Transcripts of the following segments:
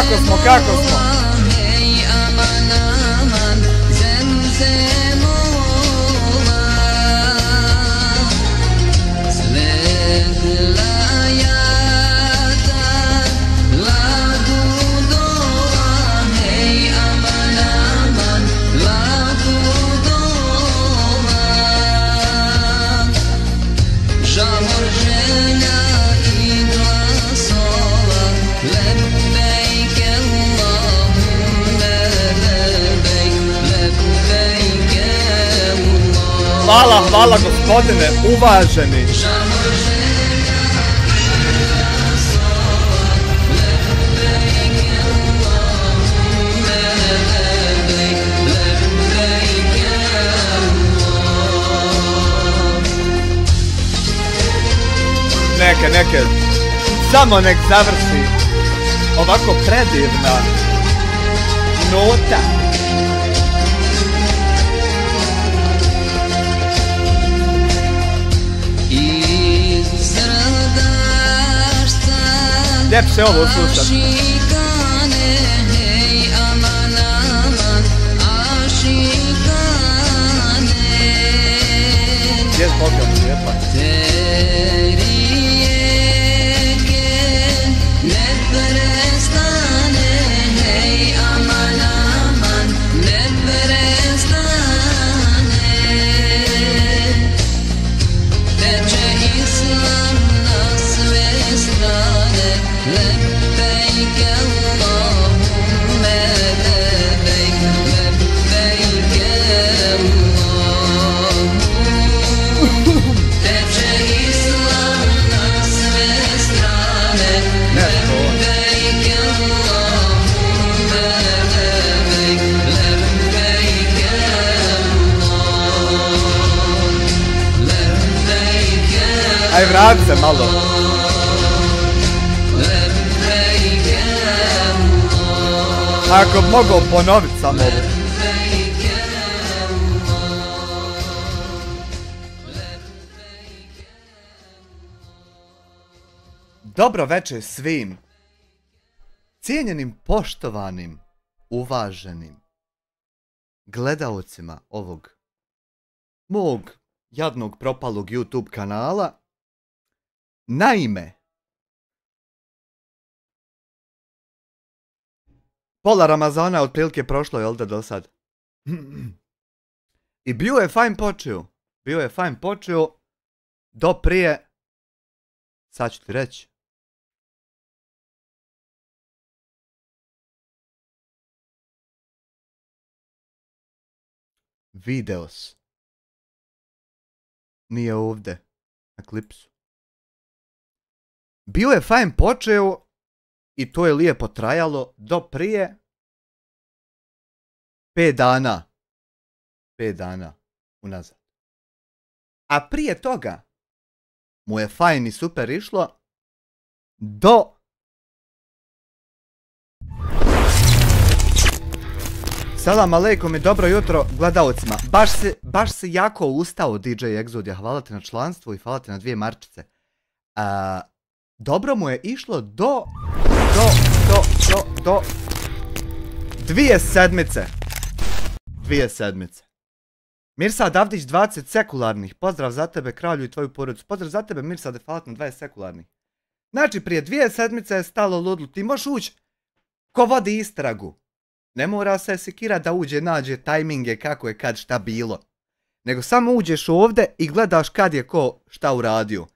kako smo, kako smo? Hvala, hvala gospodine, uvaženi. Neke, samo nek završi ovako predivna nota. Lijep se ovo slušat. Gdje je Boga lijepa? Aj, vrati se malo. Ako bi mogao ponoviti samo ovo. Dobro večer svim cijenjenim, poštovanim, uvaženim gledaocima ovog mog jadnog propalog YouTube kanala. Naime, pola Ramazana je otprilike prošlo, jel da, do sad? I bio je fajn počeo do prije, sad ću ti reći, videos. Nije ovdje, na klipsu. Bio je fajn počeo i to je lijepo trajalo do prije 5 dana. 5 dana unazad. A prije toga mu je fajn i super išlo do Salam aleikum i dobro jutro gledaocima. Baš se jako ustao DJ Exodia. Hvala ti na članstvu i hvala ti na 2 marčice. Dobro mu je išlo do 2 sedmice. 2 sedmice. Mirsad Avdić 20 sekularnih. Pozdrav za tebe, kralju i tvoju porodicu. Pozdrav za tebe, Mirsade, hvala ti na 20 sekularnih. Znači, prije 2 sedmice je stalo ludlu. Ti možeš ući ko vodi istragu. Ne mora se sekira da uđe, nađe tajminge kako je kad šta bilo. Nego samo uđeš ovdje i gledaš kad je ko šta uradio.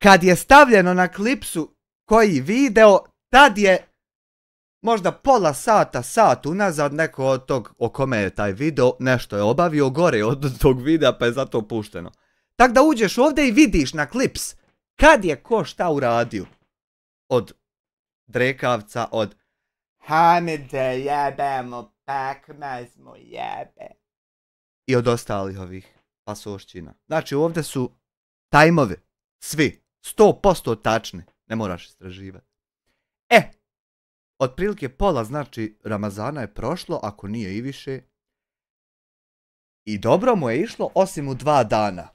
Kad je stavljeno na klipsu koji video, tad je možda pola sata, sat unazad neko od tog o kome je taj video nešto je obavio gore od tog videa pa je zato pušteno. Tako da uđeš ovdje i vidiš na klips kad je ko šta uradio. Od Drekavca, od Hamide jebemo, pakmazmo jebe. I od ostalih ovih pasošćina. Znači ovdje su tajmovi. Svi. 100% tačni. Ne moraš istraživati. Otprilike pola, znači, Ramazana je prošlo, ako nije i više. I dobro mu je išlo, osim u 2 dana.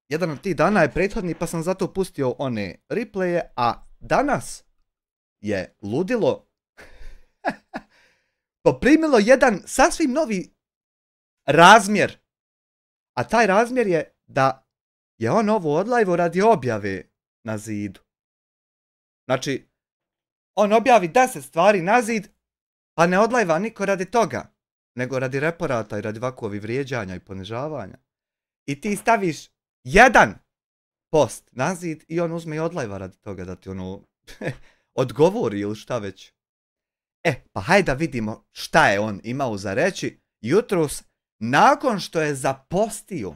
Jedan od tih dana je prethodni, pa sam zato pustio one replaye, a danas je ludilo poprimilo jedan sasvim novi razmjer. A taj razmjer je da je on ovo odlajvo radi objave na zidu. Znači, on objavi 10 stvari na zid, pa ne odlajva niko radi toga, nego radi reporata i radi ovakvi vrijeđanja i ponižavanja. I ti staviš jedan post na zid i on uzme i odlajva radi toga da ti ono odgovori ili šta već. Pa hajde da vidimo šta je on imao za reći jutros nakon što je zapostio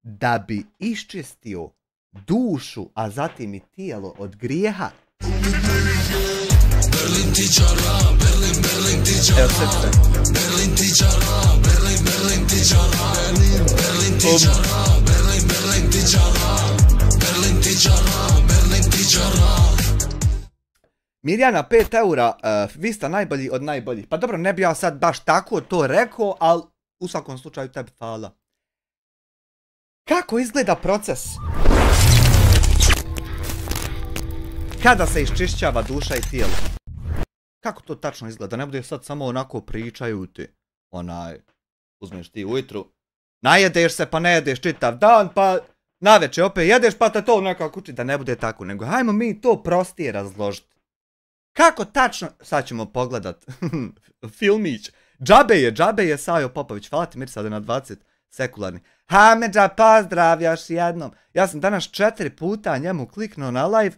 da bi iščistio dušu, a zatim i tijelo od grijeha. Evo srce. Mirjana, 5 eura, vi ste najbolji od najboljih. Pa dobro, ne bi ja sad baš tako to rekao, ali u svakom slučaju tebi hvala. Kako izgleda proces kada se iščišćava duša i tijelo? Kako to tačno izgleda? Ne bude sad samo onako pričaju ti. Uzmeš ti ujutru, najedeš se pa ne jedeš čitav dan, pa navečer opet jedeš pa te to nekako uči. Da ne bude tako, nego hajmo mi to prostije razložiti. Kako tačno, sad ćemo pogledat filmić. Džabe je Sajo Popović, hvala ti Mirsade na 20 sekularni. Hamedža, pozdrav još jednom. Ja sam danas 4 puta njemu kliknuo na live,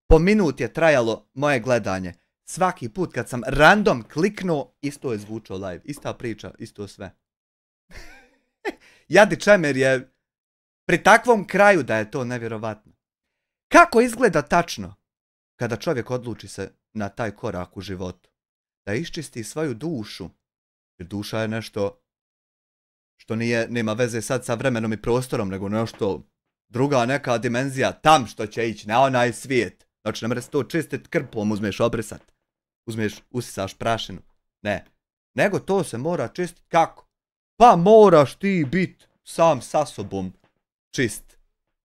po minut je trajalo moje gledanje. Svaki put kad sam random kliknuo, isto je zvučao live, ista priča, isto sve. Jadi Čemer je pri takvom kraju da je to nevjerovatno. Kako izgleda tačno kada čovjek odluči se na taj korak u životu? Da iščisti svoju dušu. Jer duša je nešto što nema veze sad sa vremenom i prostorom, nego nešto druga neka dimenzija, tam što će ići, na onaj svijet. Znači ne mre se to čistit krpom, uzmeš obrisat. Usisaš prašinu. Ne. Nego to se mora čistit kako? Pa moraš ti bit sam sa sobom čist.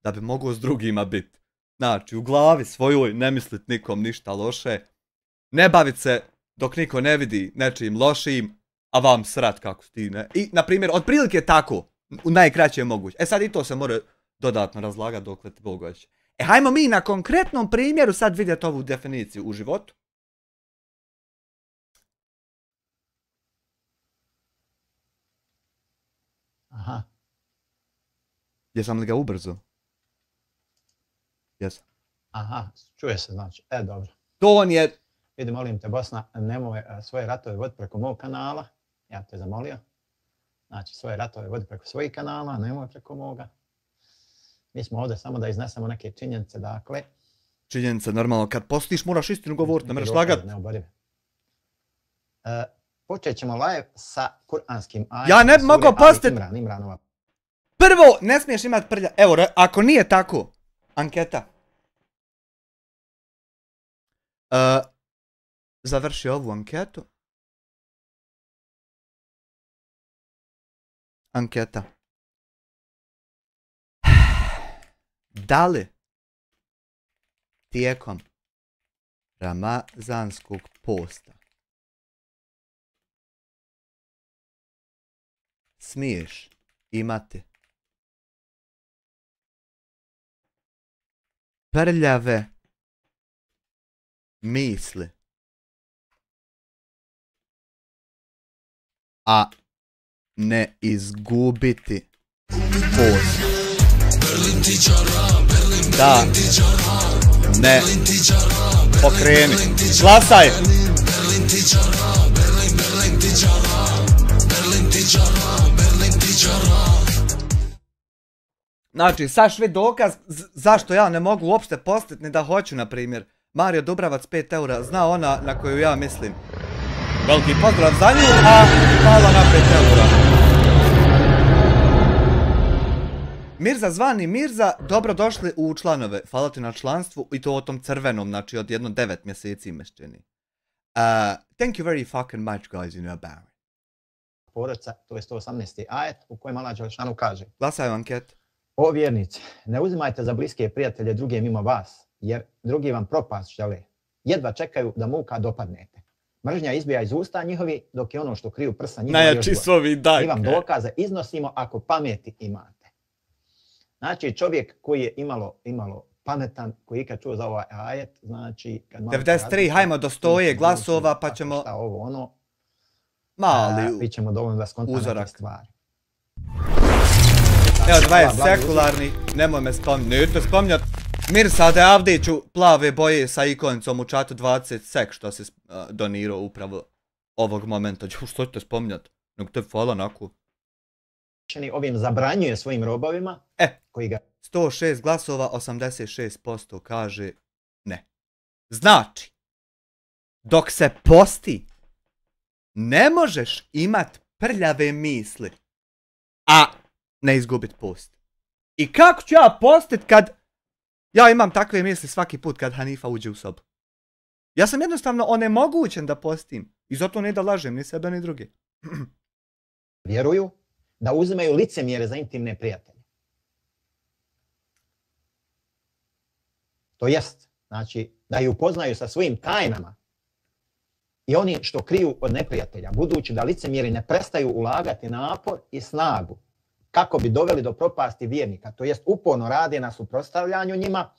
Da bi mogao s drugima bit. Znači u glavi svojoj ne mislit nikom ništa loše. Ne bavit se dok niko ne vidi nečim lošim, a vam srat kako ti ne. I na primjer, otprilike tako, u najkraćem moguće. Sad i to se mora dodatno razlagati dokle ti Bog hoće. Hajmo mi na konkretnom primjeru sad vidjeti ovu definiciju u životu. Aha. Jesam li ga ubrzo? Jesam. Aha, čuje se znači. Dobro. To on je... Vidi, molim te Bosna, nemoj svoje ratove voditi preko mog kanala. Ja te zamolio. Znači, svoje ratove vodi preko svojih kanala, nemoj preko moga. Mi smo ovdje samo da iznesemo neke činjenice, dakle. Činjenice, normalno. Kad postiš, moraš istinu govoriti, ne mreš lagat. Neoborive. Počet ćemo live sa kuranskim ajetom. Ja ne bi mogao postati... Imranova. Prvo, ne smiješ imati prlja. Evo, ako nije tako, anketa. Završi ovu anketu. Anketa. Da li tijekom ramazanskog posta smiješ imati prljave misli, a ne izgubiti post? Da, ne, pokreni, glasaj! Znači, saš vi dokaz zašto ja ne mogu uopšte postati ni da hoću, na primjer. Mario Dubravac 5 eura, zna ona na koju ja mislim. Veliki pozdrav za nju, a hvala na 5 eura. Mirza zvani Mirza, dobrodošli u članove. Hvala ti na članstvu i to o tom crvenom, znači od jedno 9 mjeseci mešćeni. Thank you very fucking much guys, you know about it. Porodica, to je 118. ajet u kojem Allah Đelešanu kaže: Glasaj anket. O vjernici, ne uzimajte za bliske prijatelje druge mimo vas, jer drugi vam propast žele. jedva čekaju da muka dopadnete. Mržnja izbija iz usta njihovi, dok je ono što kriju prsa njima najjači su ovi, daj. Mi vam dokaze iznosimo ako pameti imate. Znači, čovjek koji je imalo pametan, koji je ikad čuo za ovaj ajet, znači... 93, hajmo do 100 glasova, pa ćemo... Šta ovo, ono... Mali bit ćemo dovoljno da skontamo neke stvari. Evo, 20 sekularni, nemoj me spominjat. Mirsade Avdiću, plave boje sa ikonicom u čatu 20 sek, što si donirao upravo ovog momenta. Što ćete spominjat? Nego te hvala onako. Ovim zabranjuje svojim robovima koji ga... 106 glasova, 86% kaže ne. Znači, dok se posti, ne možeš imat prljave misli, a ne izgubit post. I kako ću ja postit kad ja imam takve misli svaki put kad Hanifa uđe u sobu? Ja sam jednostavno onemogućen da postim. I zato ne da lažem ni sebe ni druge. Vjeruju da uzimaju licemjere za intimne prijatelje. To jest, znači, da ju upoznaju sa svojim tajnama i oni što kriju od neprijatelja, budući da licemjeri ne prestaju ulagati napor i snagu kako bi doveli do propasti vjernika, to jest uporno rade na suprotstavljanju njima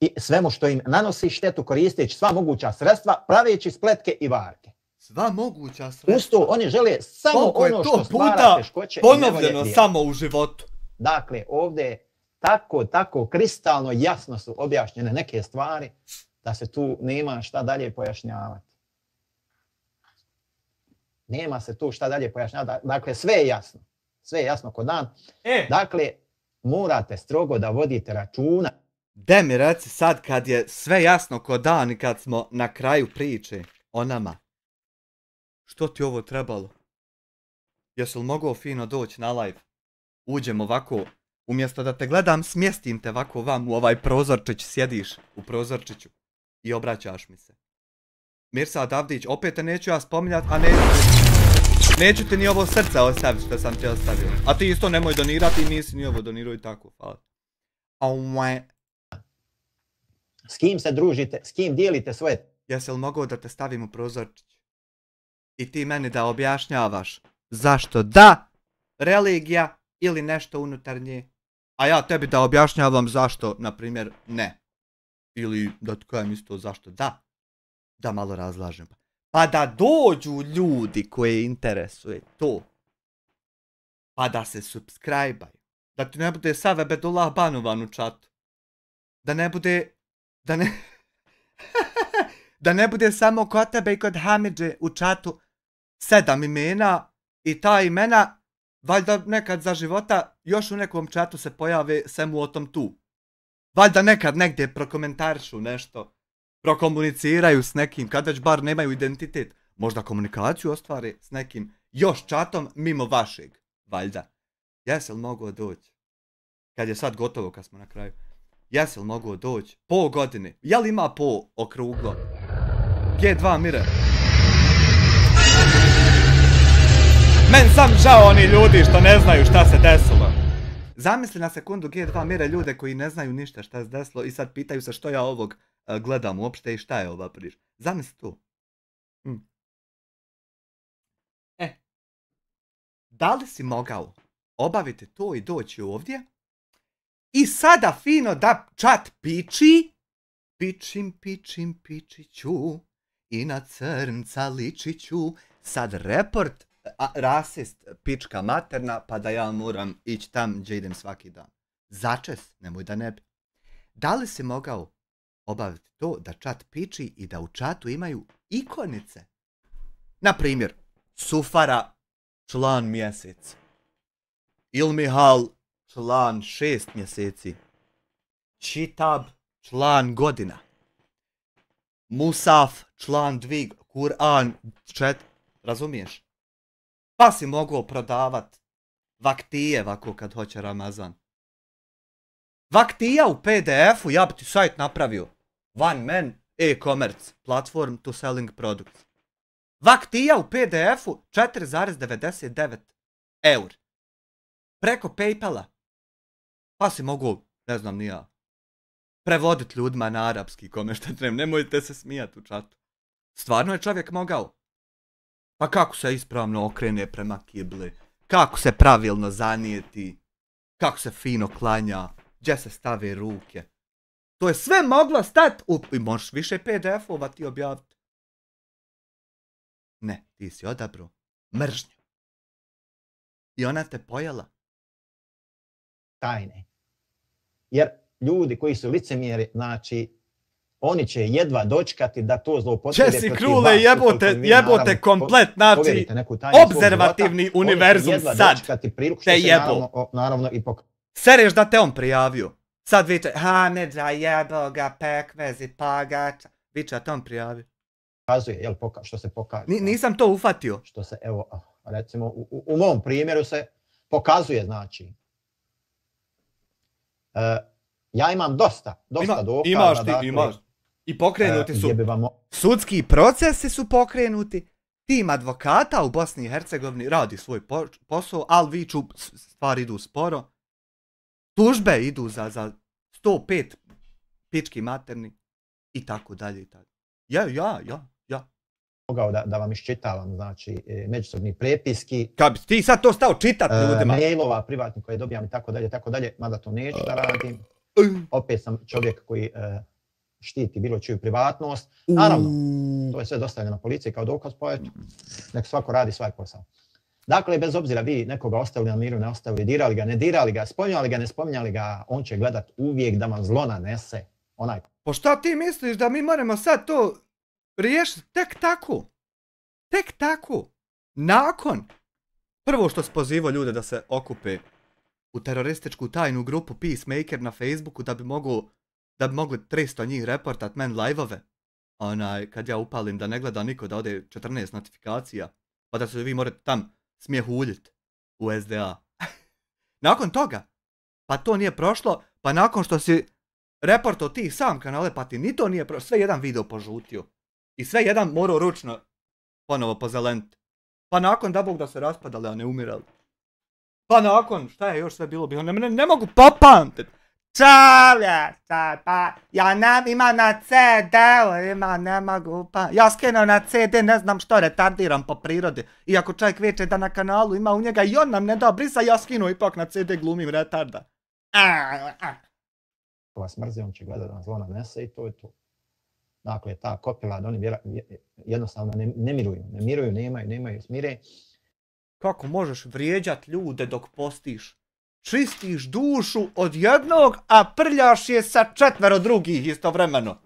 i svemu što im nanosi štetu koristeći sva moguća sredstva, praveći spletke i varke. Sva moguća sredstva? Uz to oni žele samo ono što stvara teškoće i nevolje ponovljeno samo u životu. Dakle, ovdje tako kristalno jasno su objašnjene neke stvari da se tu nema šta dalje pojašnjavati. Nema se tu šta dalje pojašnjavati. Dakle, sve je jasno. Sve je jasno ko dan. Dakle, morate strogo da vodite računa. De mi reci sad kad je sve jasno ko dan i kad smo na kraju priče o nama. Što ti ovo trebalo? Jesi li mogao fino doći na live? Uđem ovako, umjesto da te gledam, smjestim te ovako vam u ovaj prozorčić, sjediš u prozorčiću i obraćaš mi se. Mirsad Avdić, opet te neću ja spominjat, a neću ti ni ovo srce ostaviti što sam ti ostavio. A ti isto nemoj donirati i nisi ni ovo donirao i tako, hvala. S kim se družite, s kim dijelite svoje... Jesi li mogao da te stavim u prozorčić? I ti meni da objašnjavaš zašto da religija ili nešto unutar nje, a ja tebi da objašnjavam zašto, na primjer, ne. Ili da ti kajem isto zašto da. Da malo razlažem. Pa da dođu ljudi koje interesuje to. Pa da se subscribe-aju. Da ti ne bude Save Bedullah banovan u čatu. Da ne bude... Da ne bude samo kod tebe i kod Hamidže u čatu 7 imena i ta imena valjda nekad za života još u nekom čatu se pojave svemu o tom tu. Valjda nekad negdje prokomentarišu nešto, prokomuniciraju s nekim, kad već bar nemaju identitet. Možda komunikaciju ostvare s nekim još čatom mimo vašeg, valjda. Jesi li mogao doći? Kad je sad gotovo, kad smo na kraju. Jesi li mogao doći? Po godine. Je li ima po okruglo? G2 mire. Men sam žao oni ljudi što ne znaju šta se desilo. Zamisli na sekundu G2 mire ljude koji ne znaju ništa šta se desilo i sad pitaju se što ja ovog gledam uopšte i šta je ova priča. Zamisli to. Da li si mogao obaviti to i doći ovdje? I sada fino da chat piči. Pičiću. I na crnca ličiću. Sad report rasist pička materna pa da ja moram ići tam gdje idem svaki dan. Začes, nemoj da ne bi. Da li si mogao obaviti to da chat piči i da u chatu imaju ikonice? Na primjer, Sufara član mjesec. Ilmihal član 6 mjeseci. Čitab član godina. Musaf član 2, Kur'an 4, razumiješ? Pa si mogao prodavat vaktije ovako kad hoće Ramazan. Vaktija u PDF-u, ja bi ti sajt napravio. One man e-commerce platform to selling products. Vaktija u PDF-u 4,99 eur. Preko Paypala. Pa si mogu, ne znam ni ja, prevoditi ljudima na arapski kome šta treba. Nemojte se smijati u čatu. Stvarno je čovjek mogao. Pa kako se ispravno okrene prema kibli? Kako se pravilno zanijeti? Kako se fino klanja? Gdje se stave ruke? To je sve moglo stati i možeš više PDF-ova ti objaviti. Ne, ti si odabrao mržnju. I ona te pojela. Tajne. Jer ljudi koji su licemjeri, znači, oni će jedva dočekati da to zloupotrijebe protiv vas. Jesse Krule, jebote komplet, znači, obzervativni univerzum sad te jebo. Naravno i sereš da te on prijavio. Sad viče, Hamedra jebo ga, pekvezi, pagača. Viče, da te on prijavio. Pokazuje, jel, što se pokaže. Nisam to ufatio. Što se, evo, recimo, u mom primjeru se pokazuje, znači. Ja imam dosta dokaza. Imaš. I pokrenuti su. Sudski procesi su pokrenuti. Tim advokata u Bosni i Hercegovini radi svoj posao, ali viču, stvari idu sporo. Tužbe idu za 105 pički materni i tako dalje i tako. Ja. Mogao da vam iščitavam, znači, međusobni prepiski. Kad bi ti sad to stao čitat ljudima? Mailova privatnih koje dobijam i tako dalje, mada to neću da radim. Opet sam čovjek koji štiti bilo čiju privatnost. Naravno, to je sve dostavljeno policiji kao dokaz, pa eto, nek svako radi svoj posao. Dakle, bez obzira vi nekoga ostavili na miru, ne ostavili, dirali ga, ne dirali ga, spominjali ga, ne spominjali ga, on će gledat uvijek da vam zlo nanese. Pa šta ti misliš da mi moramo sad to riješiti tek tako? Tek tako. Nakon. Prvo što se pozivao ljude da se okupe u terorističku tajnu grupu Peacemaker na Facebooku da bi mogli 300 njih reportat men live-ove. Kad ja upalim da ne gleda niko, da ode 14 notifikacija, pa da se vi morate tam smijehuljit u SDA. Nakon toga, pa to nije prošlo, pa nakon što si reportao ti sam kanale, pa ti ni to nije prošlo, sve jedan video požutio. I sve jedan morao ručno ponovo pozeleniti. Pa nakon da Bog da se raspadali, a ne umirali. Pa nakon, šta je još sve bilo? Ne mogu popamtit. Čalja, pa ja ima na CD-u, ne mogu pa. Ja skenuo na CD, ne znam što, retardiram po prirodi. Iako čovjek veče da na kanalu ima u njega i on nam ne da brisa, ja skinuo ipak na CD glumim retarda. Ko vas mrzi, on će gledat da vam zlo nanese i to je to. Dakle, ta kopilad, oni jednostavno ne miruju, nemaju smire. Kako možeš vrijeđat ljude dok postiš? Čistiš dušu od jednog, a prljaš je sa 4 drugih istovremeno.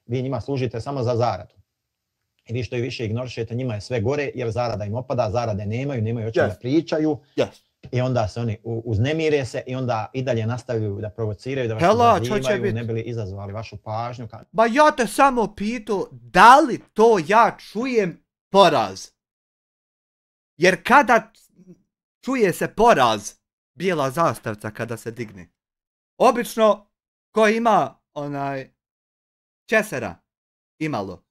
Vi njima služite samo za zaradu. I vi što i više ignorišete, njima je sve gore, jer zarada im opada, zarade nemaju o čemu da pričaju. I onda se oni uznemire se i onda i dalje nastavljaju da provociraju, da vas nazivaju, ne bi li izazvali vašu pažnju. Ba ja te samo pitao, da li to ja čujem poraz? Jer kada čuje se poraz, bijela zastavca kada se digne. Obično, ko ima česera, imalo,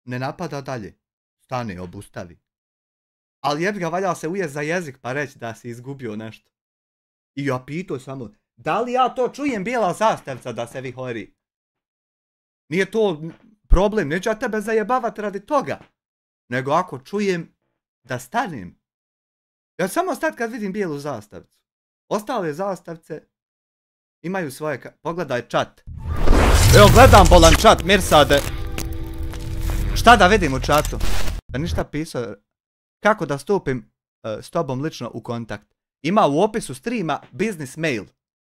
ne napada dalje, stane, obustavi. Ali jebi ga, valja se ujest za jezik pa reći da si izgubio nešto. I ja pitao samo, da li ja to čujem bijela zastavca da se vihori? Nije to problem, neću ja tebe zajebavati radi toga. Nego ako čujem da stanem. Ja samo stat kad vidim bijelu zastavcu. Ostale zastavce imaju svoje... Pogledaj čat. Evo gledam bolan čat, Mirsade. Šta da vidim u čatu? Da ništa pisao... Kako da stupim s tobom lično u kontakt? Ima u opisu streama business mail.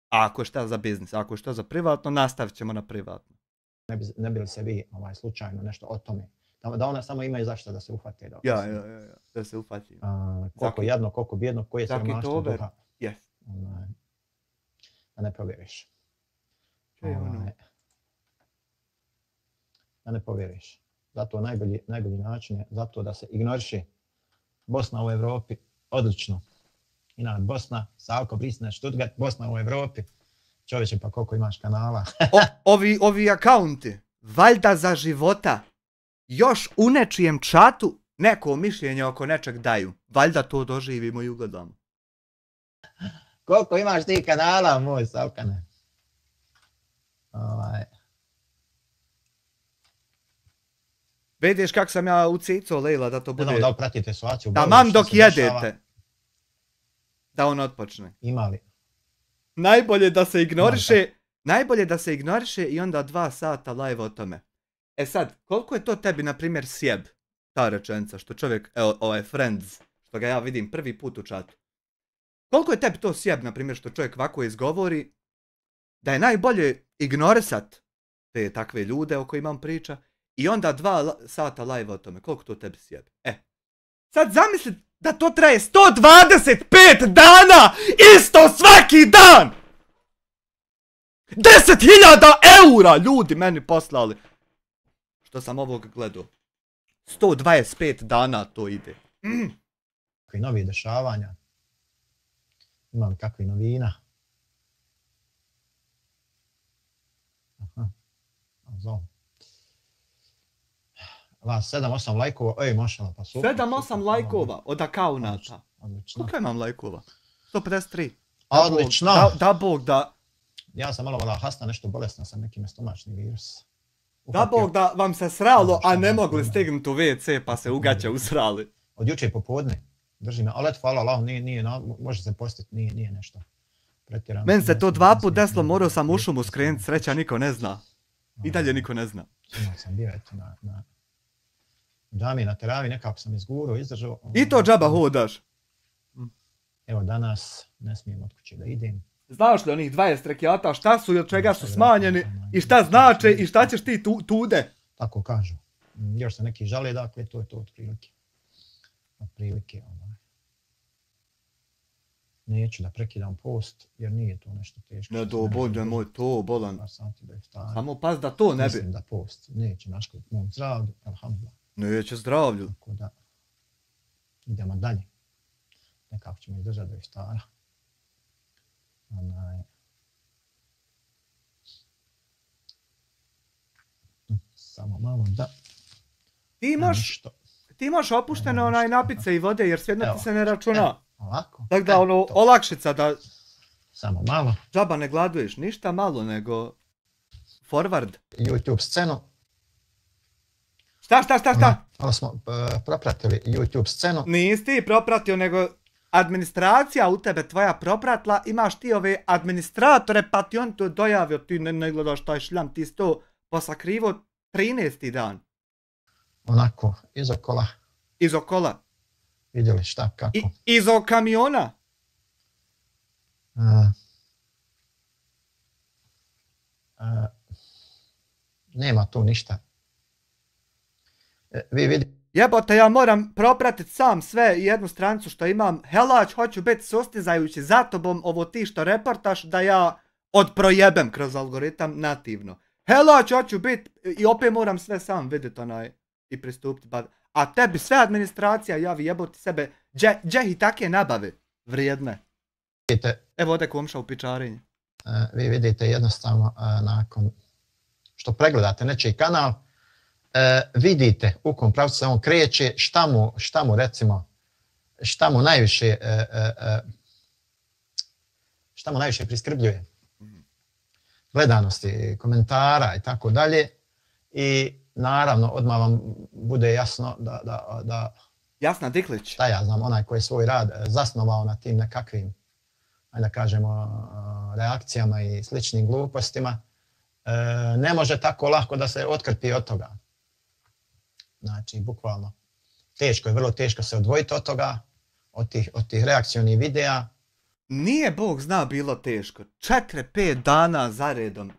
A ako je šta za biznis, ako je šta za privatno, nastavit ćemo na privatno. Ne bi li se vi slučajno nešto o tome? Da ona samo imaju zašto da se uhvate. Da se uhvati. Koliko jedno, koliko bijedno, koje se maštvo duha. Da ne povjeriš. Da ne povjeriš. Zato najbolji način je zato da se ignoriši. Bosna u Evropi, odlično. Ina Bosna, Savko, Brisne, Stuttgart, Bosna u Evropi. Čovječe, pa koliko imaš kanala. Ovi akaunti, valjda za života, još u nečijem čatu neko mišljenje oko nečeg daju. Valjda to doživimo i ugledamo. Koliko imaš ti kanala, moj Savkane? Vidiš kako sam ja ucicao Lejla da to bude... Ne znam da li pratite situaciju. Taman dok jedete. Da on otpočne. Ima li? Najbolje da se ignoriše. Najbolje da se ignoriše i onda 2 sata live o tome. E sad, koliko je to tebi, na primjer, sjeb? Ta rečenica, što čovjek, evo, ovaj Friends, što ga ja vidim prvi put u čatu. Koliko je tebi to sjeb, na primjer, što čovjek ovako izgovori, da je najbolje ignorisat te takve ljude o kojima priča i onda 2 sata live o tome. Koliko to tebi sjeb? Sad zamisli da to traje 125 dana isto svaki dan! 10.000 eura ljudi meni poslali. Što sam ovog gledao. 125 dana to ide. Kakvi novi dešavanja? Ima li kakvi novina? Aha. Zom. Vas 7-8 lajkova, ej mašala pa super. 7-8 lajkova od akaunata. Odlično. Koliko imam lajkova? 153. Odlično. Da Bog da... Ja sam malo hasna, nešto bolesna sam, nekim stomačni virus. Da Bog da vam se sralo, a ne mogli stignuti u WC pa se ugaće usrali. Od juče popodne drži me, ali eto, hvala Allah, može se postiti, nije nešto pretjerano. Meni se to 2 put desilo, morao sam u šumu skrenuti, sreća niko ne zna. I dalje niko ne zna. Sam bio eto na džami, na teravi, nekako sam izgurao, izdržao. I to džaba hodaš? Evo danas ne smijem od kuće da idem. Znaš li onih 20 rekiata šta su i od čega su smanjeni i šta znače i šta ćeš ti tude? Tako kažu. Još se neki žale, dakle, to je to otprilike. Neću da prekidam post, jer nije to nešto teško. Ne do bolje moj, to bolan. Samo Samo pas da to ne bi. Mislim da post neće naškoditi mom zdravlju, alhamdulillah. Neće zdravlju. Tako da idemo dalje. Nekako ćemo izdržati do iftara. Samo malo da... Ti imaš opušteno onaj napice i vode jer svejedno ti se ne računa. Ovako. Tako da ono, olakšica da... Samo malo. Džaba ne gladuješ, ništa malo nego... Forward. YouTube scenu. Šta? Malo smo propratili YouTube scenu. Nisi ti propratio nego... Administracija u tebe tvoja propratila, imaš ti ove administratore pa ti on to dojavio, ti ne gledaš taj šljam, ti si to posakrivo 13. dan. Onako, izokola. Izokola. Vidjeli šta, kako. Izo kamiona. Nema tu ništa. Vi vidite. Jebote, ja moram propratiti sam sve jednu stranicu što imam. Helać, hoću biti sustizajući za tobom ovo ti što reportaš da ja odprojebem kroz algoritam nativno. Helać, hoću biti i opet moram sve sam vidjeti i pristupiti. A tebi sve administracija javi jeboti sebe. Gdje i take nabave vrijedne. Evo ovdje komša u pičarinju. Vi vidite jednostavno nakon što pregledate nečiji kanal, vidite u kom pravcu se on kreće, šta mu recimo, šta mu najviše priskrbljuje gledanosti, komentara i tako dalje. I naravno odmah vam bude jasno da Jasna Diklić. Šta ja znam, onaj koji je svoj rad zasnovao na tim nekakvim, ajde da kažemo, reakcijama i sličnim glupostima, ne može tako lako da se otkrpi od toga. Znači, bukvalno, teško je, vrlo teško se odvojiti od toga, od tih reakcionih videa. Nije Bog zna bilo teško. 4-5 dana zaredom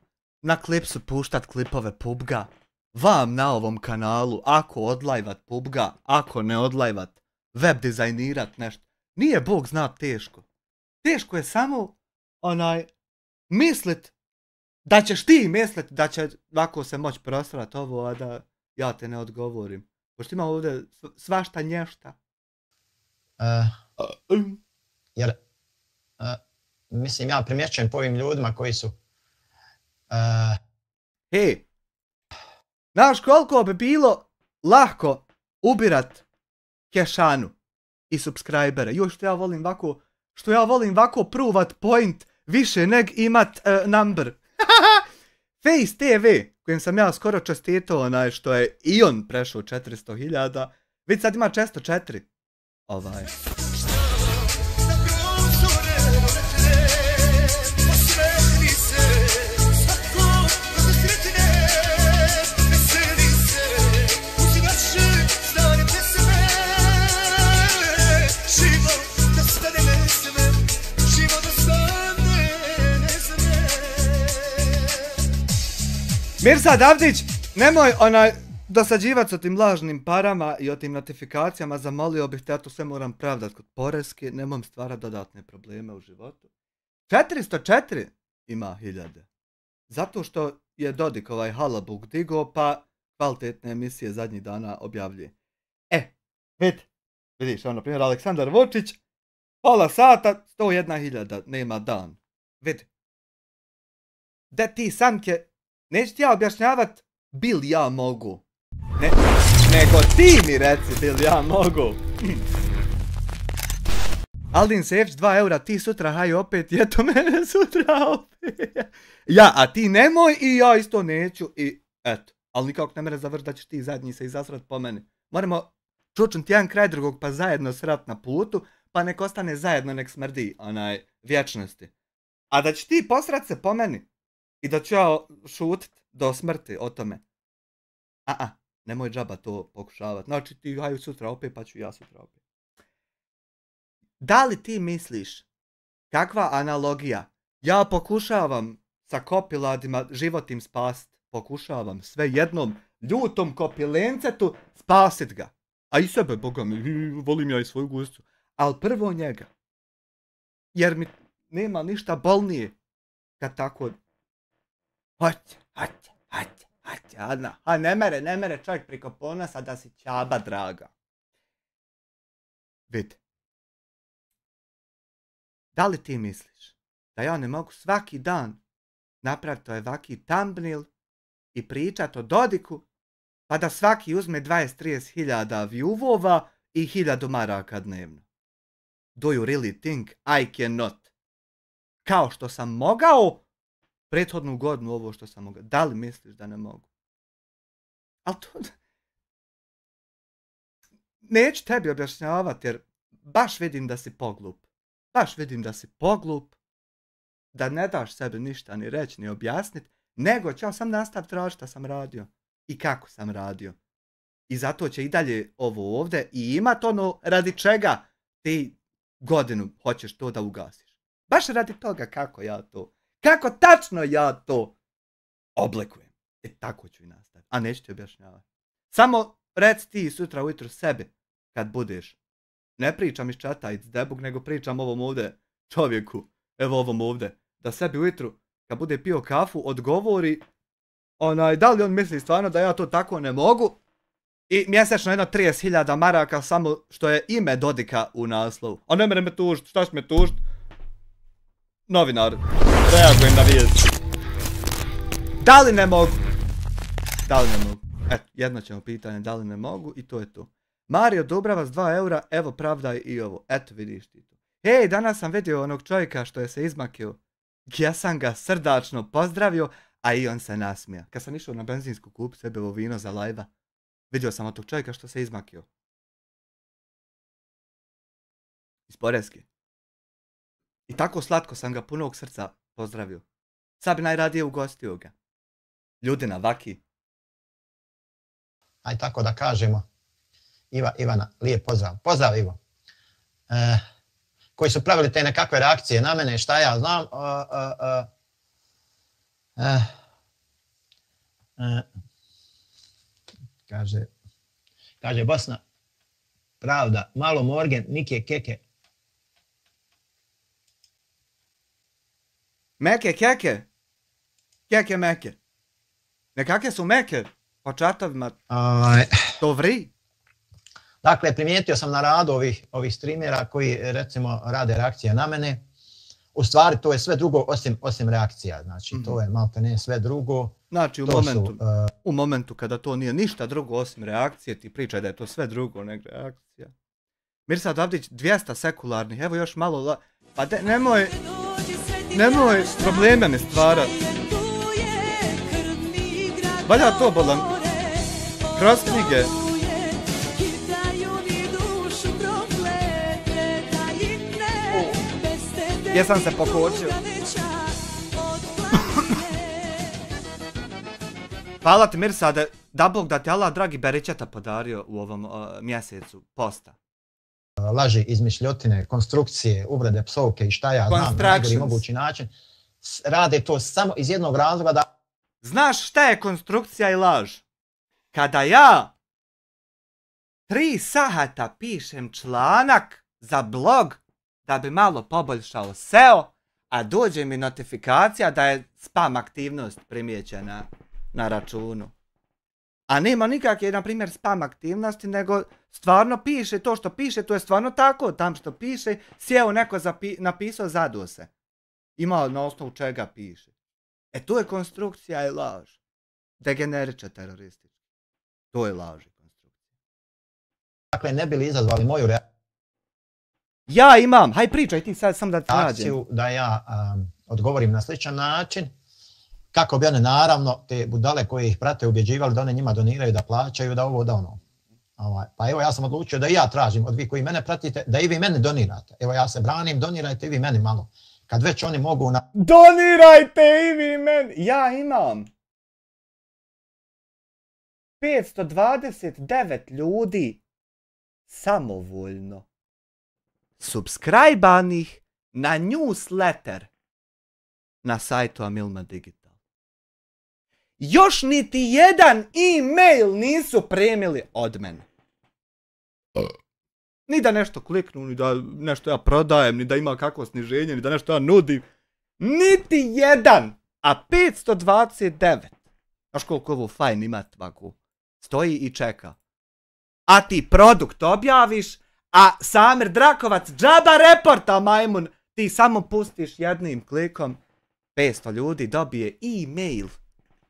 na klipsu puštat klipove PUBG-a. Vam na ovom kanalu, ako odlajvat PUBG-a, ako ne odlajvat, web dizajnirat nešto. Nije Bog zna teško. Teško je samo mislit da ćeš ti mislit da će ovako se moći prosrat ovo, a da ja te ne odgovorim. Pošto imam ovdje svašta nješta. Jer, mislim, ja primjećujem po ovim ljudima koji su... Hej, znaš koliko bi bilo lahko ubirat kešanu i subscribere. Još što ja volim ovako što ja volim ovako pruvat point više neg imat number. Face TV, kojem sam ja skoro čestitao onaj što je i on prešao 400.000, već sad ima 404. Ovaj. Mirsad Avdić, nemoj dosađivat o tim lažnim parama i o tim notifikacijama, zamolio bih te, ja to sve moram pravdat kod poreske, nemoj stvarat dodatne probleme u životu. 404 ima 1000. Zato što je Dodik ovaj halabuk digo, pa kvalitetne emisije zadnjih dana objavljuje. Vidiš, na primjer, Aleksandar Vučić, pola sata, 101.000, nema dan. Vidi. De ti Sanke, neću ti ja objašnjavat, bil ja mogu. Nego ti mi reci, bil ja mogu. Aldin Sefić, 2 eura, ti sutra haj opet, i eto mene sutra opet. Ja, a ti nemoj i ja isto neću i eto. Ali nikako ne mere završi da ćeš ti zadnji se izasrat po meni. Moramo čučnuti jedan kraj drugog pa zajedno srat na putu, pa nek ostane zajedno, nek smrdi onaj vječnosti. A da ćeš ti posrat se po meni i da ću ja šutit do smrti o tome. Nemoj džaba to pokušavat. Znači ti haju sutra opet pa ću ja sutra opet. Da li ti misliš, kakva analogija? Ja pokušavam sa kopiladima život im spasit. Pokušavam sve jednom ljutom kopilencetu spasit ga. A i sebe, boga mi, volim ja i svoju gustu. Ali prvo njega. Jer mi nema ništa bolnije kad tako... Ne mere čovjek priko ponosa da si čaba draga. Vidi. Da li ti misliš da ja ne mogu svaki dan napraviti ovaki thumbnail i pričat o Dodiku, pa da svaki uzme 20-30 hiljada viewova i 1000 maraka dnevno? Do you really think I cannot? Kao što sam mogao prethodnu godinu ovo što sam mogao. Da li misliš da ne mogu? Ali to... Neću tebi objašnjavati jer baš vidim da si poglup. Da ne daš sebi ništa ni reći ni objasniti, nego ću sam nastaviti tražiti šta sam radio i kako sam radio. I zato će i dalje ovo ovdje i imat ono radi čega ti godinu hoćeš to da ugasiš. Baš radi toga kako tačno ja to oblikujem. Tako ću i nastaviti. A neću ti objašnjavati. Samo reci ti sutra ujutro sebi kad budeš. Ne pričam iz čata iz debug, nego pričam ovom ovdje čovjeku. Evo ovom ovdje. Da sebi ujutru kad bude pio kafu odgovori da li on misli stvarno da ja to tako ne mogu. I mjesečno jedno 30.000 maraka samo što je ime Dodika u naslovu. A ne mere me tužit, šta će me tužit? Novinar, reagujem na vijest. Da li ne mogu? Eto, jedno ćemo pitanje, da li ne mogu i to je to. Mario Dubravac 2 eura, evo pravdaj i ovo. Eto vidiš ti to. Hej, danas sam vidio onog čovjeka što je se izmakio. Ja sam ga srdačno pozdravio, a i on se nasmija. Kad sam išao na benzinsku kupiti sebe ovo vino za lajva, vidio sam od tog čovjeka što se izmakio. Iz Poreske. I tako slatko sam ga punog srca pozdravio. Sad bi najradije ugostio ga. Ljudi na vaki. Aj tako da kažemo. Ivana, lijep pozdrav. Pozdrav Ivo. Koji su pravili te nekakve reakcije na mene, šta ja znam. Kaže Bosna, pravda, malo morgen, Mike keke. Meke keke? Keke meke. Nekake su meke po čatovima. To vri. Dakle, primijetio sam na radu ovih streamera koji recimo rade reakcije na mene. U stvari to je sve drugo osim reakcija. Znači to je malte ne sve drugo. Znači u momentu kada to nije ništa drugo osim reakcije, ti pričaj da je to sve drugo nego reakcija. Mirsad Avdić 200 sekularnih, evo još malo pa nemoj probleme mi stvarat. Valja to bolam. Kroz knjige. Jesam se pokočio. Hvala ti Mirsade, da Bog da ti Allah dragi Beričeta podario u ovom mjesecu posta. Laži, izmišljotine, konstrukcije, uvrede, psovke i šta ja znam na najgori mogući način. Rade to samo iz jednog razloga da... Znaš šta je konstrukcija i laž? Kada ja 3 sata pišem članak za blog da bi malo poboljšao SEO, a dođe mi notifikacija da je spam aktivnost primijećena na računu. A nema nikakve, na primjer, spam aktivnosti, nego stvarno piše to što piše, to je stvarno tako, tam što piše, sjeo neko napisao, zaduo se. Ima na osnovu čega piše. To je konstrukcija i laž. Degeneriče teroristički. To je laž i konstrukcija. Dakle, ne bi li izazvali moju ja imam, haj pričaj ti sad sam da ti nađem. Akciju da ja odgovorim na sličan način. Kako bi one naravno, te budale koje ih prate ubjeđivali da one njima doniraju, da plaćaju, da ovo, da ono. Pa evo ja sam odlučio da i ja tražim od vi koji mene pratite, da i vi mene donirate. Evo ja se branim, donirajte i vi meni malo. Kad već oni mogu na... Donirajte i vi meni! Ja imam 529 ljudi samovoljno subscribe-anih na newsletter na sajtu Amilma Digital. Još niti jedan e-mail nisu primili od mene. Ni da nešto kliknu, ni da nešto ja prodajem, ni da ima kakvo sniženje, ni da nešto ja nudim. Niti jedan! A 529. Znaš koliko ovo fajn imat ovako. Stoji i čeka. A ti produkt objaviš, a Samir Drakovac džaba reporta majmun. Ti samo pustiš jednim klikom. 500 ljudi dobije e-mail.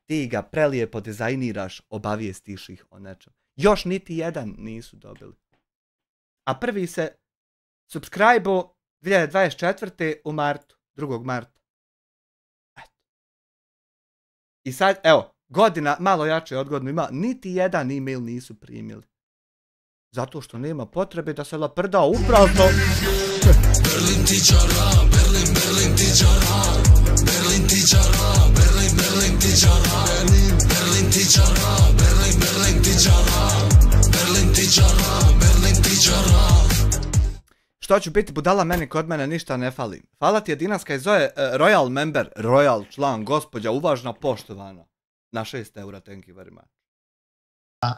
Ti ga prelijepo dizajniraš, obavijestiš ih o nečem. Još niti jedan nisu dobili. A prvi se subscribe-o 2024. u martu, 2. marta. Eto. I sad, evo, godina malo jače od godinu ima, niti jedan e-mail nisu primili. Zato što nema potrebe da se laprda uprazno. Berlin tičara, Berlin tičara, Berlin tičara, Berlin tičara, Berlin tičara, Berlin tičara, Berlin tičara, Berlin tičara. Što ću biti budala, meni kod mene ništa ne fali. Hvala ti jedinaska i zove Royal Member, Royal član, gospođa, uvažna, poštovana. Na 6 eura, thank you very much.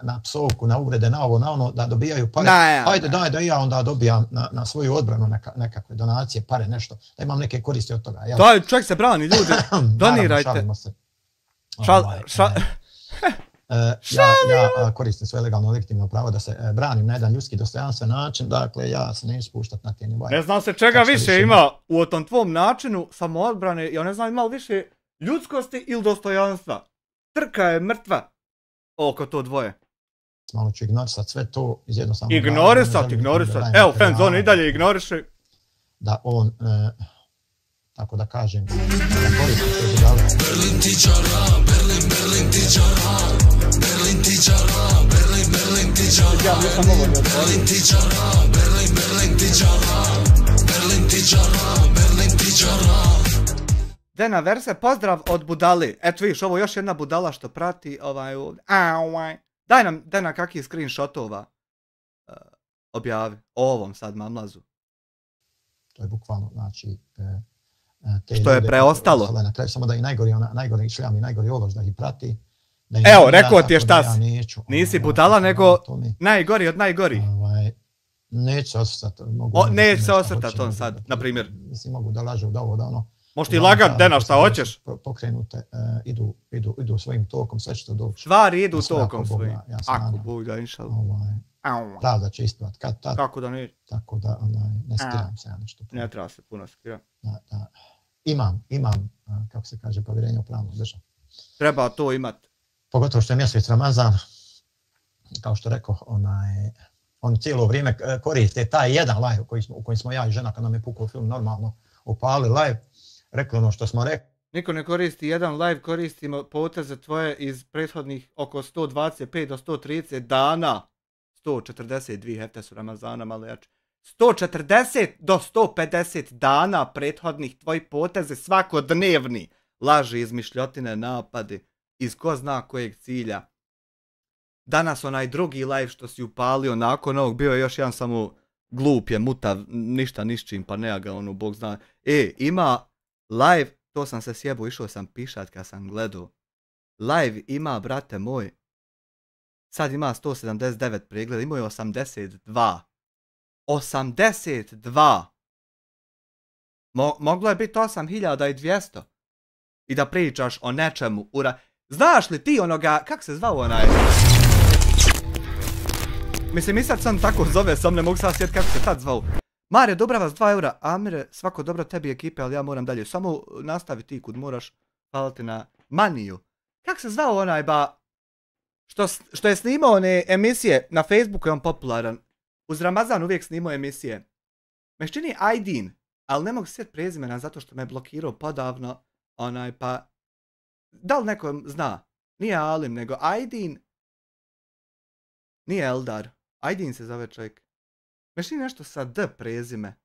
Na psovku, na uvrede, na ovo, na ono, da dobijaju pare. Ajde, daj da i ja onda dobijam na svoju odbranu nekakve donacije, pare, nešto, da imam neke koristi od toga. Daj, čovjek se brani, ljudi, donirajte. Naravno, se. Ja koristim svoje legalno legitimno pravo da se branim na jedan ljudski dostojanstven način, dakle ja se neću spuštat na te nivoje. Ne znam se čega više ima u tom tvom načinu samoodbrane, ja ne znam ima li više ljudskosti ili dostojanstva. Trka je mrtva oko to dvoje. Malo ću ignorisat sve to iz jednostavnog... Ignorisat. Evo, friendzone i dalje ignoriše. Da on, tako da kažem, da koristi sve budale. Berlin tičara, Berlin tičara, Berlin tičara, Berlin tičara, Berlin tičara, Berlin tičara, Berlin tičara, Berlin tičara. Dena Verse, pozdrav od budali. Eto vidiš, ovo još jedna budala što prati ovdje. Daj nam, Dena, kakvi screenshotova objavi o ovom sad mamlazu. To je bukvalno, znači... Što je preostalo. Na kraju samo da i najgori šljam i najgori olož da ih prati. Evo, rekao ti je šta si. Nisi budala, nego najgori od najgori. Neću se osvrtati. Neću se osvrtati on sad, na primjer. Mislim, mogu da lažu da ovo, da ono... Možeš ti lagat, Dena, šta hoćeš? Pokrenute, idu svojim tokom, sve što doći. Stvari idu tokom svojim. Ako Bog da inšal. Pravda će isplat kad tad. Kako da ne? Tako da ne skiram se ja nešto. Ne treba se puno skiram. Imam, kako se kaže, povjerenje u pravnu državu. Treba to imat. Pogotovo što je mjesec Ramazan, kao što rekao, on cijelo vrijeme koriste taj jedan live u kojem smo ja i žena, kad nam je pukao film, normalno upali live, rekli ono što smo rekli. Niko ne koristi jedan live, koristimo poteze tvoje iz prethodnih oko 125 do 130 dana. 142 hefte su Ramazana, malo jače. 140 do 150 dana prethodnih tvoji poteze svakodnevni. Laži, izmišljotine, napadi, iz ko zna kojeg cilja. Danas onaj drugi live što si upalio nakon ovog bio je još jedan samo glup je, mutav, ništa nišćim, pa ne ga ono, bog zna. Ima live, to sam se sjebao, išao sam pišat kad sam gledao. Live ima, brate moj, sad ima 179 pregleda, imao je 82. 82! Moglo je biti 8200. I da pričaš o nečemu. Znaš li ti onoga, kak se zvao onaj? Mislim, i sad sam tako zove, sam ne mogu sad sjetiti kako se tad zvao. Mare, Dobravac 2 eura. Amire, svako dobro tebi ekipe, ali ja moram dalje. Samo nastavi ti kud moraš. Hvala ti na maniju. Kak se zvao onaj ba... Što je snimao one emisije, na Facebooku je on popularan. Uz Ramazan uvijek snimao emisije. Me čini Aydin, ali ne mogu sjeti prezimena zato što me blokirao podavno. Onaj pa... Da li neko zna? Nije Alim, nego Aydin. Nije Eldar. Aydin se zove čovjek. Me čini nešto sa D prezime.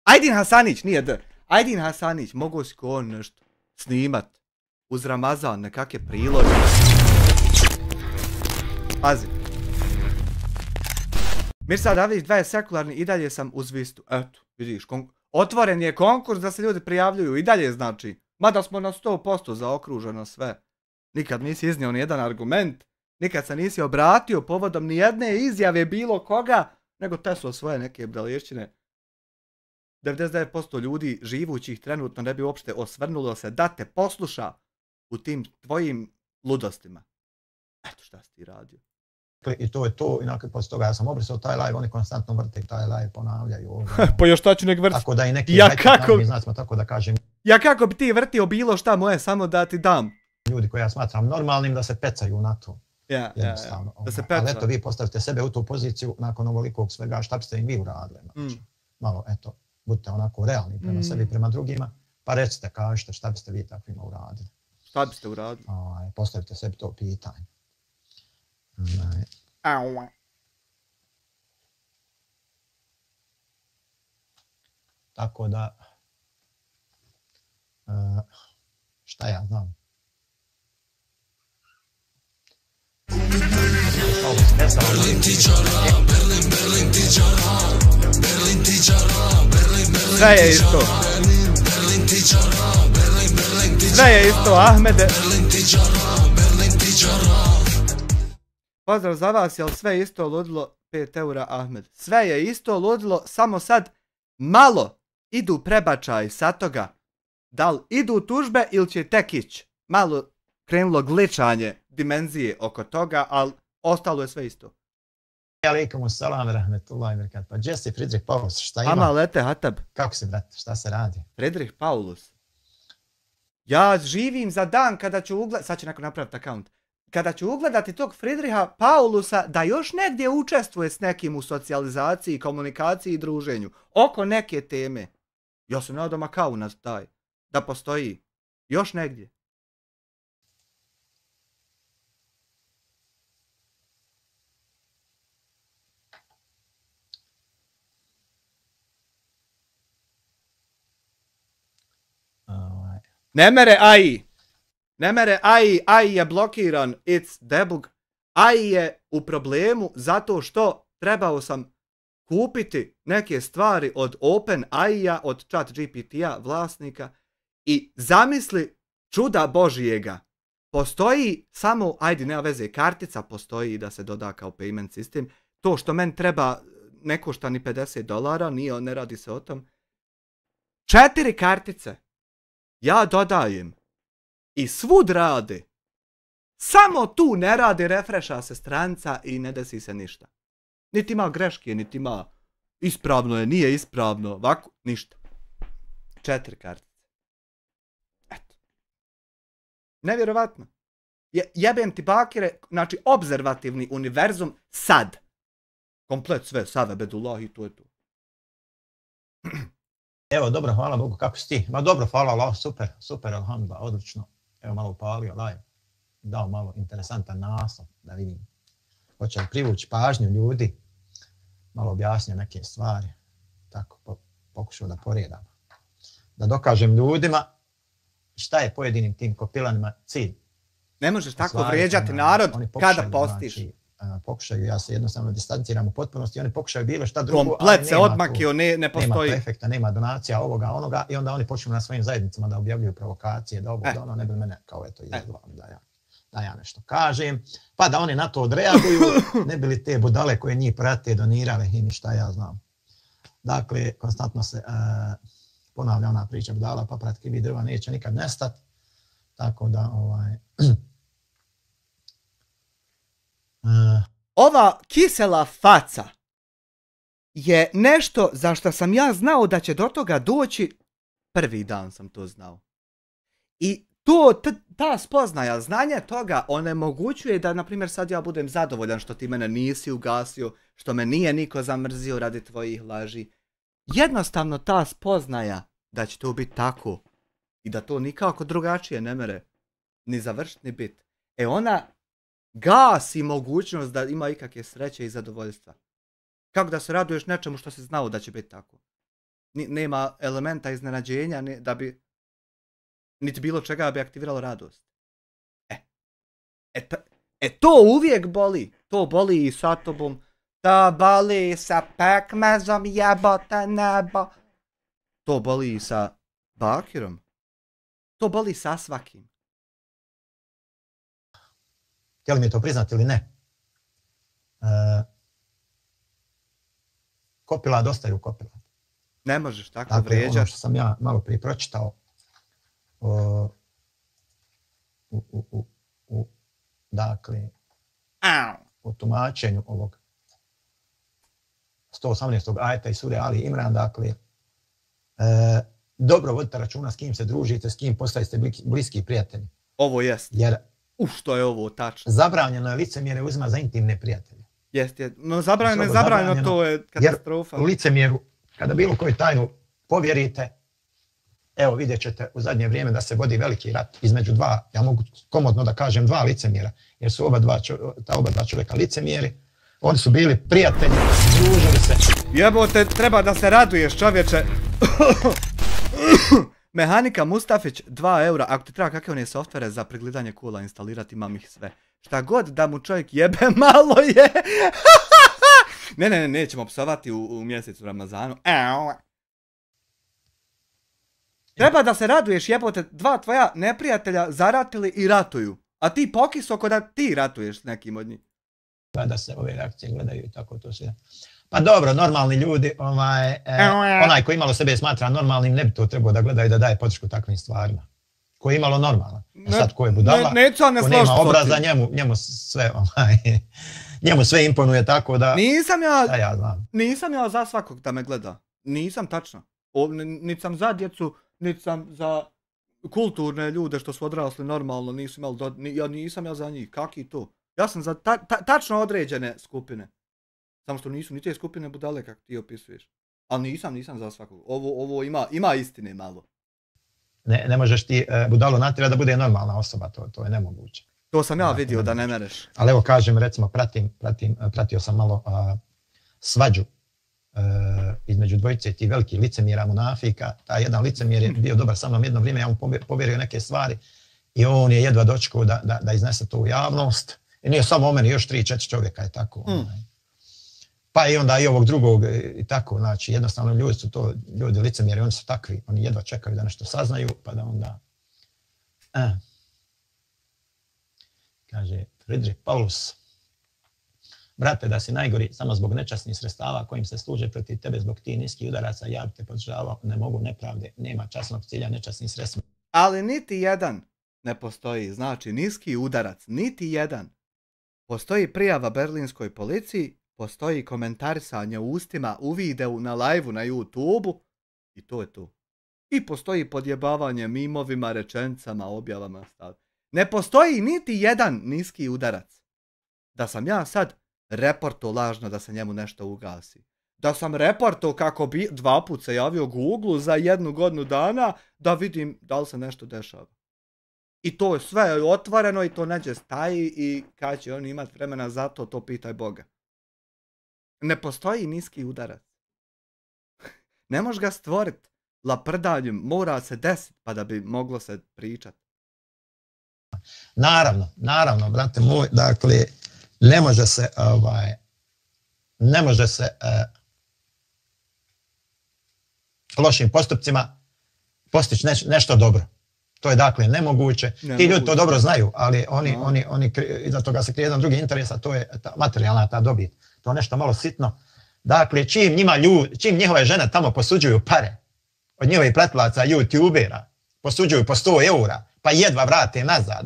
Aydin Hasanić, nije D. Aydin Hasanić, mogu si ko on nešto snimat. Uz Ramazan, nekakve priloge. Pazi. Mirsad Avdić 2 je sekularni, i dalje sam uz Vistu. Eto, vidiš, otvoren je konkurs da se ljudi prijavljuju, i dalje znači. Mada smo na 100% zaokruženo sve. Nikad nisi iznio ni jedan argument, nikad se nisi obratio povodom ni jedne izjave bilo koga, nego teso svoje neke bdalješćine. 99% ljudi živućih trenutno ne bi uopšte osvrnulo se da te posluša u tim tvojim ludostima. Eto šta si ti radio. I to je to, i nakon poslije toga ja sam obrisao taj live, oni konstantno vrte taj live, ponavljaju. Pa još šta ću nek vrti? Tako da i neki znacima, tako da kažem. Ja kako bi ti vrtio bilo šta moje, samo da ti dam. Ljudi koje ja smatram normalnim da se pecaju na to. Jednostavno. Da se peca. Ali eto, vi postavite sebe u tu poziciju nakon ovolikog svega, šta biste im vi uradili. Znači, malo, eto, budite onako realni prema sebi i prema drugima, pa recite, kažete šta biste vi takvima uradili. Šta biste uradili? Postavite sebi to pitanje. Tako da, šta ja znam. Sve je isto. Sve je isto, Ahmede. Pozdrav za vas, jel sve isto ludilo 5 eura, Ahmed? Sve je isto ludilo, samo sad malo idu prebačaj sa toga. Da li idu tužbe ili će tek ići? Malo krenulo gličanje dimenzije oko toga, ali ostalo je sve isto. Alaikum salam, rahmetullahi wabarakatuh. Pa Jesse Friedrich Paulus, šta ima? Ama lete, Hatab. Kako si, brate, šta se radi? Friedrich Paulus. Ja živim za dan kada ću ugledati, sad će neko napraviti account, kada ću ugledati tog Friedricha Paulusa da još negdje učestvuje s nekim u socijalizaciji, komunikaciji i druženju. Oko neke teme. Ja sam nadao makau na taj. Da postoji. Još negdje. Ne mere AI. Ne mere AI. AI je blokiran. It's debug. AI je u problemu zato što trebao sam kupiti neke stvari od OpenAI-a, od ChatGPT-a, vlasnika. I zamisli čuda Božijega. Postoji samo, ajde nema veze, kartica postoji da se doda kao payment system. To što meni treba ne košta ni $50, nije, ne radi se o tom. 4 kartice. Ja dodajem. I svud rade. Samo tu ne radi, refresha se stranica i ne desi se ništa. Niti ima greške, niti ima ispravno je, nije ispravno, ovako, ništa. 4 kartice. Eto. Nevjerovatno. Jebem ti bakire, znači obzervativni univerzum sad. Komplet sve, Save Bedullah i to je to. Evo, dobro, hvala Bogu, kako si ti? Ma dobro, hvala Allah, super, alhamdulillah, odlično. Evo malo upalio live, dao malo interesantan naslov da vidim. Hoće li privući pažnju ljudi, malo objasnio neke stvari, tako pokušao da poredam. Da dokažem ljudima šta je pojedinim tim kopilanima cilj. Ne možeš tako vrijeđati narod kada postiš. Znači, pokušaju, ja se jednostavno distanciram u potpunosti, oni pokušaju bilo šta drugo, komplet se odmakio, ne postoji. Nema efekta, nema donacija, ovoga, onoga, i onda oni počnu na svojim zajednicama da objavljuju provokacije, da ovo, da ono, ne bi mene kao eto izazvali da ja nešto kažem, pa da oni na to odreaguju, ne bi li te budale koje njih prate donirale i ništa ja znam. Dakle, konstantno se ponavlja ona priča budala, pa pratkivi drva neće nikad nestat, tako da ova kisela faca je nešto za što sam ja znao da će do toga doći, prvi dan sam to znao. I ta spoznaja, znanje toga onemogućuje da, na primjer, sad ja budem zadovoljan što ti mene nisi ugasio, što me nije niko zamrzio radi tvojih laži. Jednostavno ta spoznaja da će to biti tako i da to nikako drugačije ne mere ni završiti ni biti. Ona gasi mogućnost da ima ikakve sreće i zadovoljstva. Kako da se raduješ nečemu što si znao da će biti tako? Nema elementa iznenađenja da bi niti bilo čega bi aktiviralo radost. To uvijek boli. To boli i sa tobom. To boli sa pekmezom, jebote nebo. To boli i sa Bakirom. To boli sa svakim. Htjeli mi to priznati ili ne? Kopila dostaju kopila. Ne možeš tako vrijeđati. Dakle, ono što sam ja malo prije pročitao dakle, u tumačenju ovog 118. ajeta iz sure Ali Imran, dakle, dobro vodite računa s kim se družite, s kim postajete bliski prijatelji. Ovo jest. Jer što je ovo tačno. Zabranjeno je licemjere uzima za intimne prijatelje. Jest. No zabranjeno, to je katastrofa. Jer u licemjeru, kada bilo koju tajnu povjerite, evo vidjet ćete u zadnje vrijeme da se vodi veliki rat između dva, ja mogu komodno da kažem dva licemjera, jer su oba dva čovjeka licemjeri. Oni su bili prijatelji, družili se. Jebote, treba da se raduješ, čovječe. Mehanika Mustafić, 2 eura. Ako ti treba kakve one softvere za pregledanje kula instalirati, imam ih sve. Šta god da mu čovjek jebe, malo je. Ne, nećemo psovati u mjesecu Ramazanu. Treba da se raduješ, jebote, dva tvoja neprijatelja zaratili i ratuju. A ti pokiso ko da ti ratuješ s nekim od njih. Da se ove reakcije gledaju i tako to sve. Pa dobro, normalni ljudi, onaj koji imalo sebe smatra normalnim, ne bi to trebao da gleda i da daje podršku takvim stvarima. Ko je imalo normalno. Sad ko je budala, ko nema obraza, njemu sve imponuje tako da... Nisam ja za svakog da me gleda. Nisam tačno. Niti sam za djecu, niti sam za kulturne ljude što su odrasli normalno, nisam ja za njih. Kak i to? Ja sam za tačno određene skupine. Samo što nisu ni te skupine budale kako ti opisuješ. Ali nisam za svakog. Ovo ima istine malo. Ne možeš ti budalo natjerati da bude normalna osoba, to je nemoguće. To sam ja vidio da ne mereš. Ali evo kažem, recimo, pratio sam malo svađu između dvojice ti veliki licemjera munafika. Taj jedan licemjer je bio dobar sa mnom jedno vrijeme, ja mu povjerio neke stvari i on je jedva dočekao da iznese to u javnost. I nije samo o meni, još 3-4 čovjeka je tako. Pa i onda i ovog drugog i tako, znači jednostavno ljudi licemjeri, oni su takvi, oni jedva čekaju da nešto saznaju, pa da onda... Kaže Friedrich Paulus, brate, da si najgori samo zbog nečasnih sredstava kojim se služe protiv tebe zbog tih niskih udaraca, ja bi te podržavao, ne mogu nepravde, nema časnog cilja nečasnih sredstva. Ali niti jedan ne postoji, znači niski udarac, niti jedan. Postoji prijava berlinskoj policiji, postoji komentarisanje u ustima, u videu, na live-u, na YouTube-u i to je to. I postoji podjebavanje mimovima, rečenicama, objavama. Ne postoji niti jedan niski udarac. Da sam ja sad reporto lažno da se njemu nešto ugasi. Da sam reporto kako bi 2 puta se javio Google za 1 godinu dana da vidim da li se nešto dešava. I to je sve otvoreno i to neće staji i kad će oni imati vremena za to, to pitaj Boga. Ne postoji niski udarac. Ne možeš ga stvoriti laprdanjem, mora se desiti pa da bi moglo se pričati. Naravno, brate moj, dakle, ne može se lošim postupcima postići nešto dobro. To je dakle nemoguće. Ti ljudi to dobro znaju, ali oni iza toga se krije jedan drugi interes, a to je ta materijalna ta dobit. To je nešto malo sitno. Dakle, čim njihove žene tamo posuđuju pare od njihovih pratilaca YouTubera, posuđuju po 100 eura, pa jedva vrate nazad,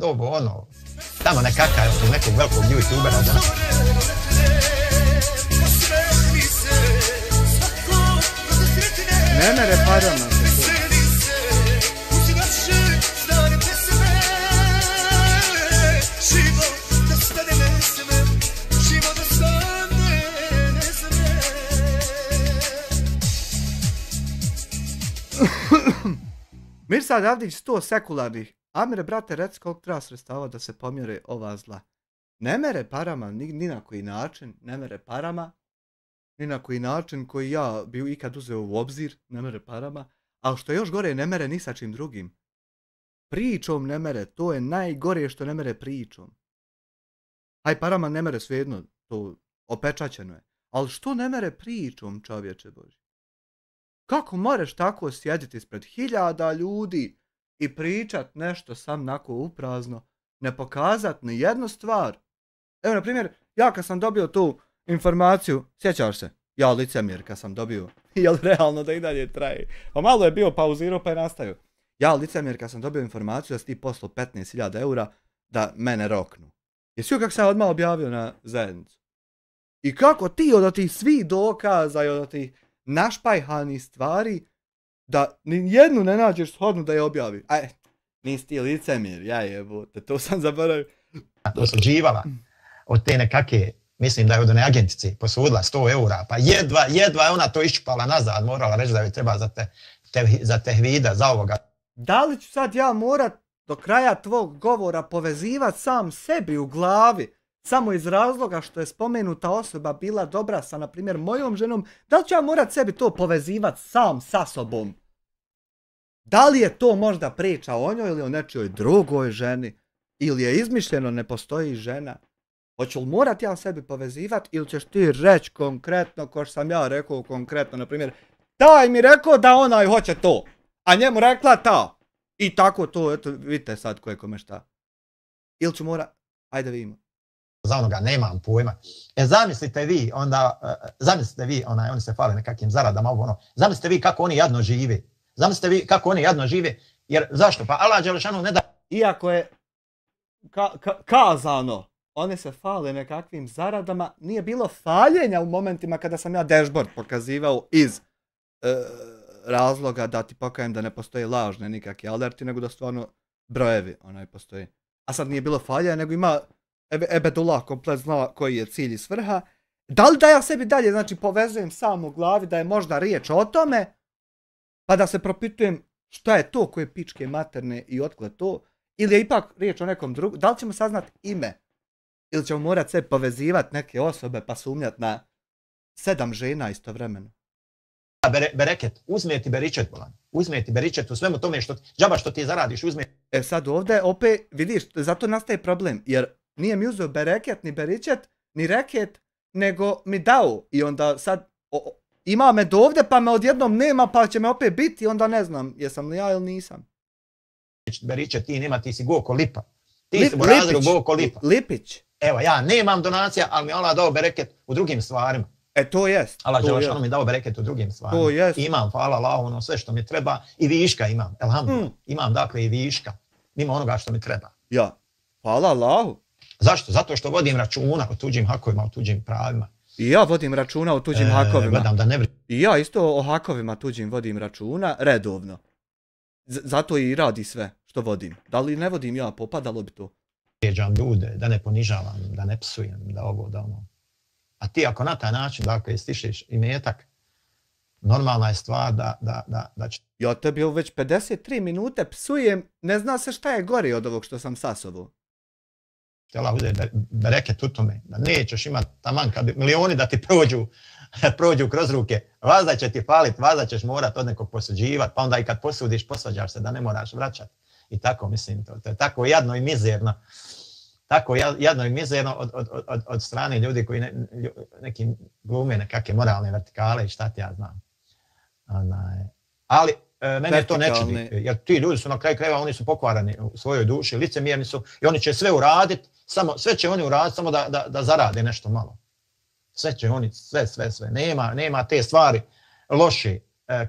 tamo nekakav od nekog velikog YouTubera. Ne reparama se to. Mirsad Avdić 100 sekularnih. Amire, brate, reci koliko treba sredstava da se pomjere ova zla. Ne mere parama, ni na koji način, ne mere parama. Ni na koji način koji ja bi ikad uzeo u obzir, ne mere parama. Ali što je još gore, ne mere ni sa čim drugim. Pričom ne mere, to je najgore što ne mere pričom. Aj parama ne mere svejedno, to opečaćeno je. Ali što ne mere pričom, čovječe Boži? Kako možeš tako sjediti ispred 1000 ljudi i pričat nešto sam nako uprazno, ne pokazat ni jednu stvar? Evo, na primjer, ja kad sam dobio tu informaciju, sjećaš se, ja licemjer kad sam dobio, jel realno da i dalje traje? A malo je bio pauzirao pa je nastavio. Ja licemjer kad sam dobio informaciju da si ti poslao 15.000 eura da mene roknu. Jesi joj kako sam odmah objavio na zajednicu? I kako ti od tih svih dokaza i od tih našpajhanih stvari da ni jednu ne nađeš shodnu da je objavi. Nisi ti licemjer, ja jebote, to sam zaboravio. Posuđivala od te nekake, mislim da je od one agentice posudila 100 eura, pa jedva je ona to iščupala nazad, morala reći da joj treba za tehvida, za ovoga. Da li ću sad ja morat do kraja tvog govora povezivat sam sebi u glavi, samo iz razloga što je spomenuta osoba bila dobra sa, na primjer, mojom ženom, da li ću ja morat sebi to povezivat sam sa sobom? Da li je to možda priča o njoj ili o nečijoj drugoj ženi? Ili je izmišljeno ne postoji žena? Hoću li morat ja sebi povezivat ili ćeš ti reći konkretno, ko što sam ja rekao konkretno, na primjer, taj mi rekao da onaj hoće to, a njemu rekla ta. I tako to, eto, vidite sad ko je kome šta. Ili ću morat, ajde vidimo. Za onoga nemam pojma. Zamislite vi, oni se hvale nekakvim zaradama, zamislite vi kako oni jadno žive. Jer zašto? Pa Allah Đelešanu ne da... Iako je kazano, one se hvale nekakvim zaradama, nije bilo faljenja u momentima kada sam ja dashboard pokazivao iz razloga da ti pokajem da ne postoje lažne nikakve alerti, nego da stvarno brojevi postoji. A sad nije bilo faljenja, nego ima Ebedullah komplet zna koji je cilj i svrha. Da li da ja sebi dalje, znači, povezujem sam u glavi da je možda riječ o tome, pa da se propitujem šta je to koje pičke materne i otkle to, ili je ipak riječ o nekom drugom, da li ćemo saznat ime, ili ćemo morat se povezivat neke osobe pa sumnjat na 7 žena istovremeno. Bereket, uzme ti beričet, bolan. Uzme ti beričet u svemu tome džaba što ti zaradiš, uzme. Sad ovdje opet, vidiš, zato nastaje problem, jer nije mi uzeo bereket, ni beričet, ni reket, nego mi dao. I onda sad ima me do ovdje pa me odjednom nema pa će me opet biti, onda ne znam jesam li ja ili nisam. Beričet ti nema, ti si goko lipa. Ti si burazeru goko lipa. Lipić. Evo, ja nemam donacija, ali mi Allah dao bereket u drugim stvarima. To jest. Allah Đelešanu mi dao bereket u drugim stvarima. To jest. Imam, hvala Allahu, sve što mi treba i viška imam. Elhamdulillah. Imam dakle i viška. Mimo onoga što mi treba. Ja, hvala Allahu. Zašto? Zato što vodim računa o tuđim hakovima, o tuđim pravima. I ja vodim računa o tuđim hakovima. Gledam da ne I ja isto o hakovima tuđim vodim računa redovno. Zato i radi sve što vodim. Da li ne vodim ja, popadalo bi to. Vrijeđam ljude, da ne ponižavam, da ne psujem, da ovo, da ono. A ti ako na taj način, dakle, stišeš imetak, normalna je stvar da će... Ja tebi već 53 minute psujem, ne zna se šta je gori od ovog što sam sasovo. Htjela uzeti bereket u tome, da nećeš imati taman kad milioni da ti prođu kroz ruke, vazda će ti falit, vazda ćeš morat od nekog posuđivati, pa onda i kad posudiš, posvađaš se da ne moraš vraćati. I tako, mislim, to je tako jadno i mizerno. Tako jadno i mizerno od strane ljudi koji neki glume nekakve moralne vertikale i šta ti ja znam. Ali mene to ne čudi, jer ti ljudi su na kraju krajeva, oni su pokvarani u svojoj duši, licemjerni su i oni će sve uraditi, sve će oni uraditi samo da zarade nešto malo. Sve će oni, sve. Nema te stvari loše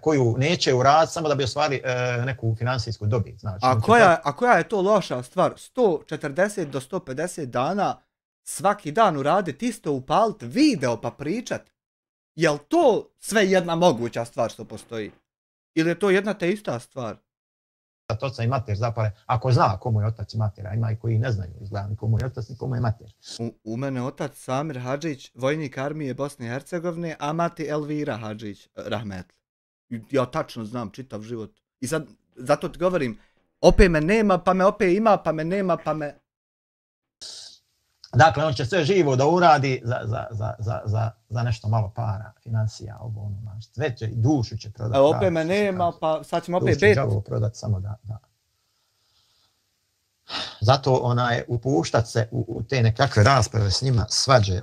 koju neće uraditi samo da bi ostvari neku finansijsku dobit. Znači, a koja je to loša stvar? 140 do 150 dana svaki dan uraditi isto, upaliti video pa pričat? Jel to sve jedna moguća stvar što postoji? Ili je to jedna te ista stvar? Oca i mater zapale, ako zna komu je otac i mater, a ima i koji ne znaju izgleda ni komu je otac ni komu je mater. U mene otac Samir Hadžić, vojnik armije Bosne i Hercegovine, a mati Elvira Hadžić, rahmetli. Ja tačno znam čitav život. I sad, zato ti govorim, opet me nema, pa me opet ima, pa me nema, pa me... Dakle, on će sve živo da uradi za nešto malo para, financija, sve će, dušu će prodati. Opet me nema, pa sad ćemo opet bet. Dušu će prodati samo da. Zato upuštat se u te nekakve rasprave s njima, svađe,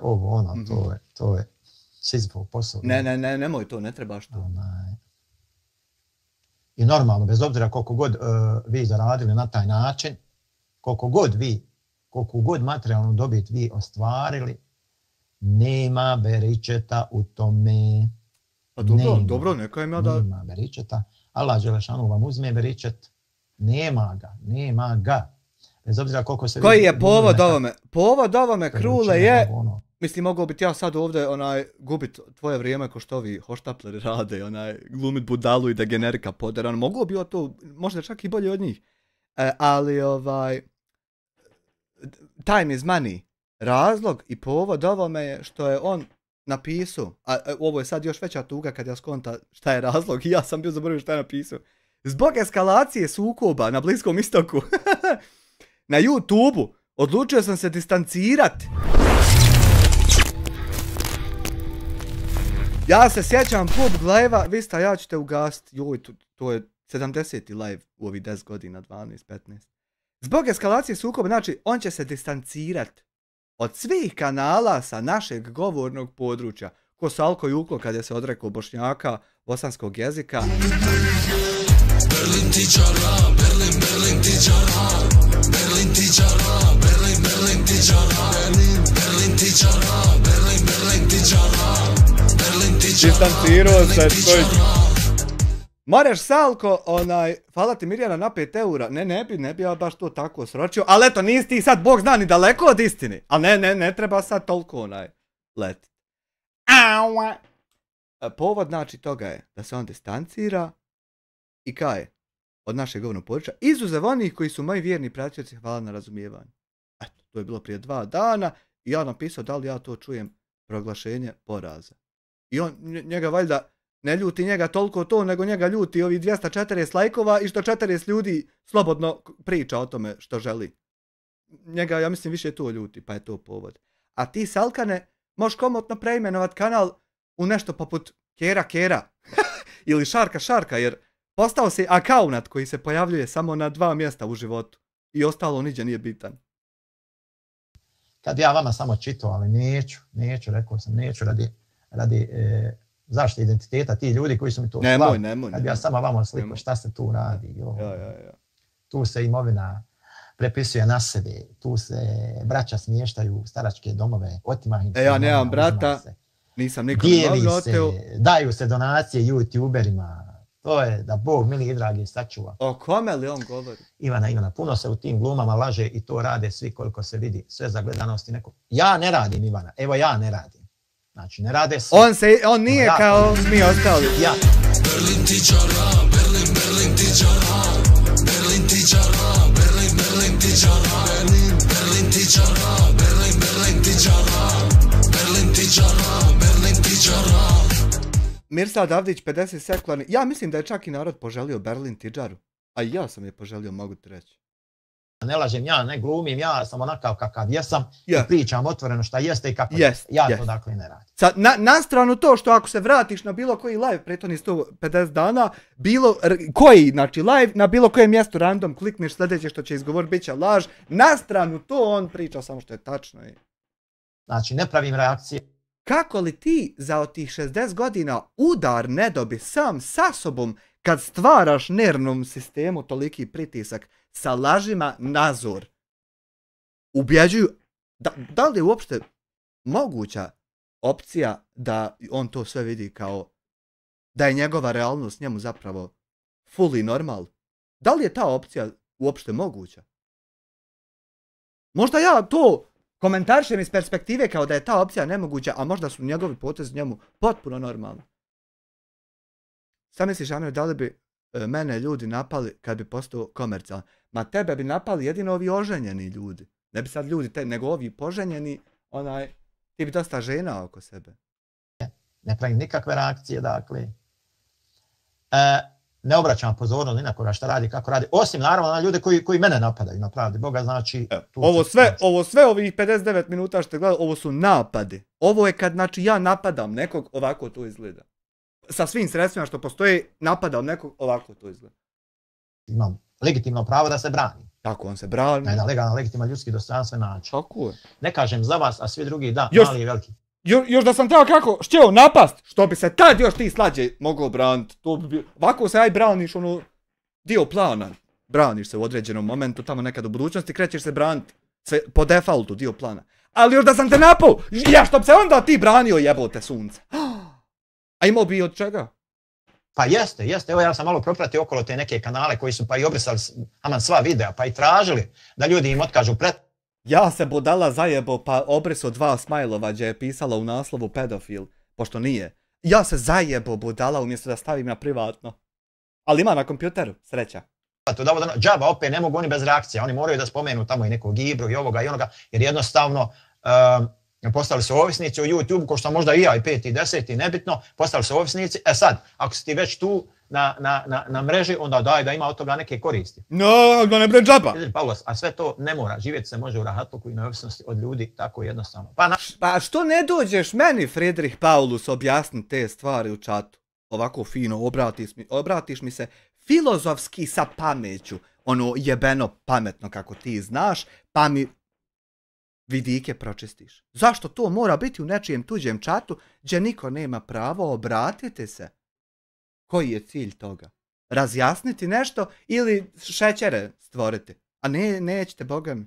to je Sizifov posao. Nemoj to, ne trebaš to. I normalno, bez obzira koliko god vi zaradili na taj način, koliko god materijalnu dobit vi ostvarili, nema beričeta u tome. Pa dobro, neka im ja da... Nema beričeta. Allah Đelešanu vam uzme beričet. Nema ga. Bez obzira koliko se... Koji je povod ovome? Povod ovome, Krule, je... Mislim, mogao bi ti ja sad ovdje gubit tvoje vrijeme ko što ovi hoštapleri rade, glumit budalu i da generika podera. Mogao bi to, možda čak i bolje od njih. Ali time is money. Razlog i povod ovome je što je on napisao, a ovo je sad još veća tuga kad ja skonta šta je razlog i ja sam bio zaboravio šta je napisao. Zbog eskalacije sukoba na Bliskom istoku na YouTube-u odlučio sam se distancirati. Ja se sjećam pub live-a, vi sta, ja ću te ugasiti, joj, to je 70. live u ovih 10 godina, 12, 15. Zbog eskalacije sukoba, znači, on će se distancirati od svih kanala sa našeg govornog područja, ko Salko Juklo kad je se odrekao Bošnjaka, bosanskog jezika. Berlin tičara, Berlin tičara, Berlin tičara, Berlin tičara, Berlin tičara, Berlin tičara. Distancirao se tvoj... Moraš Salko, hvala ti Mirjana na 5 eura. Ne bi ja baš to tako sročio. Ali eto, nisi ti sad, Bog zna, ni daleko od istine. Ali ne treba sad toliko letit. Povod znači toga je da se on distancira i kaje od našeg govornog područja. Izuzev onih koji su moji vjerni pratioci, hvala na razumijevanju. Eto, to je bilo prije 2 dana i ja napisao da li ja to čujem proglašenje poraza. I on, njega valjda, ne ljuti njega toliko to, nego njega ljuti ovih 240 lajkova i što 40 ljudi slobodno priča o tome što želi. Njega, ja mislim, više to ljuti, pa je to povod. A ti, Salkane, možeš komotno preimenovat kanal u nešto poput Kera ili Šarka, jer postao si akaunat koji se pojavljuje samo na 2 mjesta u životu i ostalo niđe nije bitan. Kad ja vama samo čitao, ali neću, rekao sam, neću radi zaštite identiteta ti ljudi koji su mi to slali. Nemoj. Kad ja samo vama sliku šta se tu radi. Ja. Tu se imovina prepisuje na sebe, tu se braća smještaju u staračke domove, otima im se. Ja nemam brata, nisam nikom oteo. Daju se donacije youtuberima. To je da Bog mili i dragi sačuva. O kome li on govori? Ivana, puno se u tim glumama laže i to rade svi koliko se vidi. Sve za gledanosti nekog. Ja ne radim, Ivana. Evo ja ne radim. Znači, ne rade svi. On nije ja, kao mi ostali. Ja. Berlin tičara, Berlin tičara, Berlin tičara, Berlin tičara, Berlin tičara, Berlin tičara, Berlin tičara. Mirsad Avdić 50 sekularni. Ja mislim da je čak i narod poželio Berlin Tidžaru. A i ja sam je poželio, mogu ti reći. Ne lažem ja, ne glumim, ja sam onakav kakav jesam i pričam otvoreno šta jeste i kako ja to dakle ne radim. Sad, na stranu to što ako se vratiš na bilo koji live prethodnih 150 dana, znači live, na bilo kojem mjestu random klikneš sljedeće što će izgovoriti bit će laž, na stranu to on priča samo što je tačno. Znači ne pravim reakcije. Kako li ti za od tih 60 godina udar ne dobi sam sa sobom kad stvaraš nervnom sistemu toliki pritisak sa lažima nazor? Ubjeđuju, da li je uopšte moguća opcija da on to sve vidi kao da je njegova realnost njemu zapravo fully normal? Da li je ta opcija uopšte moguća? Možda ja to komentarišem iz perspektive kao da je ta opcija nemoguća, a možda su njegovi potezi njemu potpuno normalni. Sad misliš, Anjo, da li bi mene ljudi napali kad bi postao komercijalan? Ma tebe bi napali jedino ovi oženjeni ljudi. Ne bi sad ljudi, nego ovi poženjeni, ti bi dosta žena oko sebe. Ne pravim nikakve reakcije, dakle. Ne obraćam pozornost ni na koga šta radi, kako radi, osim naravno na ljude koji mene napadaju, na pravdi Boga, znači... Ovo sve ovih 59 minuta što gledam, ovo su napadi. Ovo je kad, znači, ja napadam nekog, ovako to izgleda. Sa svim sredstvima što postoji, napadam nekog, ovako to izgleda. Imam legitimno pravo da se brani. Tako, on se brani. Na legalan, legitiman, ljudski dostojanstven način. Tako je. Ne kažem za vas, a svi drugi da, mali i veliki. Još da sam teo kako, štjeo napast, što bi se tad još ti slađe mogao braniti. Ovako se aj braniš dio plana. Braniš se u određenom momentu, tamo nekad u budućnosti, krećeš se braniti. Po defaultu dio plana. Ali još da sam te napao, što bi se onda ti branio, jebote sunce. A imao bi od čega? Pa jeste. Evo ja sam malo propratio okolo te neke kanale koji su pa i obrisali sva videa, pa i tražili da ljudi im otkažu Ja se budala zajebo pa obriso 2 smajlova gdje je pisala u naslovu pedofil, pošto nije. Ja se zajebo budala umjesto da stavim na privatno. Ali ima na kompjuteru, sreća. Džaba opet ne mogu oni bez reakcije, oni moraju da spomenu tamo i nekog Ibru i ovoga i onoga, jer jednostavno postali su ovisnici u YouTube, ko što možda i ja i 5. i 10. nebitno, postali su ovisnici. Sad, ako si ti već tu na mreži, onda daj da ima od toga neke koristi. No, da ne bre džaba. A sve to ne mora, živjeti se može u rahatluku i neovisnosti od ljudi, tako jednostavno. Pa što ne dođeš meni, Friedrich Paulus, objasni te stvari u čatu? Ovako fino, obratiš mi se filozofski sa pameću, ono jebeno pametno kako ti znaš, pa mi vidike pročistiš. Zašto to mora biti u nečijem tuđem čatu gdje niko nema pravo obratiti se? Koji je cilj toga? Razjasniti nešto ili šećere stvoriti? A nećete, boga mi.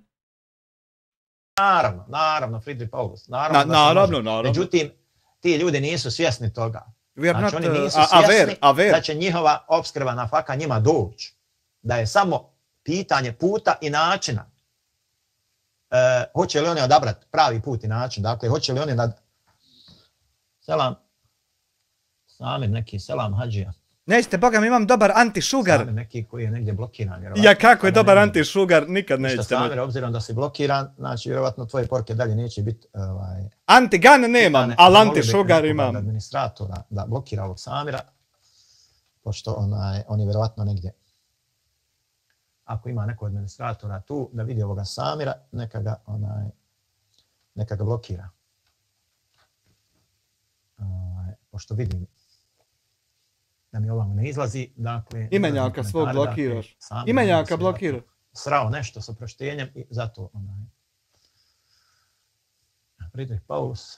Naravno, Friedrich Paulus. Naravno. Međutim, ti ljudi nisu svjesni toga. Znači oni nisu svjesni da će njihova opskrba na faka njima doći. Da je samo pitanje puta i načina. Hoće li oni odabrati pravi put i način? Dakle, hoće li oni da... Selam Hadžija. Nećete, boga mi imam dobar anti-sugar. Samir neki koji je negdje blokiran. Ja kako je dobar anti-sugar, nikad nećete. Samir, obzirom da si blokiran, znači vjerovatno tvoje porke dalje neće biti... Anti-gun nemam, ali anti-sugar imam. Administratora da blokira ovog Samira, pošto on je vjerovatno negdje. Ako ima neko administratora tu da vidi ovoga Samira, neka ga blokira. Pošto vidim da mi ovamo ne izlazi, dakle... Imenjaka svog blokiraš. Imenjaka blokira. Srao nešto s oproštenjem i zato Friedrich Paulus.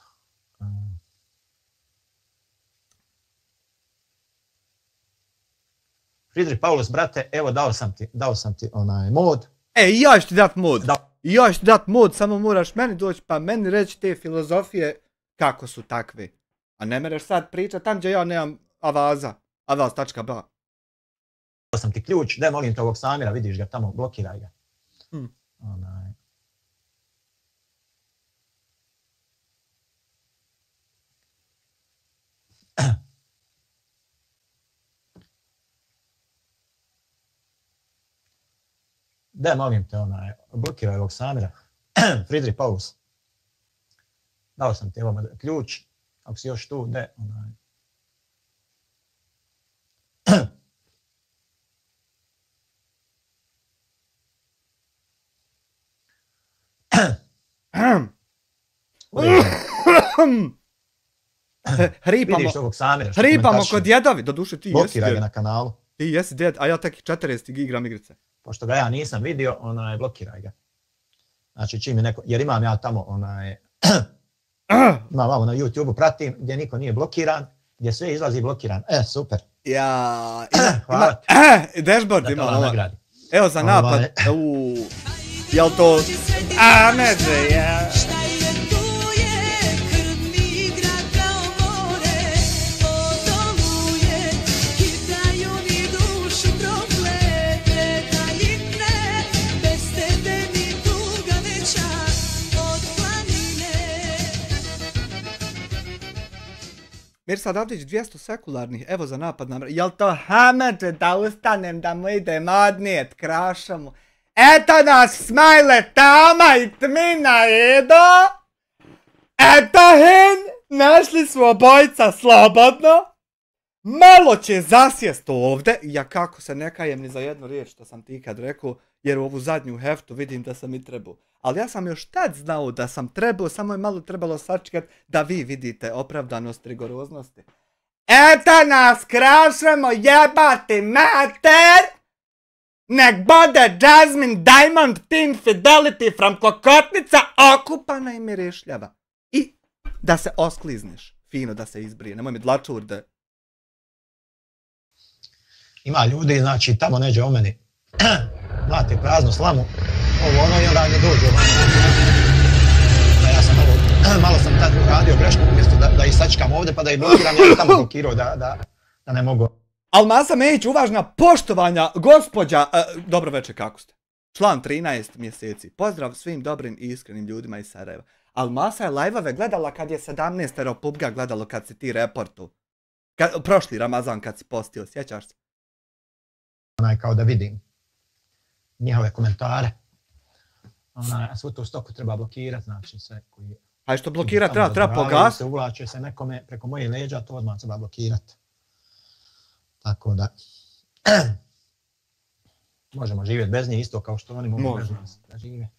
Friedrich Paulus, brate, evo dao sam ti mod. Ja ću ti dat mod. Ja ću ti dat mod, samo moraš meni doći pa meni reći te filozofije kako su takve. A ne mereš sad pričat tam gdje ja nemam avaza. Avaz.ba. Dao sam ti ključ, daj molim te ovog Samira, vidiš ga tamo, blokiraj ga. Daj molim te blokiraj ovog Samira. Friedrich Paulus. Dao sam ti ključ, ako si još tu, Hripamo, Vidiš ovog Samira što hripamo komentarši. kod djedovi, doduše ti jesi Blokiraj ga djed. na kanalu. Ti jesi djed, a ja tek 40 igram igrice. Pošto ga ja nisam vidio, blokiraj ga. Znači čim je neko, jer imam ja tamo imam ovo na YouTube-u, pratim gdje niko nije blokiran, gdje sve izlazi blokiran. Super. Ja, Hvala dashboard da ima to vam ovo. nagradi. Evo za napad. Jel to... neđe, ja. Šta je tu je, krv mi igra kao more, odoluje, kitaju mi dušu proklete daljine, bez tebe mi tuga veća od planine. Mirsad Avdić 200 sekularnih, evo za napad na... Jel to Hameđe da ustanem da mu idem odnijet krašamu? Eto nas smajle tama i tmina Edo! Eto hin! Našli smo obojca slobodno! Malo će zasjest ovdje, ja kako se ne kajem ni za jednu riječ što sam ti kad rekao, jer u ovu zadnju heftu vidim da sam i trebao. Ali ja sam još tad znao da sam trebao, samo je malo trebalo sačekat da vi vidite opravdanost rigoroznosti. Eto nas krašemo jebati mater! Nek bode Jasmine Diamond Team Fidelity from Klokotnica okupana i mirišljava. I da se osklizniš, fino da se izbrije, nemoj mi dlačurde. Ima ljudi, znači tamo neđe o meni, mlate praznu slamu, ovo i onda mi dođe ja sam malo sam tad uradio grešku, umjesto da ih sačekam ovdje pa da ih blokiram, ja tamo blokirao da ne mogu. Almasa Mejić, uvažna poštovanja, gospođa, dobro večer, kako ste? Član 13 mjeseci, pozdrav svim dobrim i iskrenim ljudima iz Sarajeva. Almasa je live-ove gledala kad je 17 PUBG-a gledalo kad si ti reportu. Prošli Ramazan kad si postio, sjećaš se? Kao da vidim njihove komentare. Svu tu stoku treba blokirati, znači sve koji... A što blokira, treba pogasiti. Se uvlače se nekome preko moje leđa, to odmah treba blokirati. Tako da... možemo živjeti bez njih isto kao što oni mogu bez nas da žive.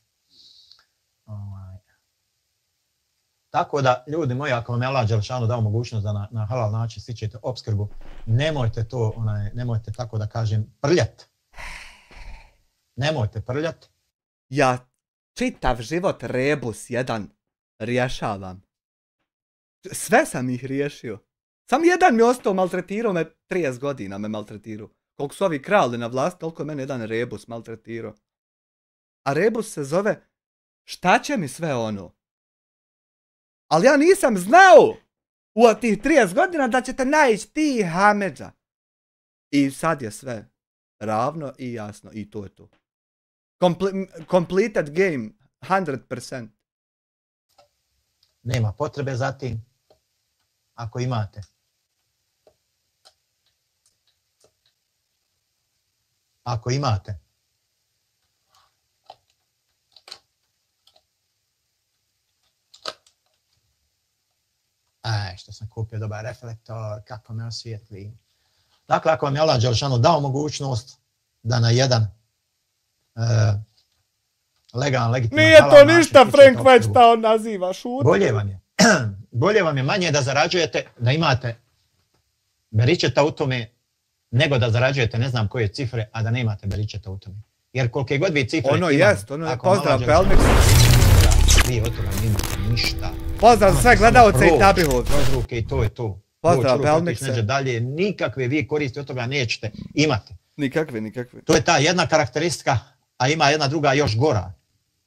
Tako da, ljudi moji, ako vam je Allah Đelešanu dao mogućnost da na halal način stičete opskrbu, nemojte to, nemojte tako da kažem, prljat. Nemojte prljat. Ja čitav život rebus jedan rješavam. Sve sam ih riješio. Sam jedan mi ostao, maltretirao me, 30 godina me maltretirao. Koliko su ovi krali na vlast, toliko je mene jedan rebus maltretirao. A rebus se zove, šta će mi sve ono? Ali ja nisam znao u tih 30 godina da ćete naići ti Hameđa. I sad je sve ravno i jasno i to je to. Completed game, 100%. Nema potrebe za tim, ako imate. Ako imate. Što sam kupio dobar reflektor, kako me osvijetli. Dakle, ako vam je Allah Đelešanu dao mogućnost da na jedan legalan, legitiman... Nije to ništa, Frank već šta on naziva, šuta. Bolje vam je. Bolje vam je manje da zarađujete, da imate beričeta u tome, nego da zarađujete ne znam koje cifre, a da nemate beričeta u tome. Jer kolike god vi cifre ono imate... jest, ono je pozdrav Pelmix. Vi od toga nemate ništa. Pozdrav sve gledalce i tabihovce. Kroz ruke i to je to. Pozdrav Pelmixe. Dalje, nikakve vi koristi od toga nećete imati. Nikakve. To je ta jedna karakteristika, a ima jedna druga još gora.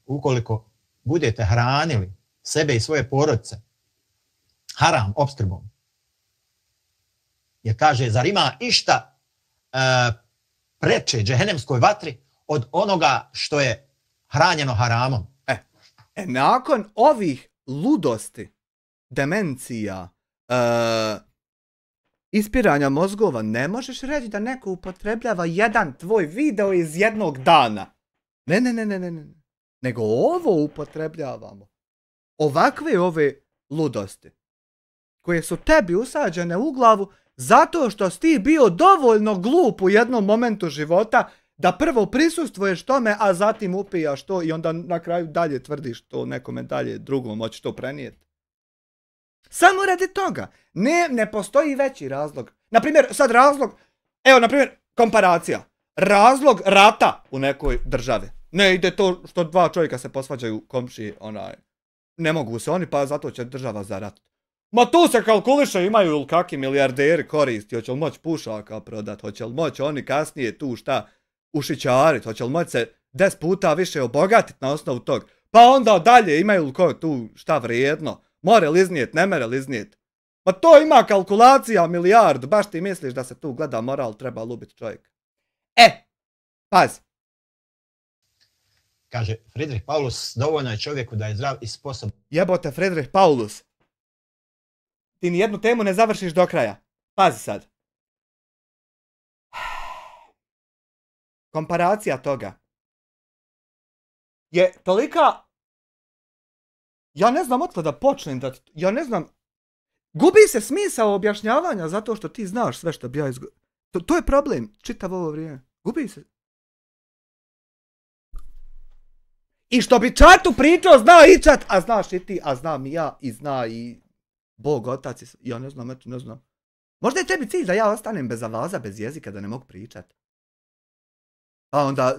Ukoliko budete hranili sebe i svoje porodice haram opskrbom. Jer kaže, zar ima išta preče džehennemskoj vatri od onoga što je hranjeno haramom? Nakon ovih ludosti, demencija, ispiranja mozgova, ne možeš reći da neko upotrebljava jedan tvoj video iz jednog dana. Ne. Nego ovo upotrebljavamo. Ovakve ove ludosti, koje su tebi usađene u glavu zato što si ti bio dovoljno glup u jednom momentu života Da prvo prisustvuješ tome, a zatim upijaš to i onda na kraju dalje tvrdiš to nekome dalje drugom, hoće to prenijeti. Samo radi toga. Ne postoji veći razlog. Naprimjer, sad razlog, evo, naprimjer, komparacija. Razlog rata u nekoj državi. Ne ide to što dva čovjeka se posvađaju komšije, ne mogu se oni, pa zato će država zaratiti. Ma tu se kalkuliše, imaju li kakvi milijarderi koristi, hoće li moći pušaka prodat, hoće li moći oni kasnije tu šta ušićarit, hoće li moći se 10 puta više obogatiti na osnovu tog. Pa onda dalje imaju li ko tu šta vrijedno, more li iznijet, ne mere li iznijet. Ma to ima kalkulacija milijardu, baš ti misliš da se tu gleda moral, treba lubiti čovjek. Pazi. Kaže, Friedrich Paulus, dovoljno je čovjeku da je zdrav i sposoban. Jebote, Friedrich Paulus. Ti nijednu temu ne završiš do kraja. Pazi sad. Komparacija toga je tolika... Ja ne znam otko da počnem da... Ja ne znam... Gubi se smisao objašnjavanja zato što ti znaš sve što bi ja to je problem čitavo ovo vrijeme. Gubi se. I što bi čatu pričao, zna i čat, a znaš i ti, a znam i ja, i zna i Bog, otac, ja ne znam, eto ne znam. Možda je tebi cilj da ja ostanem bez avaza, bez jezika, da ne mogu pričat. A onda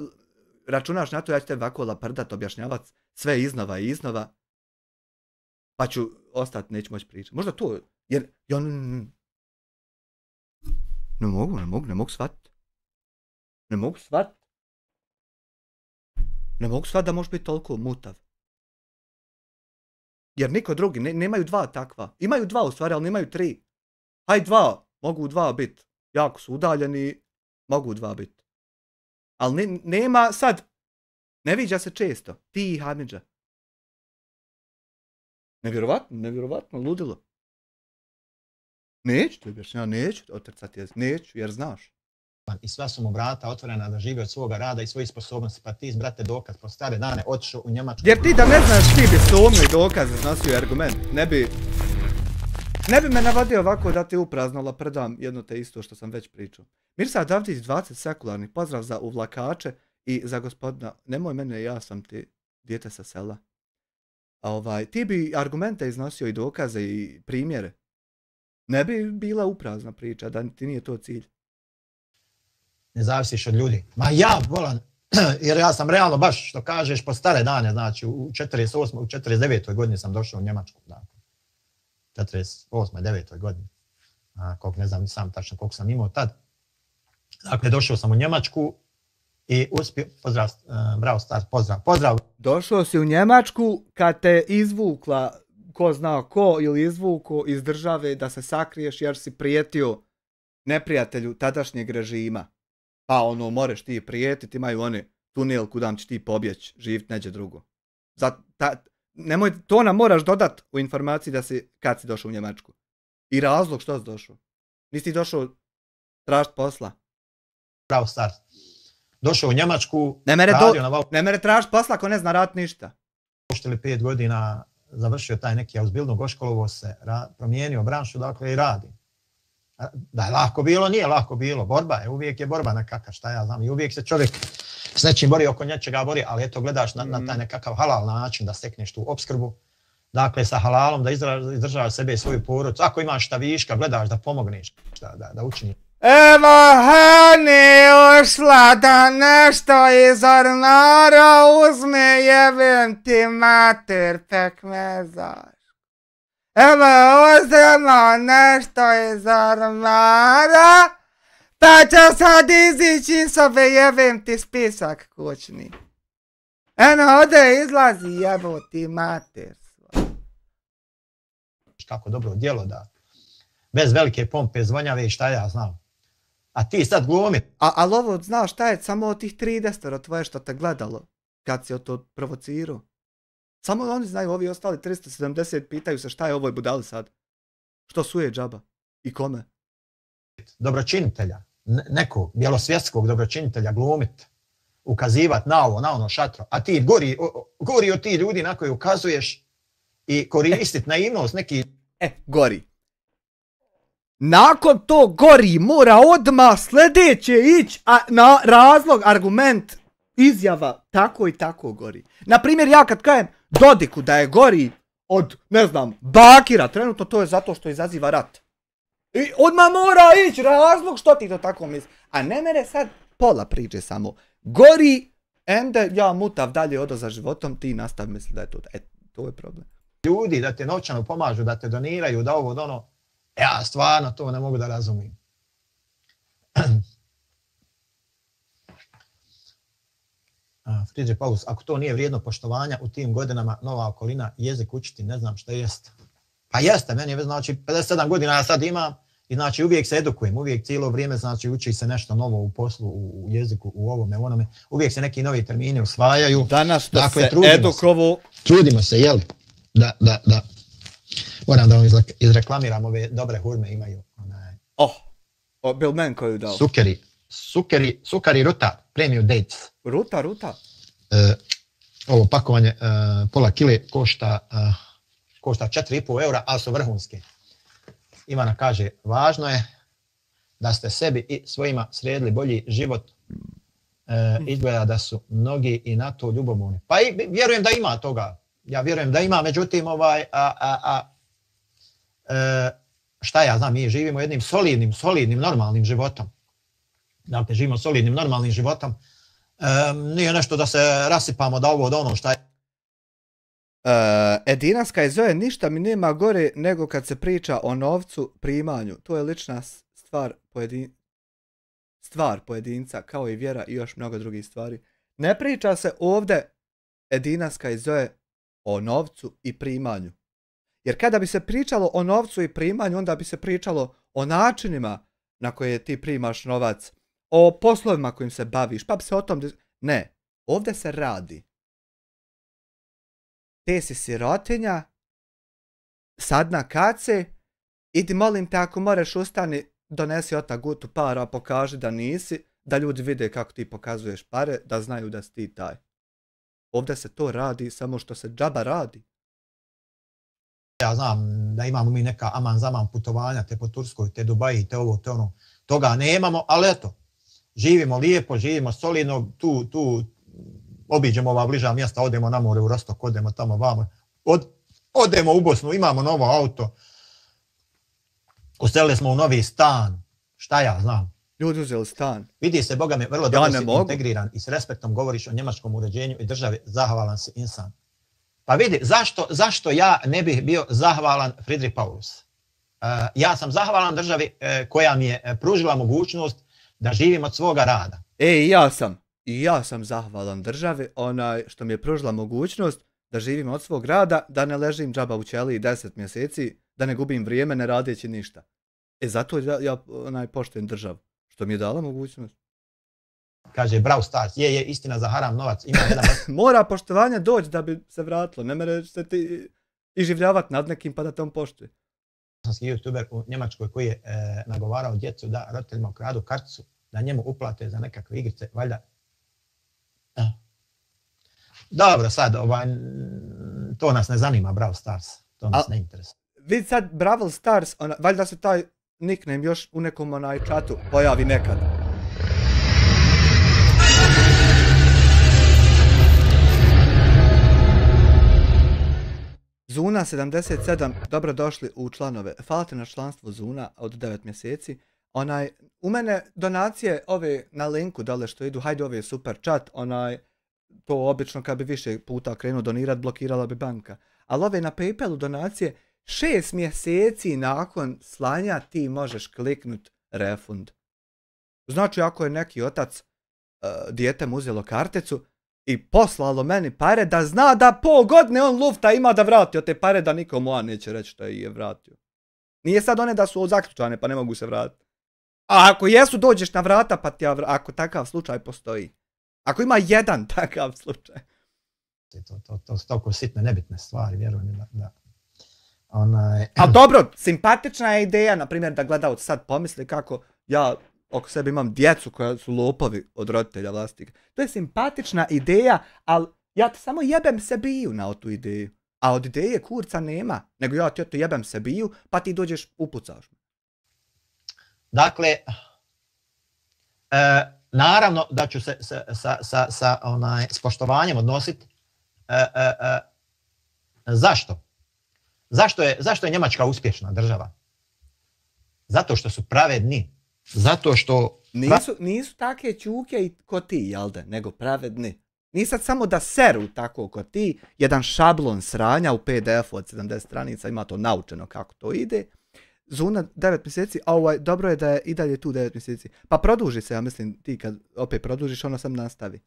računaš na to, ja ću te ovako laprdat, objašnjavat sve iznova i iznova. Pa ću ostati, neću moći pričati. Možda to, jer ja ne mogu shvatiti. Ne mogu shvatiti. Ne mogu shvatiti da možeš biti toliko mutav. Jer niko drugi, nemaju dva takva. Imaju dva u stvari, ali nemaju tri. Haj dva, mogu dva biti. Jako su udaljeni, mogu dva biti. Ali nema sad, ne viđa se često. Ti i Hamidža. Nevjerovatno, ludilo. Neću ti objašnjati, neću otrcati jezik, neću, jer znaš. I sva su mu vrata otvorena da živi od svoga rada i svojih sposobnosti, pa ti, brate, dokaz po stare dane otišao u Njemačku. Jer ti da ne znaš, ti bi sumnju i dokaz iznosio argument. Ne bi me navodio ovako da ti uprazno laprdam jedno te isto što sam već pričao. Mirsad Avdić 20 sekularnih, pozdrav za uvlakače i za gospodina, nemoj mene, ja sam ti dijete sa sela. Ti bi argumente iznosio i dokaze i primjere. Ne bi bila uprazna priča, da ti nije to cilj. Ne zavisiš od ljudi. Ma ja volam, jer ja sam realno baš što kažeš po stare dane, znači u 48. u 49. godini sam došao u Njemačku. Dakle. 48. 9. godini. Koliko ne znam sam tačno koliko sam imao tad. Dakle, došao sam u Njemačku i uspio, pozdrav, bravo star, pozdrav. Došao si u Njemačku kad te izvukla ko zna ko ili izvuko iz države da se sakriješ jer si prijetio neprijatelju tadašnjeg režima. Pa moreš ti prijetiti, imaju oni tunel kudam će ti pobjeć, živit neđe drugo. To nam moraš dodat u informaciji da si, kad si došao u Njemačku. I razlog što si došao. Nisi ti došao tražiti posla. Bravo star. Došao u Njemačku, ne mere tražiti posla ako ne zna raditi ništa. Poštili 5 godina, završio taj neki ausbildung, goškolovo se, promijenio branšu, dakle i radi. Da je lako bilo, nije lako bilo, borba je, uvijek je borba nekakav, šta ja znam, i uvijek se čovjek s nečim bori, oko nečega bori, ali eto gledaš na taj nekakav halal način da stekneš tu opskrbu, dakle sa halalom da izdržavaš sebe i svoju porodicu, ako imaš šta viška, gledaš da pomogneš, da učiniš. Evo Hani ušla da nešto iz ormara uzme, jebem ti mater pekmezaš. Evo uzela nešto iz ormara, pa će sad izići iz sobe, jebem ti spisak kućni. Eno ode izlazi, jebo ti mater. Kako dobro djelo da bez velike pompe zvonjave i šta ja znam. A ti sad glumi. Ali ovo, znaš šta je, samo od tih 30 tvoje što te gledalo, kad si to provocirao. Samo oni znaju, ovi ostali 370 pitaju se šta je ovoj budali sad. Što suje džaba i kome? Dobročinitelja, nekog bjelosvjetskog dobročinitelja glumit, ukazivat na ovo, na ono šatro, a ti gori od ti ljudi na koje ukazuješ i koristit naivnost neki... Gori. Nakon to gori, mora odmah sljedeće ići, a na razlog, argument, izjava, tako i tako gori. Naprimjer, ja kad kajem Dodiku da je gori od, ne znam, Bakira, trenutno to je zato što izaziva rat. I odmah mora ići razlog što ti to tako misli. A ne mene sad pola priče samo. Gori, ende ja mutav dalje odo za životom, ti nastav misli da je to. To je problem. Ljudi da te novčano pomažu, da te doniraju, da ovo, da ono, ja stvarno to ne mogu da razumijem. Friedrich Paulus, ako to nije vrijedno poštovanja u tim godinama, nova okolina, jezik učiti, ne znam šta jest. Pa jeste, meni je, znači, 57 godina ja sad imam i znači uvijek se edukujem, uvijek cijelo vrijeme znači uči se nešto novo u poslu, u jeziku, u ovome, u onome, uvijek se neki novi termini usvajaju. Danas što dakle, se edukovo... Trudimo se, jeli? Da. Moram da vam izreklamiram, ove dobre hurme imaju. Bil men koju dao. Sukari Ruta, Premium Dates. Ruta? Ovo pakovanje pola kile košta 4,5 eura, ali su vrhunske. Ivana kaže, važno je da ste sebi i svojima sredili bolji život. Izgleda da su mnogi i na to ljubomorni. Pa i vjerujem da ima toga. Ja vjerujem da ima, međutim, šta ja znam, mi živimo jednim solidnim, normalnim životom. Dakle, živimo solidnim, normalnim životom. Nije nešto da se rasipamo da ovo, da ono šta je. Edinaska i Zoe, ništa mi nema gore nego kad se priča o novcu, primanju. To je lična stvar pojedinca, kao i vjera i još mnogo drugih stvari. Ne priča se ovdje, Edinaska i Zoe, o novcu i primanju. Jer kada bi se pričalo o novcu i primanju, onda bi se pričalo o načinima na koje ti primaš novac, o poslovima kojim se baviš, pa bi se o tom... Ne, ovdje se radi. Te si sirotinja, sad na kace, idi molim te ako moraš ustani, donesi ota gutu para, pokaži da nisi, da ljudi vide kako ti pokazuješ pare, da znaju da si ti taj. Ovdje se to radi, samo što se džaba radi. Ja znam da imamo mi neka aman zaman putovanja, te po Turskoj, te Dubaji, te ovo, te ono. Toga nemamo, ali eto, živimo lijepo, živimo solidno, tu obiđemo ova bliža mjesta, odemo na more u Rostok, odemo tamo vamo, odemo u Bosnu, imamo novo auto, uselili smo u novi stan, šta ja znam. Ljudi uzeli stan. Vidi se, Boga mi, vrlo dobro si integriran i s respektom govoriš o njemačkom uređenju i državi, zahvalan si insan. Pa vidi, zašto ja ne bih bio zahvalan Friedrich Paulus? Ja sam zahvalan državi koja mi je pružila mogućnost da živim od svoga rada. I ja sam zahvalan državi, onaj što mi je pružila mogućnost da živim od svog rada, da ne ležim džaba u ćeliji 10 mjeseci, da ne gubim vrijeme ne radeći ništa. Zato ja poštujem državu, što mi je dala mogućnost. Kaže Brawl Stars, je istina za haram novac. Ima jedan... Mora poštovanje doći da bi se vratilo, ne mere se ti iživljavati nad nekim pa da te on poštuje. YouTuber u Njemačkoj koji je nagovarao djecu da roditeljima ukradu karticu, da njemu uplate za nekakve igrice, valjda. Dobro, sad, to nas ne zanima, Brawl Stars, to nas ne interesuje. Vidi sad, Brawl Stars, valjda se taj nickname još u nekom čatu pojavi nekad. Zuna 77, dobrodošli u članove. Hvala ti na članstvo Zuna od 9 mjeseci. U mene donacije ove na linku dole što idu, hajde ove super chat, to obično kad bi više puta krenuo donirat, blokirala bi banka. Ali ove na PayPalu donacije, 6 mjeseci nakon slanja ti možeš kliknut refund. Znači ako je neki otac dijete mu uzelo karticu i poslalo meni pare da zna da pol godine on lufta ima da vratio te pare da nikomu neće reći da je vratio. Nije sad one da su zaključane pa ne mogu se vratiti. A ako jesu dođeš na vrata pa ti ako takav slučaj postoji. Ako ima jedan takav slučaj. To su toliko sitne, nebitne stvari, vjerujem da. Ali dobro, simpatična je ideja, na primjer, da gledalac sad pomisli kako ja oko sebe imam djecu koja su lopovi od roditelja vlastnika. To je simpatična ideja, ali ja ti samo jebem se biju na tu ideju. A od ideje kurca nema, nego ja ti jebem se biju, pa ti dođeš upucaš me. Dakle, naravno da ću se sa s poštovanjem odnositi. Zašto? Zašto je Njemačka uspješna država? Zato što su pravedni. Zato što... Nisu takve čuke ko ti, jel'de, nego pravedni. Nije sad samo da seru tako ko ti, jedan šablon sranja u PDF-u od 70 stranica, ima to naučeno kako to ide. Zuna 9 mjeseci, a dobro je da je i dalje tu 9 mjeseci. Pa produži se, ja mislim, ti kad opet produžiš, ono sam nastavi.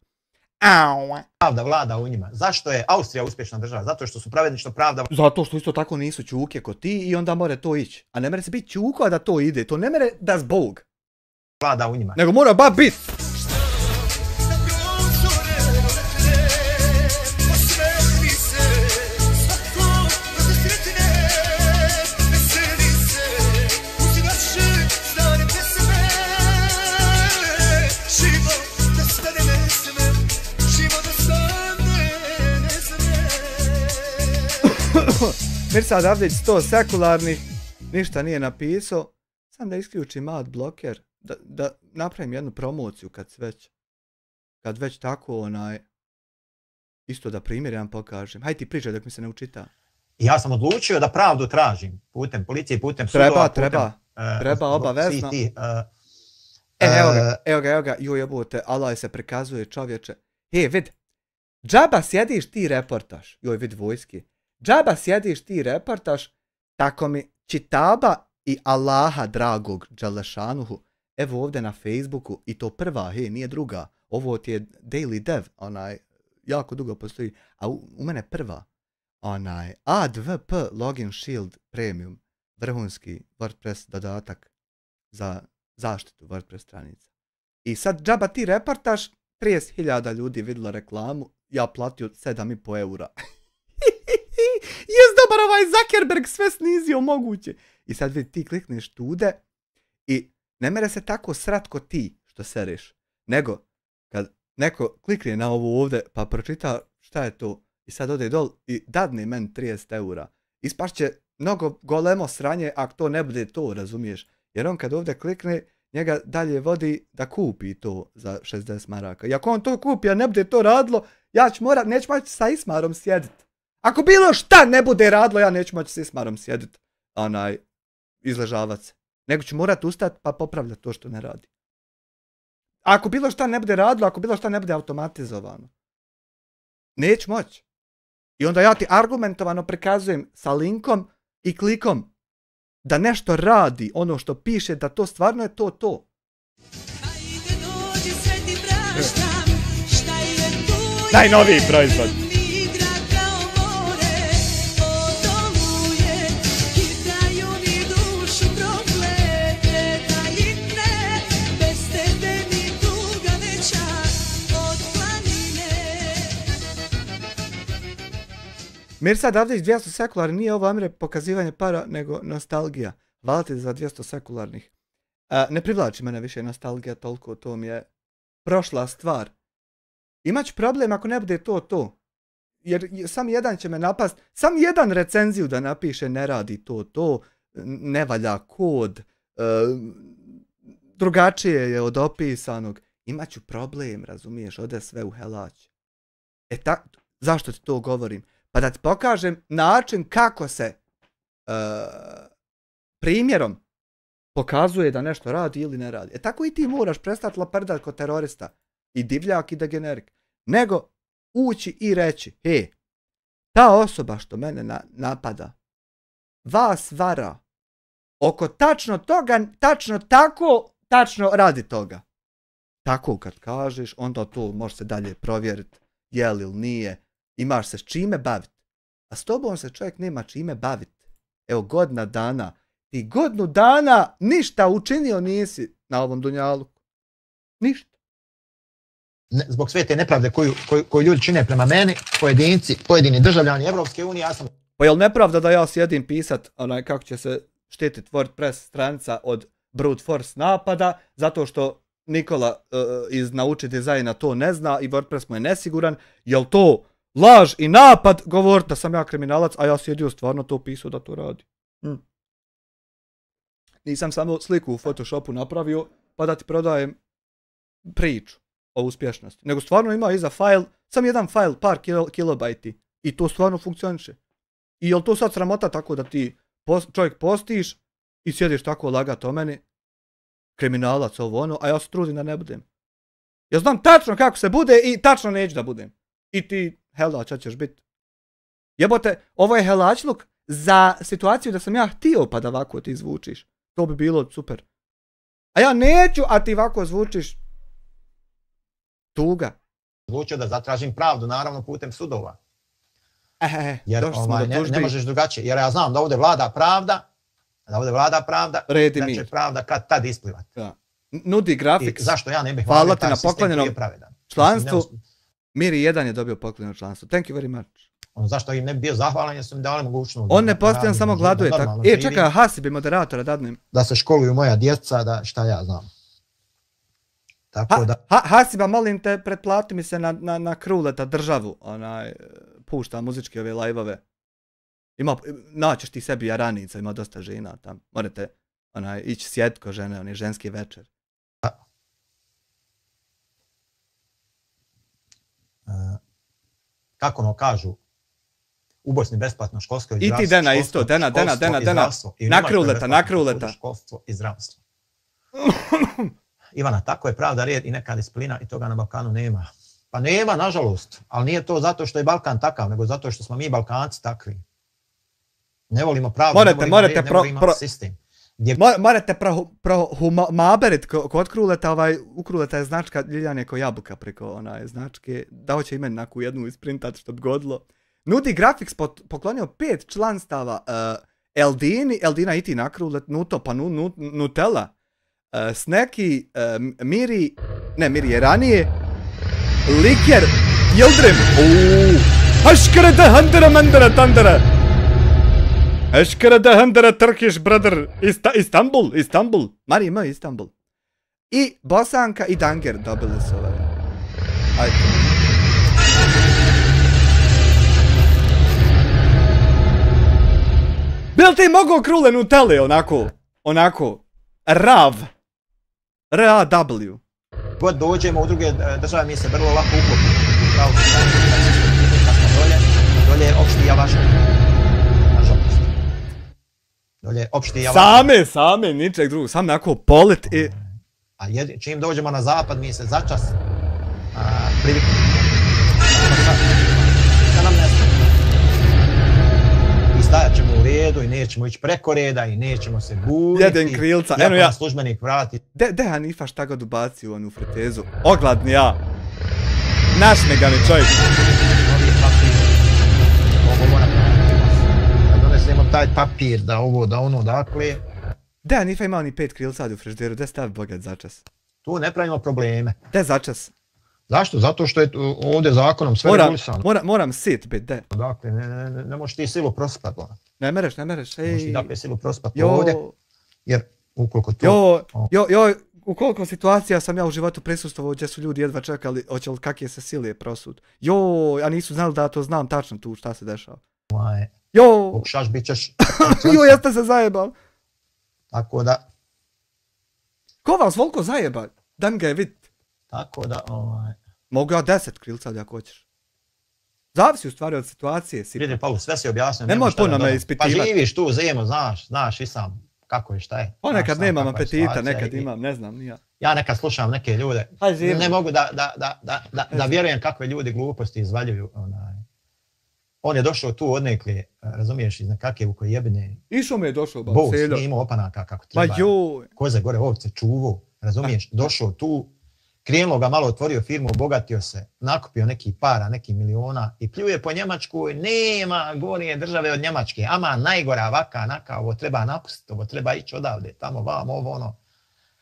Pravda vlada u njima. Zašto je Austrija uspješna država? Zato što su pravedni, što pravda... Zato što isto tako nisu čuke ko ti i onda more to ići. A ne mere se biti čuko da to ide, to ne mere da zbog. Vlada u njima. Nego mora ba bit. Mirsad Avdić 100 sekularnih, ništa nije napisao, sam da isključim adblocker, da napravim jednu promociju kad već tako isto da primjer jedan pokažem. Hajde ti pričaj dok mi se ne učita. Ja sam odlučio da pravdu tražim putem policije, putem sudova, treba obavezno. Evo ga, joj jebote, Allah se prikazuje čovječe. Vid, džaba sjediš ti reportaš, joj vid vojski. Džaba sjediš ti reportaš, tako mi čitaba i Allaha dragog Đelešanuhu, evo ovdje na Facebooku, i to prva, nije druga, ovo ti je Daily Dev, jako dugo postoji, a u mene prva, AdVP Login Shield Premium, vrhunski WordPress dodatak za zaštitu WordPress stranica. I sad džaba ti reportaš, 30.000 ljudi vidjelo reklamu, ja platio 7,5 eura. Jes dobar ovaj Zuckerberg sve snizio moguće. I sad vidi ti klikneš tude i ne mere se tako srat ko ti što sereš. Nego kad neko klikne na ovo ovdje pa pročita šta je to i sad ode dol i dadne meni 30 eura. Ispašće mnogo golemo sranje ako to ne bude to, razumiješ? Jer on kad ovdje klikne njega dalje vodi da kupi to za 60 maraka. I ako on to kupi a ne bude to radilo, ja ću morat, neću moći sa Ismarom sjedit. Ako bilo šta ne bude radilo, ja neću moći s Ismarom sjedit, izležavat se. Nego ću morat ustati pa popravljati to što ne radi. Ako bilo šta ne bude radilo, ako bilo šta ne bude automatizovano, neću moći. I onda ja ti argumentovano prikazujem sa linkom i klikom da nešto radi, ono što piše, da to stvarno je to. Najnoviji proizvod. Mirsad Avdić 200 sekularnih, nije ovo Amire pokazivanje para, nego nostalgija. Hvala ti za 200 sekularnih. Ne privlači mene više nostalgija toliko, to mi je prošla stvar. Imaću problem ako ne bude to. Jer sam jedan će me napast, sam jedan recenziju da napiše ne radi to, ne valja kod, drugačije je od opisanog. Imaću problem, razumiješ, ode sve u helać. Zašto ti to govorim? Pa da ti pokažem način kako se primjerom pokazuje da nešto radi ili ne radi. Tako i ti moraš prestati laprdat kod terorista i divljak i degenerik. Nego ući i reći, ta osoba što mene napada vas vara oko tačno toga, tačno radi toga. Tako kad kažeš, onda to može se dalje provjeriti je li ili nije. Imaš se s čime baviti. A s tobom se čovjek nema čime baviti. Evo godina dana. Ti godinu dana ništa učinio nisi na ovom dunjalu. Ništa. Zbog sve te nepravde koju ljudi čine prema meni, pojedinci, pojedini državljani Evropske unije, ja sam... Pa jel nepravda da ja sjedim pisat kako će se štititi WordPress stranica od brute force napada, zato što Nikola iz Nauči dizajna to ne zna i WordPress mu je nesiguran. Jel to laž i napad govoriti da sam ja kriminalac, a ja sjedio stvarno to pisao da to radi? Nisam samo sliku u Photoshopu napravio pa da ti prodajem priču o uspješnosti. Nego stvarno ima iza file, sam jedan file, par kilobajti. I to stvarno funkcioniše. I jel to sad sramota tako da ti čovjek postiš i sjediš tako lagat o meni, kriminalac ovo ono, a ja se trudim da ne budem. Ja znam tačno kako se bude i tačno neću da budem. I ti helača ćeš biti. Jebote, ovo je helačluk za situaciju da sam ja htio pa da ovako ti zvučiš. To bi bilo super. A ja neću, a ti ovako zvučiš. Tuga. Odlučio da zatražim pravdu, naravno putem sudova. Jer došli smo do ne tužbi. možeš drugačije. Jer ja znam da ovdje vlada pravda, Red i da će mir. pravda kad tad isplivat. Da. Nudi I grafik. zašto ja ne bih Hvala hvalio ti taj na sistem koji poklonjenom je pravedan. članstvu. Mislim, Miri 1 je dobio poklonjeno članstvo. Thank you very much. zašto im ne bi bio zahvalan jer su mi dali mogućnost. On ne postoji, on samo gladuje. Tako. Čekaj, Hasibi moderatora dadnem. Da se školuju moja djeca, da šta ja znam. Tako da... Hasiba, molim te, pretplati mi se na Kruleta državu. Pušta muzički ove live-ove. Naćeš ti sebi jaranica, ima dosta žena tam. Morate ići sjetko žene, on je ženski večer. Kako ono kažu, u Bosni besplatno školsko i I zdravstvo. ti Dena isto, Dena. Na Kruleta. Školstvo i zdravstvo. Ivana, tako je pravda, red i neka disciplina i toga na Balkanu nema. Pa nema, nažalost, ali nije to zato što je Balkan takav, nego zato što smo mi Balkanci takvi. Ne volimo pravdu, ne volimo sistem. Morate prohumaberit kod Kruleta, u Kruleta je značka Ljiljane ko jabuka preko značke, da hoće imen naku jednu isprintat što bi godilo. Nudi Graphics poklonio 5 članstava Eldina iti na Krulet, Nuto pa Nutella, Sneki, Miri je ranije, Liker, Yildirim, Haškrada Handara Mandara Tandara, Haškrada Handara Turkish brother, Istanbul, Mari M, Istanbul. I Bosanka i Danger dobili su ove. Ajde. Bil ti mogao Krule Nutelle onako, RAV, R-A-W. God dođemo u druge države, mi se vrlo lako uklopimo. Pravo kad smo dolje je opšti javašak. Nažalost. Dolje je opšti javašak. Same, ničeg drugog, sam onako polet i... A čim dođemo na zapad, mi se začas priviknemo. Šta nam nestane? I stajat ćemo u redu i nećemo ići preko reda i nećemo se buniti. Jedan krilca, eno ja. Službenik vrati. De Hanifa šta god ubaci u onu fritezu? Ogladni ja. Našmegani čovjek. Novi papir. Ovo mora pratiti. Da donesemo taj papir, da ovo, da ono, dakle. De Hanifa ima oni 5 krilca u frižderu, de stavi bogat začas. Tu ne pravimo probleme. De začas. Zašto? Zato što je ovdje zakonom sve regulisano. Moram sit bit, de. Dakle, ne možeš ti silu prospat. Ne mereš, Ne možeš ti dakle silu prospat Jo. ovdje, jer ukoliko to... U koliko situacija sam ja u životu prisustvovao gdje su ljudi jedva čekali hoće li kakve se sile prosud. A nisu znali da ja to znam tačno tu šta se dešava. Pokušaš, bit ćeš... Jeste se zajebal. Tako da... Ko vas volko zajeba? Dan ga je vid. Tako da... Mogu ja 10 krilca ako hoćeš. Zavisi u stvari od situacije. Vidi, Paul, sve si objasnio. Nemoj puno me ispitivati. Pa živiš tu zemu, znaš i sam kako je, šta je. Ponekad nemam apetita, nekad imam, ne znam, nija. Ja nekad slušam neke ljude, ne mogu da vjerujem kakve ljudi gluposti izvaljuju. On je došao tu odnekle, razumiješ, iz nekakve vukojebine. Išao me je došao, Bog snimao opanaka kako treba. Koze gore, ovce čuvao, razumiješ, došao tu, krenulo ga malo, otvorio firmu, obogatio se, nakupio neki para, neki miliona i pljuje po Njemačkoj, nema gorije države od Njemačke, ama najgora vaka, naka, ovo treba napustiti, ovo treba ići odavde, tamo, vam, ovo, ono.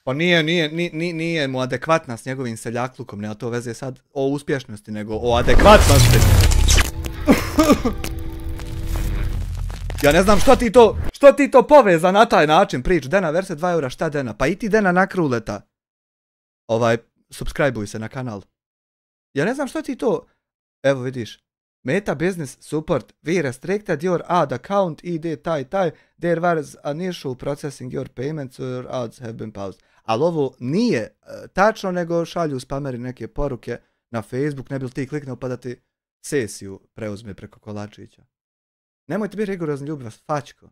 Pa nije mu adekvatna s njegovim seljaklukom, nema to veze sad o uspješnosti, nego o adekvatnosti. Ja ne znam što ti to poveza na taj način priču. Dena verse 2 eura, šta Dena? Pa i ti Dena na Kruleta. Subscribe-uj se na kanal. Ja ne znam što ti to... Evo vidiš. Meta business support. We restricted your ad account ID taj. There was an issue processing your payments or your ads have been paused. Ali ovo nije tačno, nego šalju spameri neke poruke na Facebook, ne bi li ti kliknuo pa da ti sesiju preuzme preko kolačića. Nemojte biti rigorozni, ljubi vas, fačko.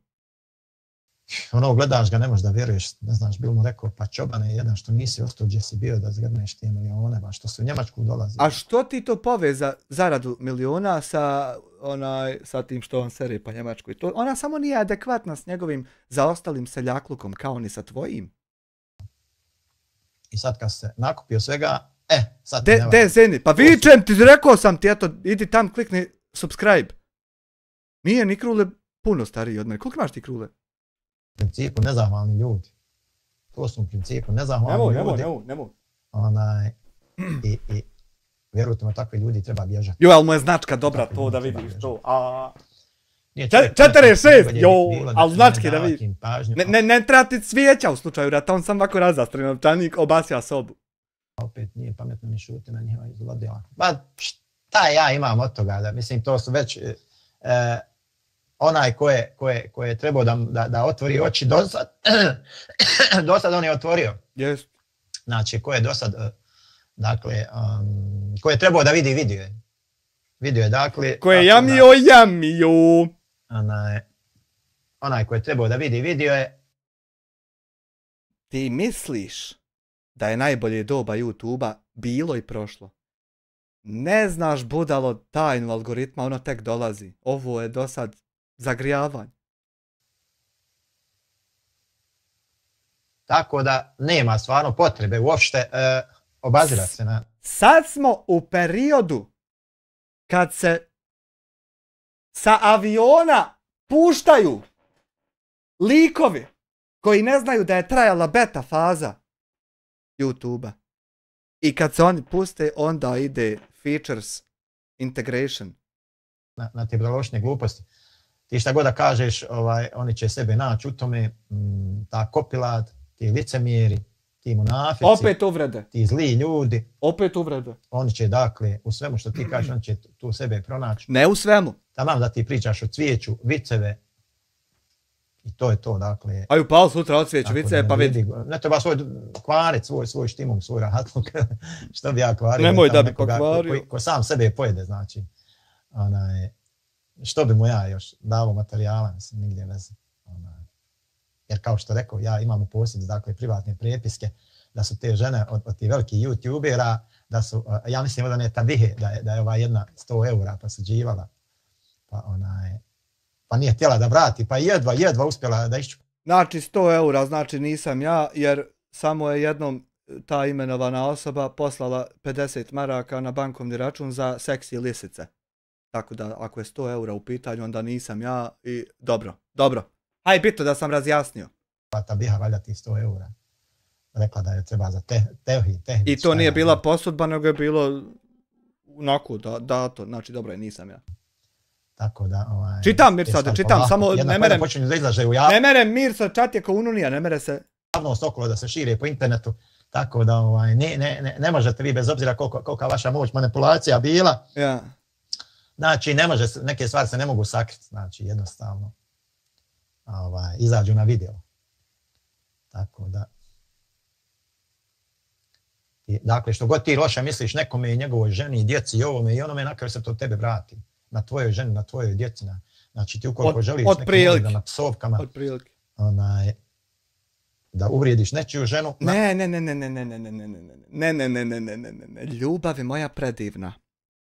Ono, gledaš ga, ne možeš da vjeruješ, ne znaš, bil mu rekao, pa čobane, jedan što nisi ostao gdje si bio da zgrneš te milione, ba što se u Njemačku dolazi. A što ti to poveza zaradu miliona sa tim što on seri po Njemačkoj? Ona samo nije adekvatna s njegovim zaostalim seljaklukom, kao ni sa tvojim. I sad kad se nakupio svega, sad Zeni, pa vičem ti, rekao sam ti, eto, idi tam, klikni subscribe. Nije ni Krule puno stariji od mene. Koliko imaš ti Krule? U principu nezahvalni ljudi. To su u principu nezahvalni ljudi. Nemoj. I vjerujte me, takvi ljudi treba bježati. Jo, ali mu je značka dobra to da vidiš to. 4-6, jo, ali značke da vidiš. Ne treba ti cvijeća u slučaju rata, on sam ovako razastri novčanik, obasja sobu. Opet nije pametno ni šuti na njima izlodila. Ma šta ja imam od toga, da mislim to su već onaj ko je trebao da otvori oči dosad, dosad on je otvorio. Yes. Znači ko je dosad, dakle, ko je trebao da vidi video je, dakle... Ko je jamio. Onaj ko je trebao da vidi video je... Ti misliš da je najbolje doba YouTube-a bilo i prošlo? Ne znaš, budalo, tajnu algoritma, ono tek dolazi. Ovo je dosad zagrijavanje. Tako da nema stvarno potrebe uopšte obazirati se na... Sad smo u periodu kad se sa aviona puštaju likovi koji ne znaju da je trajala beta faza YouTube-a. I kad se oni puste, onda ide features integration. Na te bralošne gluposti. Ti šta god da kažeš, oni će sebe naći u tome, ta kopilat, ti licemjeri, ti munafici, opet uvrede. Ti zli ljudi. Opet uvrede. Oni će, dakle, u svemu što ti kažeš, oni će tu sebe pronaći. Ne u svemu. Tamam da ti pričaš o cvijeću, viceve, i to je to, dakle. Aju pao sutra od cvijeću, viceve, pa vidi. Ne treba kvarit svoj štimung, svoj rahatluk, što bi ja kvario. Nemoj da bi pokvario. Ko sam sebe pojede, znači. Što bi mu ja još davo materijala, mislim, nigdje veze. Jer kao što rekao, ja imam u posjedu, dakle, privatne prepiske, da su te žene od tih velikih youtubera, da su, ja mislim da ne tabihe, da je ova jedna 100 eura posuđivala, pa nije htjela da vrati, pa jedva uspjela da išću. Znači 100 eura, znači nisam ja, jer samo je jednom ta imenovana osoba poslala 50 maraka na bankovni račun za seksi lisice. Tako da ako je 100 eura u pitanju, onda nisam ja i dobro. Aj, bitno da sam razjasnio. Pa ta biha valja ti 100 eura. Rekla da je treba za tehnič. I to nije bila posudba, nego je bilo onako dato. Znači dobro je, nisam ja. Tako da... Čitam Mirsade, čitam, samo ne merem. Počinju da izlaže u javnost. Ne merem, Mirsa, čat je ko ununija, ne mere se... Javnost okolo da se šire po internetu. Tako da ne možete vi, bez obzira kolika vaša moć manipulacija bila. Ja. Znači, neke stvari se ne mogu sakriti, znači jednostavno izađu na video. Tako da... Dakle, što god ti loše misliš nekome i njegovoj ženi i djeci i ovome i onome, na kraju se to tebe vrati. Na tvojoj ženi, na tvojoj djeci. Znači, ti ukoliko želiš nekim na psovkama, da uvrijediš nečiju ženu... Ne. Ljubav je moja predivna.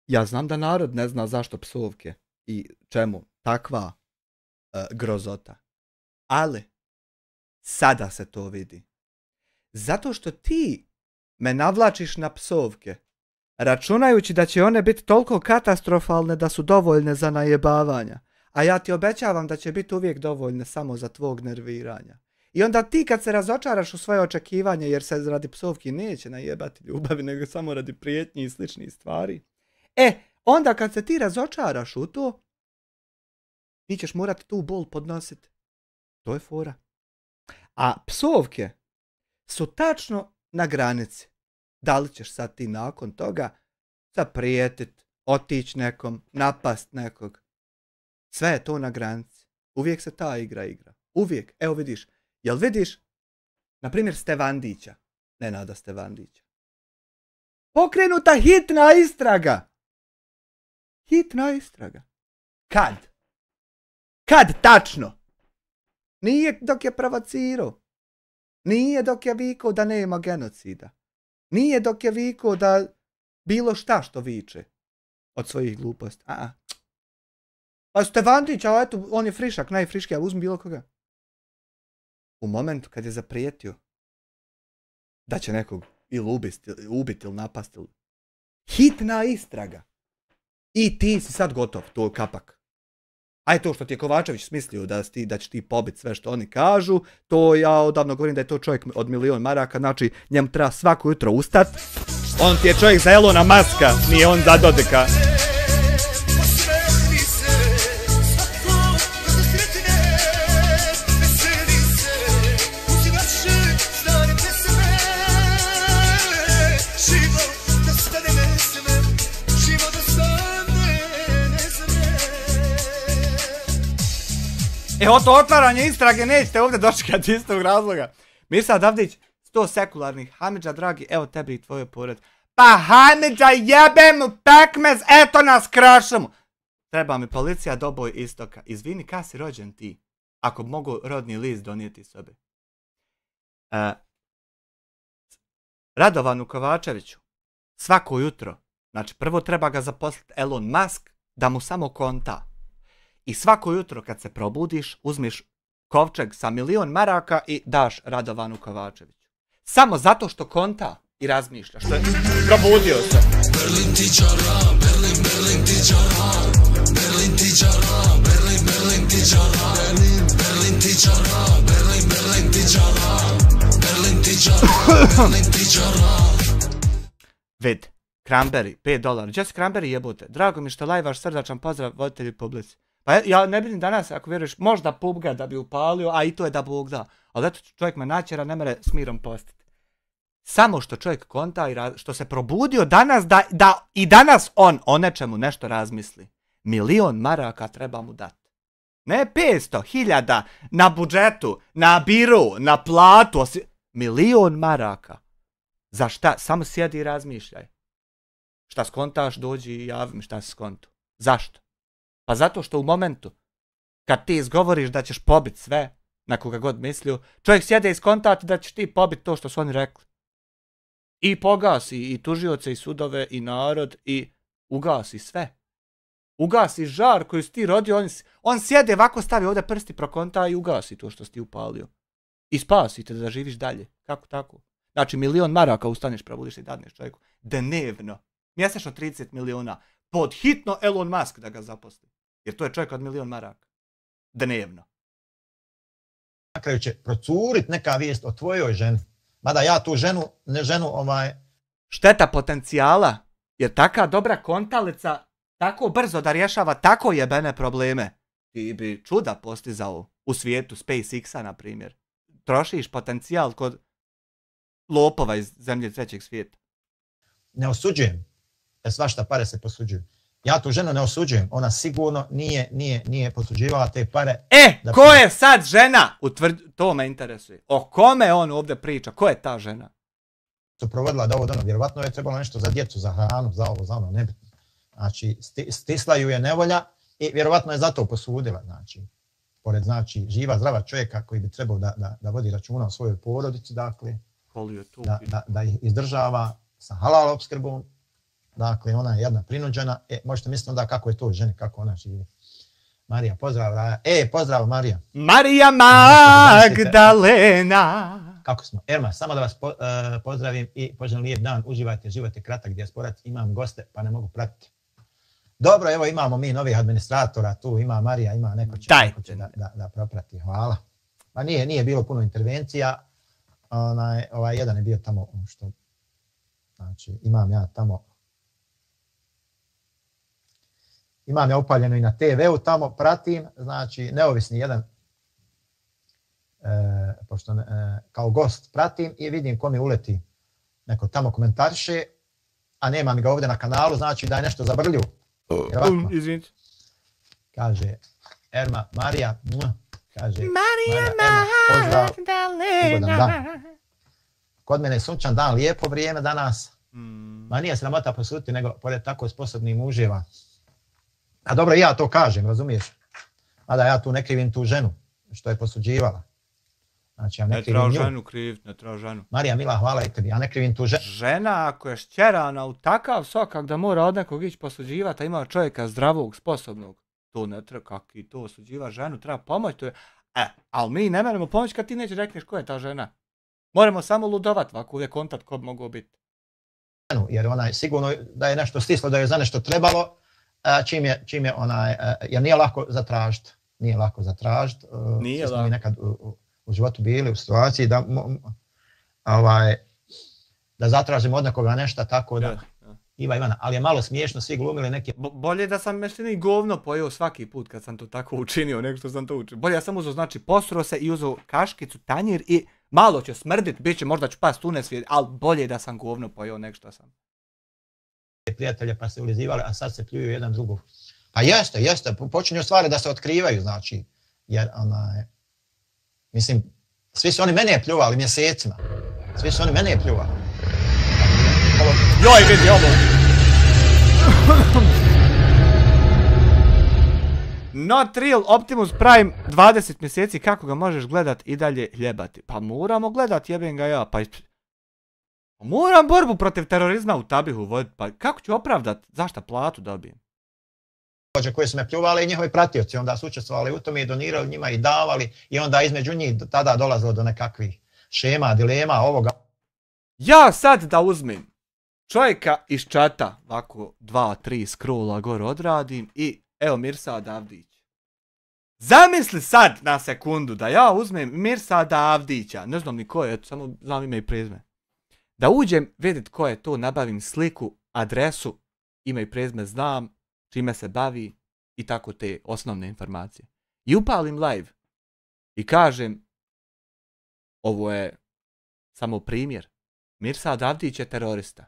Ja znam da narod ne zna zašto psovke i čemu takva grozota. Ali, sada se to vidi. Zato što ti me navlačiš na psovke, računajući da će one biti toliko katastrofalne da su dovoljne za najebavanja. A ja ti obećavam da će biti uvijek dovoljne samo za tvog nerviranja. I onda ti kad se razočaraš u svoje očekivanje, jer se radi psovki neće najebati ljubavi, nego samo radi prijetnji i sličnih stvari, onda kad se ti razočaraš u to, ti ćeš morati tu bol podnositi. To je fora. A psovke su tačno na granici. Da li ćeš sad ti nakon toga zaprijetit, otići nekom, napast nekog. Sve je to na granici. Uvijek se ta igra. Uvijek. Evo vidiš. Jel vidiš, na primjer Stevandića, Nenada Stevandića. Pokrenuta hitna istraga. Hitna istraga. Kad? Kad tačno? Nije dok je provocirao. Nije dok je vikao da nema genocida. Nije dok je vikao da bilo šta što viče od svojih gluposti. Pa Stevandić, a eto, on je frišak, najfriški, ali uzmi bilo koga. U momentu kad je zaprijetio da će nekog ili ubiti ili napasti. Hitna istraga. I ti si sad gotov, to je kapak. Aj to što ti je Kovačević smislio da će ti pobiti sve što oni kažu, to ja odavno govorim da je to čovjek od 1.000.000 maraka, znači njemu treba svako jutro ustat. On ti je čovjek za Elona Muska, nije on za Dodika. Evo to otvaranje istrage nećete ovdje dočekati iz tog razloga. Mirsad Davdić, 100 sekularnih. Hamidža dragi, evo tebi i tvoje porod. Pa Hamidža jebem pekmez, eto nas krašamo. Treba mi policija doboj istoka. Izvini, kad si rođen ti? Ako mogu rodni list donijeti sobe. Radovanu Kovačeviću, svako jutro, znači prvo treba ga zaposliti Elon Musk da mu samo konta. I svako jutro kad se probudiš, uzmiš kovčeg sa 1.000.000 maraka i daš Radovanu Kovačeviću. Samo zato što konta i razmišlja, što je probudio se. Berlin tičara, Berlin, Berlin tičara, Berlin tičara, Berlin, Berlin tičara, Berlin tičara, Berlin, Berlin tičara, Berlin tičara, Berlin tičara. Vid, Cranberry, $5. Jesse Cranberry jebote. Drago mi što lajvaš, srdačan pozdrav voditelji publici. Pa ja ne vidim danas, ako vjeruješ, možda pubga da bi upalio, a i to je da Bog da. Ali eto, čovjek me načera, ne mere s mirom postiti. Samo što čovjek konta i što se probudio danas, da i danas on o nečemu nešto razmisli. 1.000.000 maraka treba mu dati. Ne 500.000 na budžetu, na biru, na platu. 1.000.000 maraka. Za šta? Samo sjedi i razmišljaj. Šta skontaš, dođi i javi mi šta si skontu. Zašto? Pa zato što u momentu kad ti izgovoriš da ćeš pobiti sve, na koga god mislio, čovjek sjede i skontati da ćeš ti pobiti to što su oni rekli. I pogasi i tužioce i sudove i narod i ugasi sve. Ugasi žar koji si ti rodio, on sjede ovako, stavi ovdje prsti prokonta i ugasi to što si ti upalio. I spasi te da živiš dalje. Kako tako? Znači 1.000.000 maraka ustaneš, probudiš i dadneš čovjeku. Dnevno. Mjesečno 30 milijuna. Pod hitno Elon Musk da ga zaposli. Jer to je čovjek od 1.000.000 maraka. Dnevno. Na kraju će procurit neka vijest o tvojoj ženi. Mada ja tu ženu Šteta potencijala. Jer taka dobra kontalica tako brzo da rješava tako jebene probleme. Ti bi čuda postizao u svijetu SpaceX-a, na primjer. Trošiš potencijal kod lopova iz zemlje trećeg svijeta. ne osuđujem. Jer svašta pare se posuđuju. Ja tu ženu ne osuđujem. Ona sigurno nije posuđivala te pare. Ko je sad žena? To me interesuje. O kome on ovdje priča? Ko je ta žena? Su provodila da ovo dano. Vjerovatno je trebalo nešto za djecu, za hranu, za ovo, za ono, nebitno. Znači, stislaju je nevolja i vjerovatno je zato posudila. Znači, pored živa, zdrava čovjeka koji bi trebao da vodi računa o svojoj porodici, dakle, da ih izdržava sa halal opskrbom. Dakle, ona je jedna prinuđena. Možete misliti onda kako je to ženi, kako ona živi. Marija, pozdrav, Raja. Pozdrav, Marija. Marija Magdalena. Kako smo? Erma, samo da vas pozdravim i poželim lijep dan. Uživajte, život je kratak, dijasporac. Imam goste, pa ne mogu pratiti. Dobro, evo imamo mi novih administratora. Tu ima Marija, ima neko će da proprati. Hvala. Pa nije bilo puno intervencija. Ovaj jedan je bio tamo, što... Znači, imam ja tamo... Imam ja upaljeno i na TV-u, tamo pratim, znači neovisni jedan, pošto kao gost pratim i vidim ko mi uleti, neko tamo komentariše, a nema mi ga ovdje na kanalu, znači da je nešto zabrlju. Jer ovako, Izvinite. kaže Erma, Marija, kaže Marija, Erma, pozdrav, ugodan dan. Kod mene je sunčan dan, lijepo vrijeme danas. Ma nije sramota posuditi, nego pored tako sposobnih muževa. A dobro, i ja to kažem, razumiješ? Mada ja tu ne krivim tu ženu, što je posuđivala. Znači, ja ne krivim nju. Ne treba ženu krivit, ne treba ženu. Marija, mila, hvala i tebi, ja ne krivim tu ženu. Žena ako je šćerana u takav sokak da mora od nekog ići posuđivati, a ima čovjeka zdravog, sposobnog, to ne treba, kak i to osuđiva ženu, treba pomoć, to je... ali mi ne moramo pomoć kad ti neće rekneš ko je ta žena. Moramo samo ludovat, ovako je kontakt ko bi mogao biti. Jer ona je sigurno da je nešto stislo, da je za nešto trebalo, čim je onaj, jer nije lako zatražiti. Nije lako zatražiti. Nije lako. Mi nekad u životu bili u situaciji da zatražimo od nekoga nešto tako da Ivana, ali je malo smiješno, svi glumili neke... Bolje da sam meštini govno pojeo svaki put kad sam to tako učinio, nego što sam to učinio. Bolje ja sam uzeo, znači, posro se i uzeo kaškicu, tanjir i malo će smrdit, bit će, možda ću past u nesvijet, ali bolje da sam govno pojeo nek što sam. Prijatelje pa se ulizivali, a sad se pljuju jedan drugog. Pa jeste, počinju stvari da se otkrivaju, znači, jer mislim, svi su oni mene pljuvali mjesecima. Joj, vidi ovo! Not real Optimus Prime 20 mjeseci, kako ga možeš gledat i dalje hljebati? Pa moramo gledat, jebem ga ja, pa... Moram borbu protiv terorizma u Tabihu voditi, pa kako ću opravdat zašto platu dobijem? Koji su me pljuvali i njihovi pratioci, onda su učestvovali u tome i donirali njima i davali i onda između njih tada dolazilo do nekakvih šema, dilema, ovoga. Ja sad da uzmem čovjeka iz čata, ovako 2-3 scrolla gore odradim i evo Mirsad Avdić. Zamisli sad na sekundu da ja uzmem Mirsada Avdića, ne znam ni ko je, samo znam ime i prezime. Da uđem vidjet ko je to, nabavim sliku, adresu, ime i prezime znam, čime se bavi i tako te osnovne informacije. I upalim live i kažem, ovo je samo primjer, Mirsad Avdić je terorista.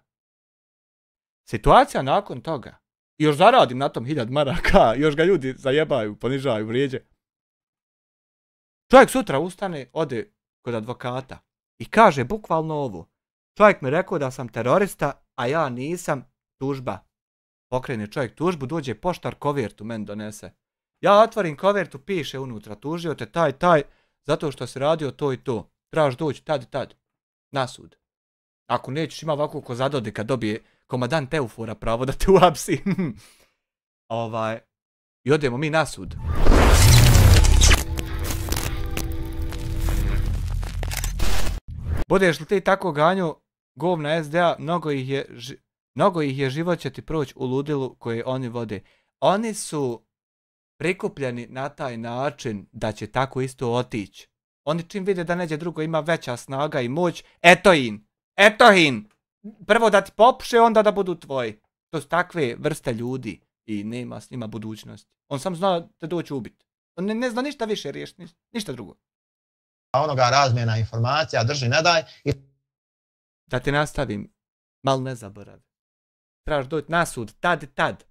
Situacija nakon toga, još zaradim na tom 1000 maraka, još ga ljudi zajebaju, ponižaju, vrijeđe. Čovjek sutra ustane, ode kod advokata i kaže bukvalno ovo. Čovjek mi rekao da sam terorista, a ja nisam, tužba. Pokrene čovjek tužbu, dođe poštar, kovertu meni donese. Ja otvorim kovertu, piše unutra, tužio te taj, zato što si radio to i to. Trebaš doći tad i tad, na sud. Ako nećeš ima ovako ko zadodi kad dobije komadant Eufora pravo da te uhapsi. I odemo mi na sud. Budeš li ti tako ganju govna SDA, mnogo ih je život će ti proći u ludilu koje oni vode. Oni su prikupljeni na taj način da će tako isto otići. Oni čim vide da neđe drugo ima veća snaga i moć, eto hin! Prvo da ti popuše, onda da budu tvoji. To su takve vrste ljudi i nema s njima budućnosti. On sam zna da doći ubiti. On ne zna ništa više riješiti, ništa drugo. Onoga razmjena informacija, drži, ne daj. Da ti nastavim, mal ne zaboravi. Trebaš doći na sud, tad i tad.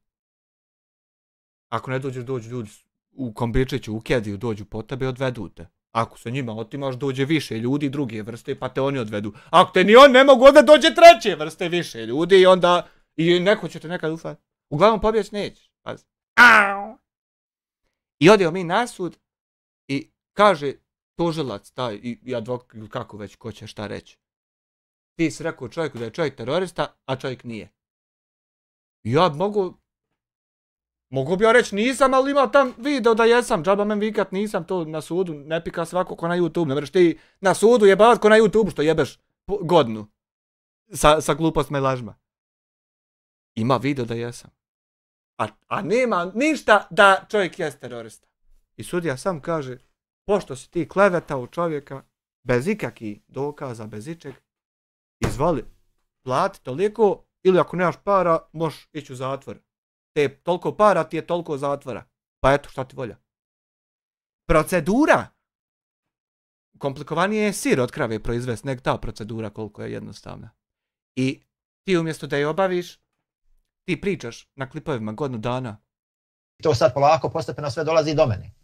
Ako ne dođu ljudi u Kombičiću, u Kediju, dođu po tebe, odvedu te. Ako se njima otimaš, dođe više ljudi druge vrste, pa te oni odvedu. Ako te ni on ne mogu, onda dođe treće vrste više ljudi i onda... I neko će te nekad ufati. Uglavnom pobjeć nećeš. Pazi. I odeo mi na sud i kaže tužilac taj i advokat, kako već, ko će šta reći. Ti si rekao čovjeku da je čovjek terorista, a čovjek nije. I ja mogu bi ja reći nisam, ali ima tam video da jesam, džaba men vikat nisam, to na sudu ne pika svako ko na YouTube, ne vreš ti na sudu jebavat ko na YouTube što jebeš godinu sa glupostima i lažima. Ima video da jesam. A nema ništa da čovjek jest terorista. I sudija sam kaže, pošto si ti klevetao čovjeka, bez ikakvih dokaza, bez ičeg, izvoli, plati toliko, ili ako nemaš para, možeš ići u zatvor. Te toliko para, ti je toliko zatvora. Pa eto, šta ti volja. Procedura! Komplikovanije je sir od krave proizvest, nek ta procedura koliko je jednostavna. I ti umjesto da je obaviš, Ti pričaš na klipovima godinu dana. To sad polako, postepeno sve dolazi do mene.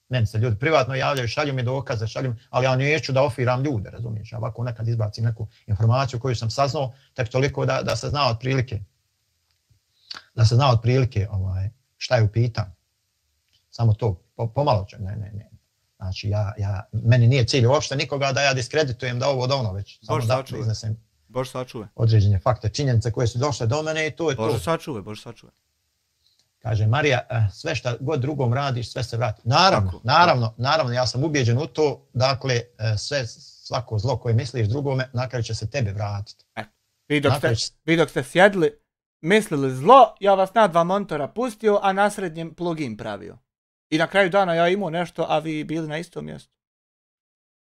Meni se ljudi privatno javljaju, šalju mi dokaze, ali ja neću da ofiram ljude, razumiješ? Ja ovako nekad izbacim neku informaciju koju sam saznao, tek toliko da se zna otprilike. Da se zna otprilike šta je u pitanju. Samo to, pomalo ću, ne. Znači, meni nije cilj uopšte nikoga da ja diskreditujem da ovo da ono već. Samo da iznesem Bože sačuvaj. određene fakte, činjenice koje su došle do mene i to je to. Bože sačuvaj. Kaže Marija, sve šta god drugom radiš, sve se vrati. Naravno, ja sam ubijeđen u to, dakle, svako zlo koje misliš drugome, na kraju će se tebe vratiti. Vi dok ste sjedli, mislili zlo, ja vas na 2 monitora pustio, a na srednjem plugin pravio. I na kraju dana ja imao nešto, a vi bili na istom mjestu.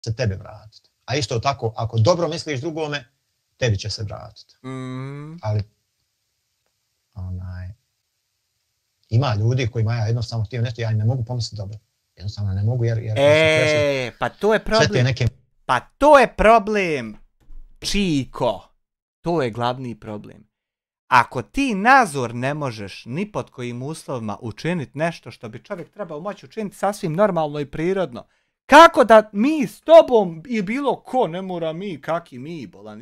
Se tebe vratiti. A isto tako, ako dobro misliš drugome, tebi će se vratiti. Ali, ima ljudi kojima ja jednostavno htio nešto, ja im ne mogu pomisliti dobro. Jednostavno ne mogu jer pa to je problem. Pa to je problem, Čiko. To je glavni problem. Ako ti Nazor ne možeš ni pod kojim uslovima učiniti nešto što bi čovjek trebao moći učiniti sasvim normalno i prirodno, kako da mi s tobom i bilo ko, ne mora mi, kaki mi, bolan,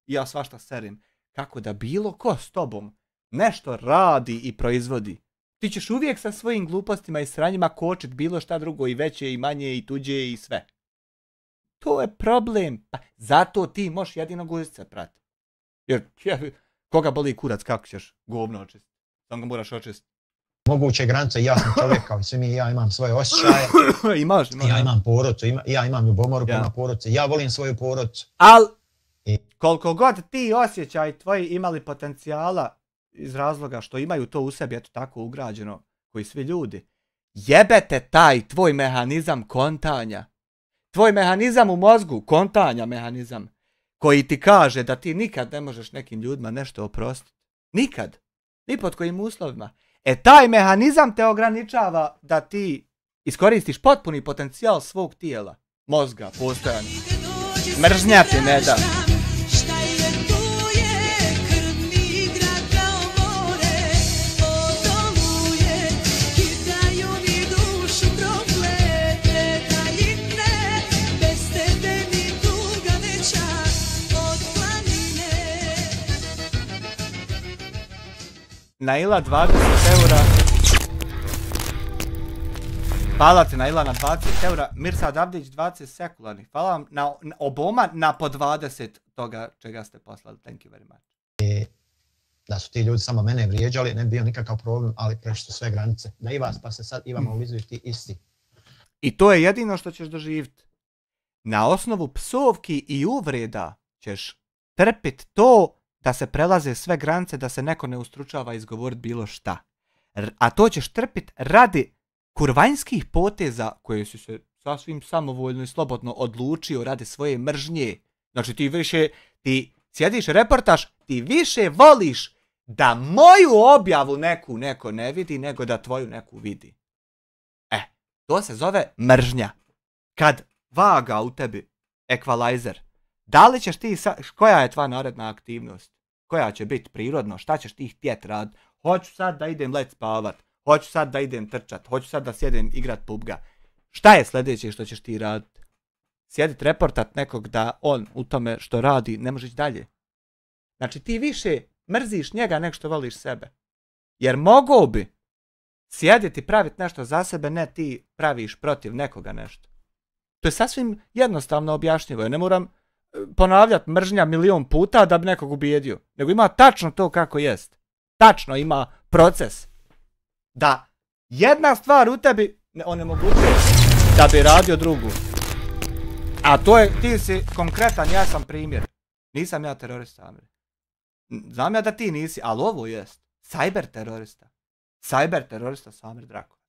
ja svašta serim, kako da bilo ko s tobom nešto radi i proizvodi. Ti ćeš uvijek sa svojim glupostima i sranjima kočit bilo šta drugo i veće i manje i tuđe i sve. To je problem. Pa zato ti možeš jedino guzice prati. Jer koga boli kurac, kako ćeš govno očistiti? Samo ga moraš očistiti. Moguće granice, ja sam čovjek kao i svi mi, ja imam svoje osjećaje. Imaš. Ja imam porodcu, ja imam ljubomoru prema porodci, ja volim svoju porodcu. Ali, koliko god ti osjećaj tvoji imali potencijala iz razloga što imaju to u sebi, eto tako ugrađeno, koji svi ljudi, jebete taj tvoj mehanizam kontanja. Tvoj mehanizam u mozgu, kontanja mehanizam, koji ti kaže da ti nikad ne možeš nekim ljudima nešto oprostiti. Nikad. Ni pod kojim uslovima. Taj mehanizam te ograničava da ti iskoristiš potpuni potencijal svog tijela, mozga, postojanja. Mržnja ti ne da. Naila 20 eura. Hvala ti Naila na 20 eura. Mirsad Avdić 20 sekularnih. Hvala vam na oboma na po 20 toga čega ste poslali. Thank you very much. Da su ti ljudi samo mene vrijeđali, ne bi bio nikakav problem, ali prešli su sve granice. Da i vas, pa se sad i vama ulizuju ti isti. I to je jedino što ćeš doživjeti. Na osnovu psovki i uvreda ćeš trpit to da se prelaze sve granice, da se neko ne ustručava izgovoriti bilo šta. A to ćeš trpit radi kurvanjskih poteza koje si se sasvim samovoljno i slobodno odlučio radi svoje mržnje. Znači ti sjediš reportaž, ti više voliš da moju objavu neko ne vidi nego da tvoju neku vidi. To se zove mržnja. Kad vaga u tebi ekvalizer, da li ćeš ti, koja je tvoja naredna aktivnost? Koja će biti prirodno, šta ćeš ti htjet rad? Hoću sad da idem let spavat, hoću sad da idem trčat, hoću sad da sjedem igrat pubga. Šta je sljedeće što ćeš ti raditi? Sjedit reportat nekog da on u tome što radi ne može ići dalje. Znači ti više mrziš njega nego što voliš sebe. Jer mogao bi sjediti i praviti nešto za sebe, ne ti praviš protiv nekoga nešto. To je sasvim jednostavno objašnjivo. Ja ne moram ponavljati mržnja milion puta da bi nekog ubijedio. Nego ima tačno to kako jest. Tačno ima proces. Da jedna stvar u tebi onemogućuje da bi radio drugu. A to je, ti si konkretan, ja sam primjer. Nisam ja terorista, Amir. Znam ja da ti nisi, ali ovo jest. Cyber terorista. Cyber terorista Samir Drakovac.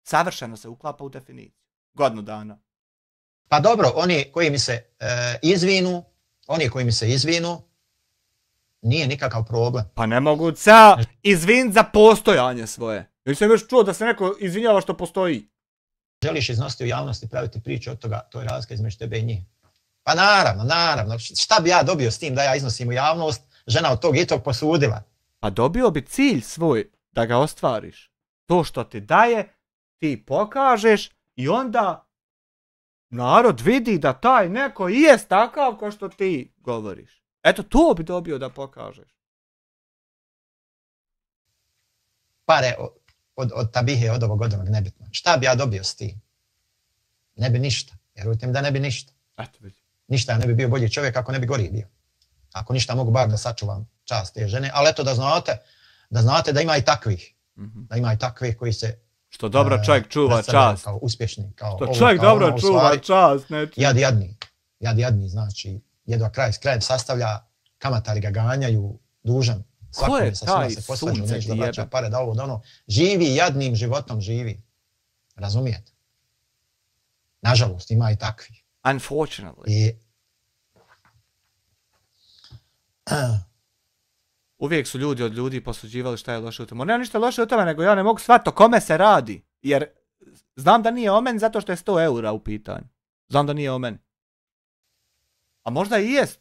Savršeno se uklapa u definiciju. Godinu dana. Pa dobro, oni koji mi se izvinu, nije nikakav problem. Pa ne mogu izviniti za postojanje svoje. Jer sam još čuo da se neko izvinjava što postoji. Želiš iznositi u javnosti, praviti priču od toga, to je razlika između tebe i njih. Pa naravno. Šta bi ja dobio s tim da ja iznosim u javnost, žena od tog i tog posudila. Pa dobio bi cilj svoj da ga ostvariš. To što ti daje, ti pokažeš i onda narod vidi da taj neko i jest takav kao što ti govoriš. Eto, to bi dobio da pokažeš. Pare od tabihe, od ovog nebitno. Šta bi ja dobio s tim? Ne bi ništa. Vjerujte mi da ne bi ništa. Eto vidi. Ništa, ja ne bi bio bolji čovjek ako ne bi gori bio. Ako ništa mogu bar da sačuvam čast te žene. Ali eto da znate da ima i takvih. Da ima i takvih koji se što dobro čovjek čuva čast. Kao uspješni. Kao što ovo, čovjek kao dobro ono, čuva stvari, čast. Jadni, znači jedva kraj s krajem sastavlja, kamatari ga ganjaju, dužan. Ko je taj se posvađu, sunce neće da ti vraća jebe? pare, da ovo, da ono. Živi jadnim životom, živi. Razumijete? Nažalost, ima i takvih. Unfortunately. I Uvijek su ljudi od ljudi posuđivali šta je loše u tome. Nema ništa loše u tome, nego ja ne mogu shvatiti o kome se radi. Jer znam da nije o meni zato što je 100 eura u pitanju. Znam da nije o meni. A možda i jest.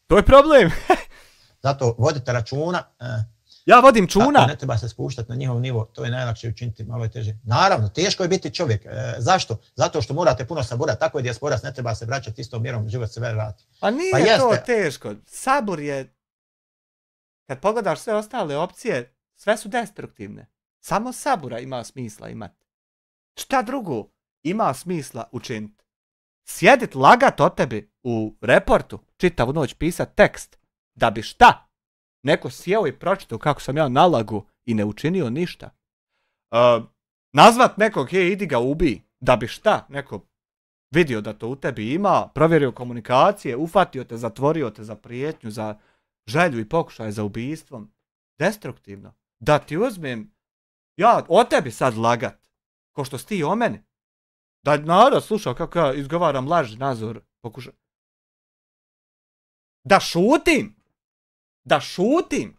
To je problem. zato vodite računa. Ja vodim čuna. Ne treba se spuštati na njihov nivo, to je najlakše učiniti, malo je teže. Naravno, teško je biti čovjek. Zašto? Zato što morate puno saburati. Tako je dijasporas, ne treba se vraćati istom mjerom, život se vrati. Pa nije to teško. Sabur je, kad pogledaš sve ostale opcije, sve su destruktivne. Samo sabura ima smisla imati. Šta drugo ima smisla učiniti? Sjedit, lagat o tebi u reportu, čitavu noć pisat tekst, da bi šta? Neko sjeo i pročitao kako sam ja nalagu i ne učinio ništa. Nazvat nekog, idi ga ubi, da bi šta? Neko vidio da to u tebi ima, provjerio komunikacije, ufatio te, zatvorio te za prijetnju, za želju i pokušaj za ubijstvom. Destruktivno. Da ti uzmem, ja o tebi sad lagat, ko što si ti o meni. Da narod slušao kako ja izgovaram laž, Nazor, pokušaj. Da šutim,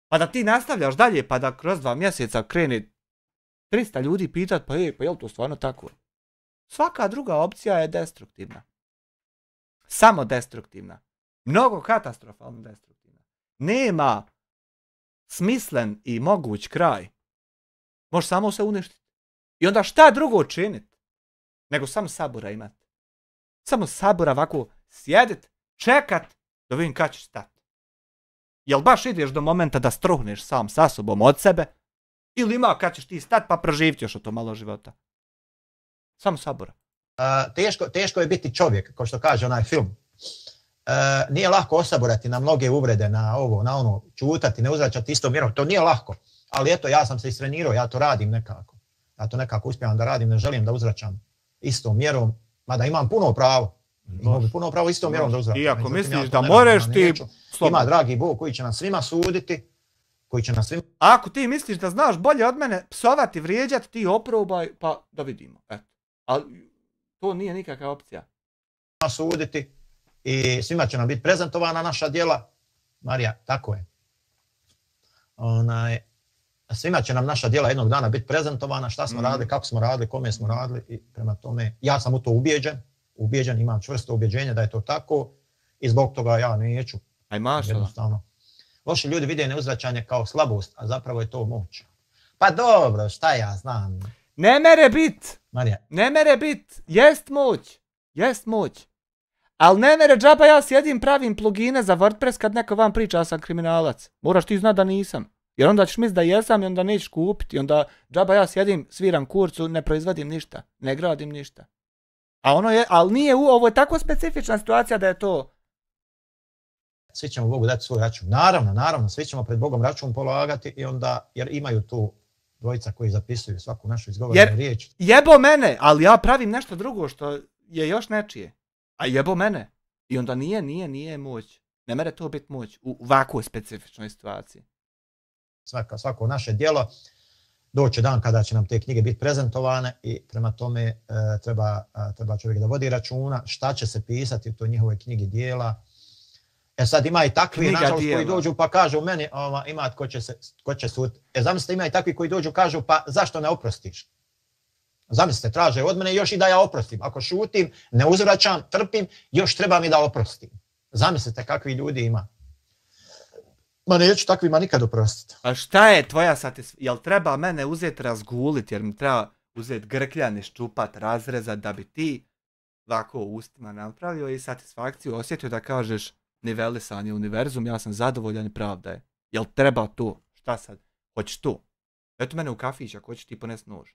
pa da ti nastavljaš dalje, pa da kroz 2 mjeseca krene 300 ljudi pitat, pa je li to stvarno tako? Svaka druga opcija je destruktivna. Samo destruktivna. Mnogo katastrofalno destruktivna. Nema smislen i moguć kraj. Može samo se uništiti. I onda šta drugo činiti? Nego samo sabura imati. Samo sabura ovako sjedit, čekat, da vidim kad ćeš stati. Jel baš ideš do momenta da struhneš sam sa sobom od sebe? Ili ima kad ćeš ti stati pa proživiti još o to malo života? Samo sabura. Teško je biti čovjek, kao što kaže onaj film. Nije lako osaborati na mnoge uvrede, na ovo, na ono, čutati, ne uzvraćati istom mjerom. To nije lako. Ali eto, ja sam se istrenirao, ja to radim nekako. Ja to nekako uspijevam da radim, ne želim da uzvraćam istom mjerom, mada imam puno pravo. Imam puno pravo istom mjerom da uzvraćam. I ako misliš da moreš ti... Ima dragi Bog koji će nas svima suditi, koji će nas svima... Ako ti misliš da znaš bolje od mene psovati, vrijeđati, ti oprobaj, pa da vidimo. Eto. Ali to nije nikakva opcija. Suditi i svima će nam biti prezentovana naša djela. Marija, tako je. Svima će nam naša djela jednog dana biti prezentovana, šta smo radili, kako smo radili, kome smo radili i prema tome. Ja sam u to ubijeđen, imam čvrsto ubjeđenje da je to tako i zbog toga ja neću. Jednostavno. Loši ljudi vide neuzvraćanje kao slabost, a zapravo je to moć. Pa dobro, šta ja znam. Ne mere bit. Marija. Ne mere bit. Jest moć. Ali ne mere džaba ja sjedim pravim plugine za WordPress kad neko vam priča ja sam kriminalac. Moraš ti znati da nisam. Jer onda ćeš misliti da jesam i onda nećeš kupiti. Onda džaba ja sjedim, sviram kurcu, ne proizvodim ništa. Ne gradim ništa. Ali nije ovo je tako specifična situacija da je to... Svi ćemo Bogu dati svoj račun. Naravno, svi ćemo pred Bogom račun polagati i onda, jer imaju tu dvojica koji zapisuju svaku našu izgovorenu riječ. Jebo mene, ali ja pravim nešto drugo što je još nečije. A jebo mene. I onda nije moć. Ne mere to biti moć u ovakvoj specifičnoj situaciji. Svako naše djelo, doće dan kada će nam te knjige biti prezentovane i prema tome treba čovjek da vodi računa šta će se pisati u toj njihovoj knjigi djela. Sad ima i takvi, nažalost, koji dođu pa kažu meni, ima ko će suditi. Zamislite, ima i takvi koji dođu kažu pa zašto ne oprostiš? Zamislite, traže od mene još i da ja oprostim. Ako šutim, ne uzvraćam, trpim, još treba mi da oprostim. Zamislite kakvi ljudi ima. Ma neću takvima nikad oprostiti. A šta je tvoja satisfakcija? Jel treba mene uzeti razgulit, jer mi treba uzeti grkljan, iščupat, razrezat, da bi ti ovako u ustima napravio i satisfakciju osjetio da kažeš nivelisan je univerzum, ja sam zadovoljan i pravda je. Jel treba to? Šta sad? Hoćeš to? Eto mene u kafić, ako hoćeš ti ponesti nož.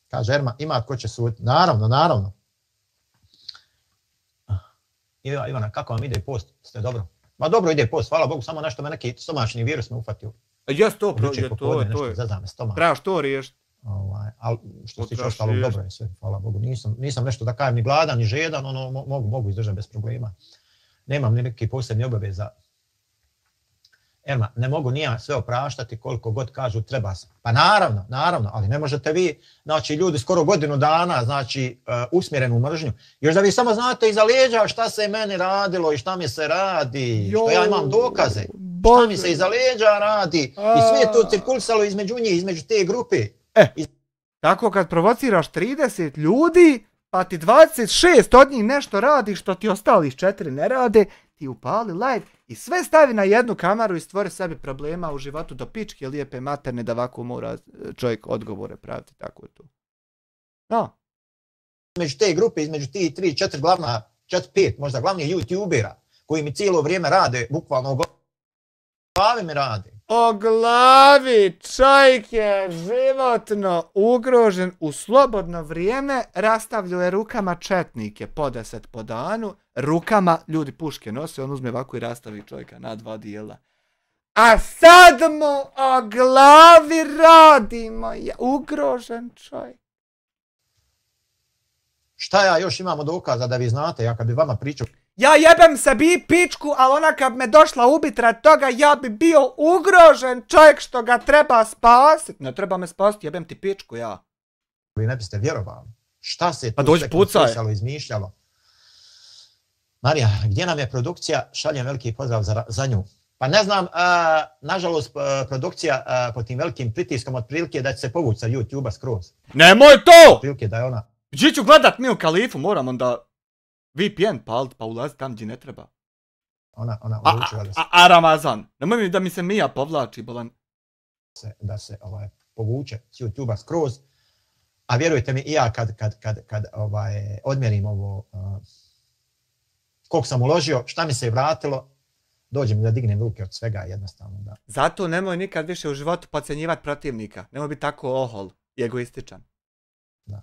Kaže Erma, ima tko će suditi. Naravno. Ivana, kako vam ide post? Ste dobro? Ma dobro ide post, hvala Bogu, samo nešto me neki stomačni virus me ufatio. Jes to, to je. Zazame stomak. Trebaš to riješiti. Ali što se tiče ostalog, dobro je sve, hvala Bogu. Nisam nešto da kažem ni gladan, ni žedan, mogu izdržati bez problema. Nemam ni neki posebni obaveza. Erma, ne mogu ni ja sve opraštati koliko god kažu treba sam. Pa naravno, ali ne možete vi, znači ljudi skoro godinu dana, znači usmjerenu mržnju. Još da vi samo znate iza leđa šta se meni radilo i šta mi se radi, što ja imam dokaze. Šta mi se iza leđa radi i sve je to cirkulisalo između njih, između te grupe. Tako kad provociraš 30 ljudi, pa ti 26 od njih nešto radi što ti ostalih 4 ne rade, ti upali live i sve stavi na jednu kameru i stvori sebi problema u životu do pičke lijepe materne da ovako mora čovjek odgovore praviti, tako je to. No. Između te grupe, između ti 3-4 glavna, 4-5 možda glavnih youtubera koji mi cijelo vrijeme rade, bukvalno o glavi mi rade. O glavi, čovjek je životno ugrožen u slobodno vrijeme, rastavljuje rukama četnike po 10 po danu, rukama ljudi puške nose, on uzme ovako i rastavi čovjeka na 2 dijela. A sad mu o glavi radimo, je ugrožen čovjek. Šta ja još imamo dokaza da vi znate, ja kad bi vama pričao. Ja jebem se bi pičku, ali ona kad me došla ubit rad toga, ja bi bio ugrožen čovjek što ga treba spasiti. Ne treba me spasiti, jebem ti pičku ja. Vi ne biste vjerovali. Šta se pa tu sve konfisalo, izmišljalo? Marija, gdje nam je produkcija? Šaljem veliki pozdrav za nju. Pa ne znam, nažalost, produkcija pod tim velikim pritiskom otprilike da će se povući sa YouTube-a skroz. Nemoj to! Otprilike da je ona... Gdje ću gledat mi u Kalifu, moram onda VPN palit pa ulazit tam gdje ne treba. Ona odlučila da se... A Ramazan, nemoj mi da mi se Mija povlači, bolan. Da se povuče s YouTube-a skroz. A vjerujte mi i ja kad odmjerim ovo... koliko sam uložio, šta mi se je vratilo, dođem da dignem ruke od svega jednostavno. Da. Zato nemoj nikad više u životu podcjenjivati protivnika. Nemoj biti tako ohol i egoističan. Da.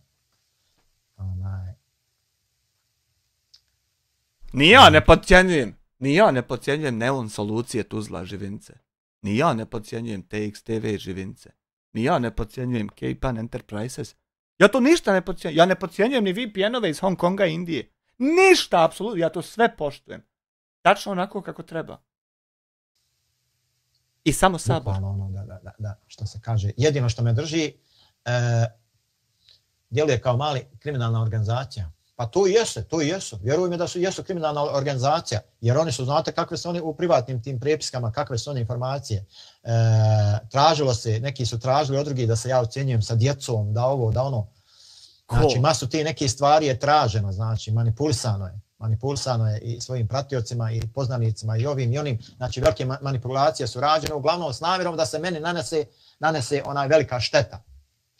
Ni ja ne podcjenjujem. Ni ja ne podcjenjujem Neon Solucije Tuzla Živince. Ni ja ne podcjenjujem TXTV Živince. Ni ja ne podcjenjujem K-Pan Enterprises. Ja to ništa ne podcjenjujem. Ja ne podcjenjujem ni VPN-ove iz Hong Konga i Indije. Ništa, apsolutno. Ja to sve poštujem. Tačno onako kako treba. I samo sabor. Da, što se kaže. Jedino što me drži, djeluje kao mali kriminalna organizacija. Pa to i jesu. Vjeruj mi da jesu kriminalna organizacija. Jer oni su, znate kakve su oni u privatnim tim prepiskama, kakve su one informacije. Tražilo se, neki su tražili od drugih da se ja ocjenjujem sa djecom, da ovo, da ono. Znači, masu ti neke stvari je traženo, znači manipulisano je. Manipulisano je i svojim pratiocima i poznanicima i ovim i onim. Znači, velike manipulacije su rađene, uglavnom s namjerom da se meni nanese ona velika šteta.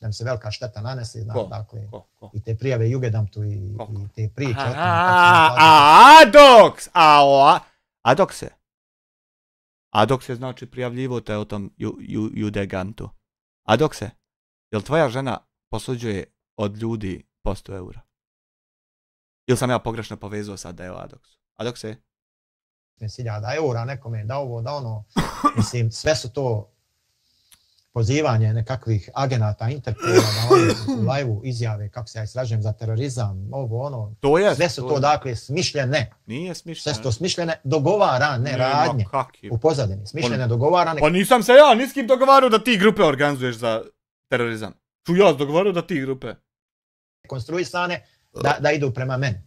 Da mi se velika šteta nanese, znam, dakle, i te prijave Jugendamtu i te priče o tom. Adokse znači prijavljivo te o tom Jugendamtu. Adokse, jel tvoja žena posuđuje od ljudi po 100 eura? Ili sam ja pogrešno povezao sad da je o Adoksu? Adokse? 10.000 eura nekome, da ovo, da ono. Mislim, sve su to pozivanje nekakvih agenata Interpola, da oni u live-u izjave kako se ja istražujem za terorizam, ovo, ono. Sve su to, dakle, smišljene. Nije smišljene. Sve su to smišljene, dogovarane radnje u pozadini. Smišljene, dogovarane. Pa nisam se ja ni s kim dogovarao da ti grupe organizuješ za terorizam. Ču ja dogovarao da ti grupe konstruisane da idu prema meni.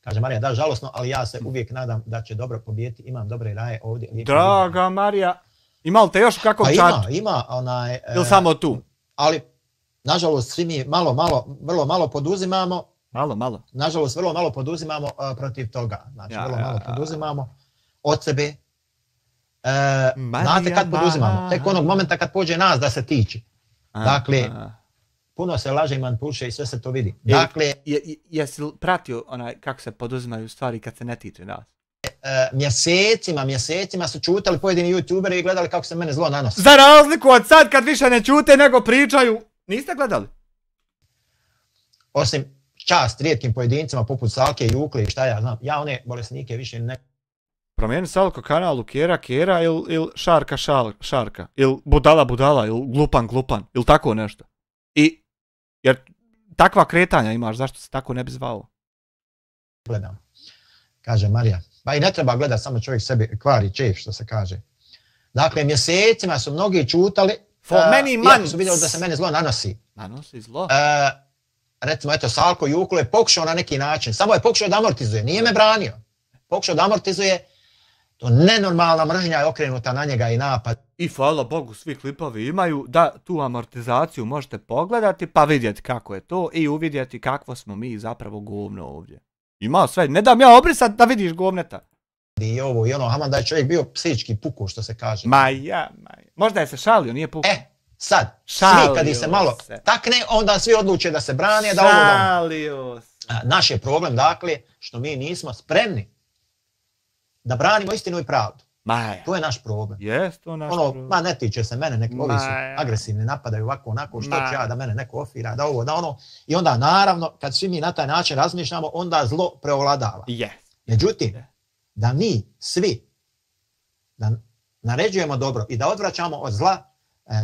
Kaže Marija, da, žalosno, ali ja se uvijek nadam da će dobro pobijeti. Imam dobre raje ovdje. Draga Marija, ima li te još kakvog čatu? Ima onaj... Ili samo tu? Ali, nažalost, svi mi vrlo malo poduzimamo. Malo? Nažalost, vrlo malo poduzimamo protiv toga. Znači, vrlo malo poduzimamo od sebe, Znate kad poduzimamo? Tek onog momenta kad pođe nas da se tiče. Dakle, puno se laže i manipuliše i sve se to vidi. Dakle, jesi pratio kako se poduzimaju stvari kad se ne tiče nas? Mjesecima su čutali pojedini youtuberi i gledali kako se mene zlo nanosi. Za razliku od sad kad više ne čute nego pričaju. Niste gledali? Osim čast rijetkim pojedincima poput Salke, Jukle i šta ja znam. Ja one bolesnike više ne... Promijeni Salko kanalu Kera ili Šarka. Ili Budala ili Glupan. Ili tako nešto. Jer takva kretanja imaš, zašto se tako ne bi zvao? Gledam. Kaže Marija. Pa i ne treba gledati, samo čovjek sebi kvari čef, što se kaže. Dakle, mjesecima su mnogi čutali, iako su vidjeli da se mene zlo nanosi. Nanosi zlo? Recimo, eto, Salko Juklo je pokušao na neki način, samo je pokušao da amortizuje, nije me branio. Pokušao da amortizuje, to nenormalna mržnja je okrenuta na njega i napad. I hvala Bogu, svi klipovi imaju da tu amortizaciju možete pogledati pa vidjeti kako je to i uvidjeti kakvo smo mi zapravo govno ovdje. Ima sve, ne dam ja obrisat da vidiš govneta. I ovo i ono, aman da je čovjek bio psihički puku, što se kaže. Maja. Možda je se šalio, nije puku. Sad, svi kad ih se malo takne, onda svi odluče da se brane, da ovo da... Šalio se. Naš je problem, dakle, što mi nismo spremni da branimo istinu i pravdu. Maja. To je naš problem. Jest to naš problem. Ma ne tiče se mene, neki ovi su agresivni, napadaju ovako, onako, što ću ja da mene neko ofira, da ovo, da ono. I onda naravno, kad svi mi na taj način razmišljamo, onda zlo preovladava. Yes. Međutim, da mi svi da naređujemo dobro i da odvraćamo od zla,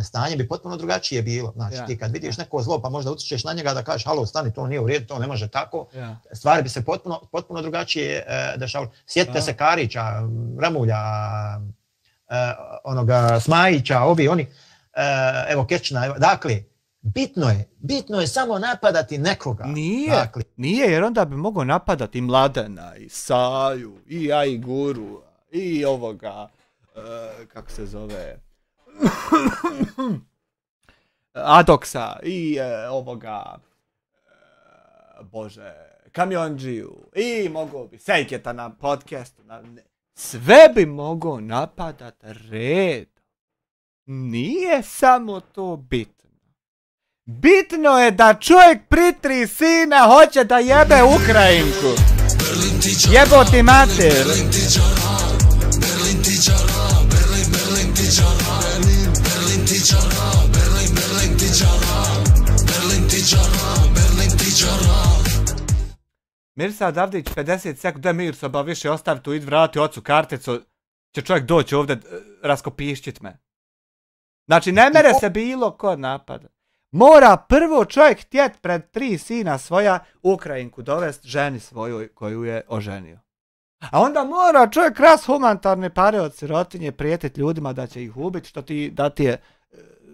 stanje bi potpuno drugačije bilo. Znači, ti kad vidiš neko zlo, pa možda utičeš na njega da kažeš, halo, stani, to nije u redu, to ne može tako. Stvari bi se potpuno drugačije dešavale. Sjetite se Karića, Ramulja, onoga Smajića, oni, evo Kečna. Dakle, bitno je samo napadati nekoga. Nije, jer onda bi mogao napadati i Mladena, i Saju, i Ajguru, i ovoga, kako se zove... Adoksa i ovoga Bože Kamionđiju i mogo bi Sejketa na podcastu sve bi mogao napadat red. Nije samo to bitno. Bitno je da čovjek pritri sina hoće da jebe Ukrajinku. Jebo ti mater. Mirsad Avdić 50 sekund, da Mirso ba više ostavi tu, id vrati ocu karticu, će čovjek doći ovdje raskopišćit me. Znači ne mere se bilo ko napada. Mora prvo čovjek htjet pred 3 sina svoja Ukrajinku dovest ženi svojoj koju je oženio. A onda mora čovjek raz humanitarne pare od sirotinje prijetit ljudima da će ih ubiti, da ti je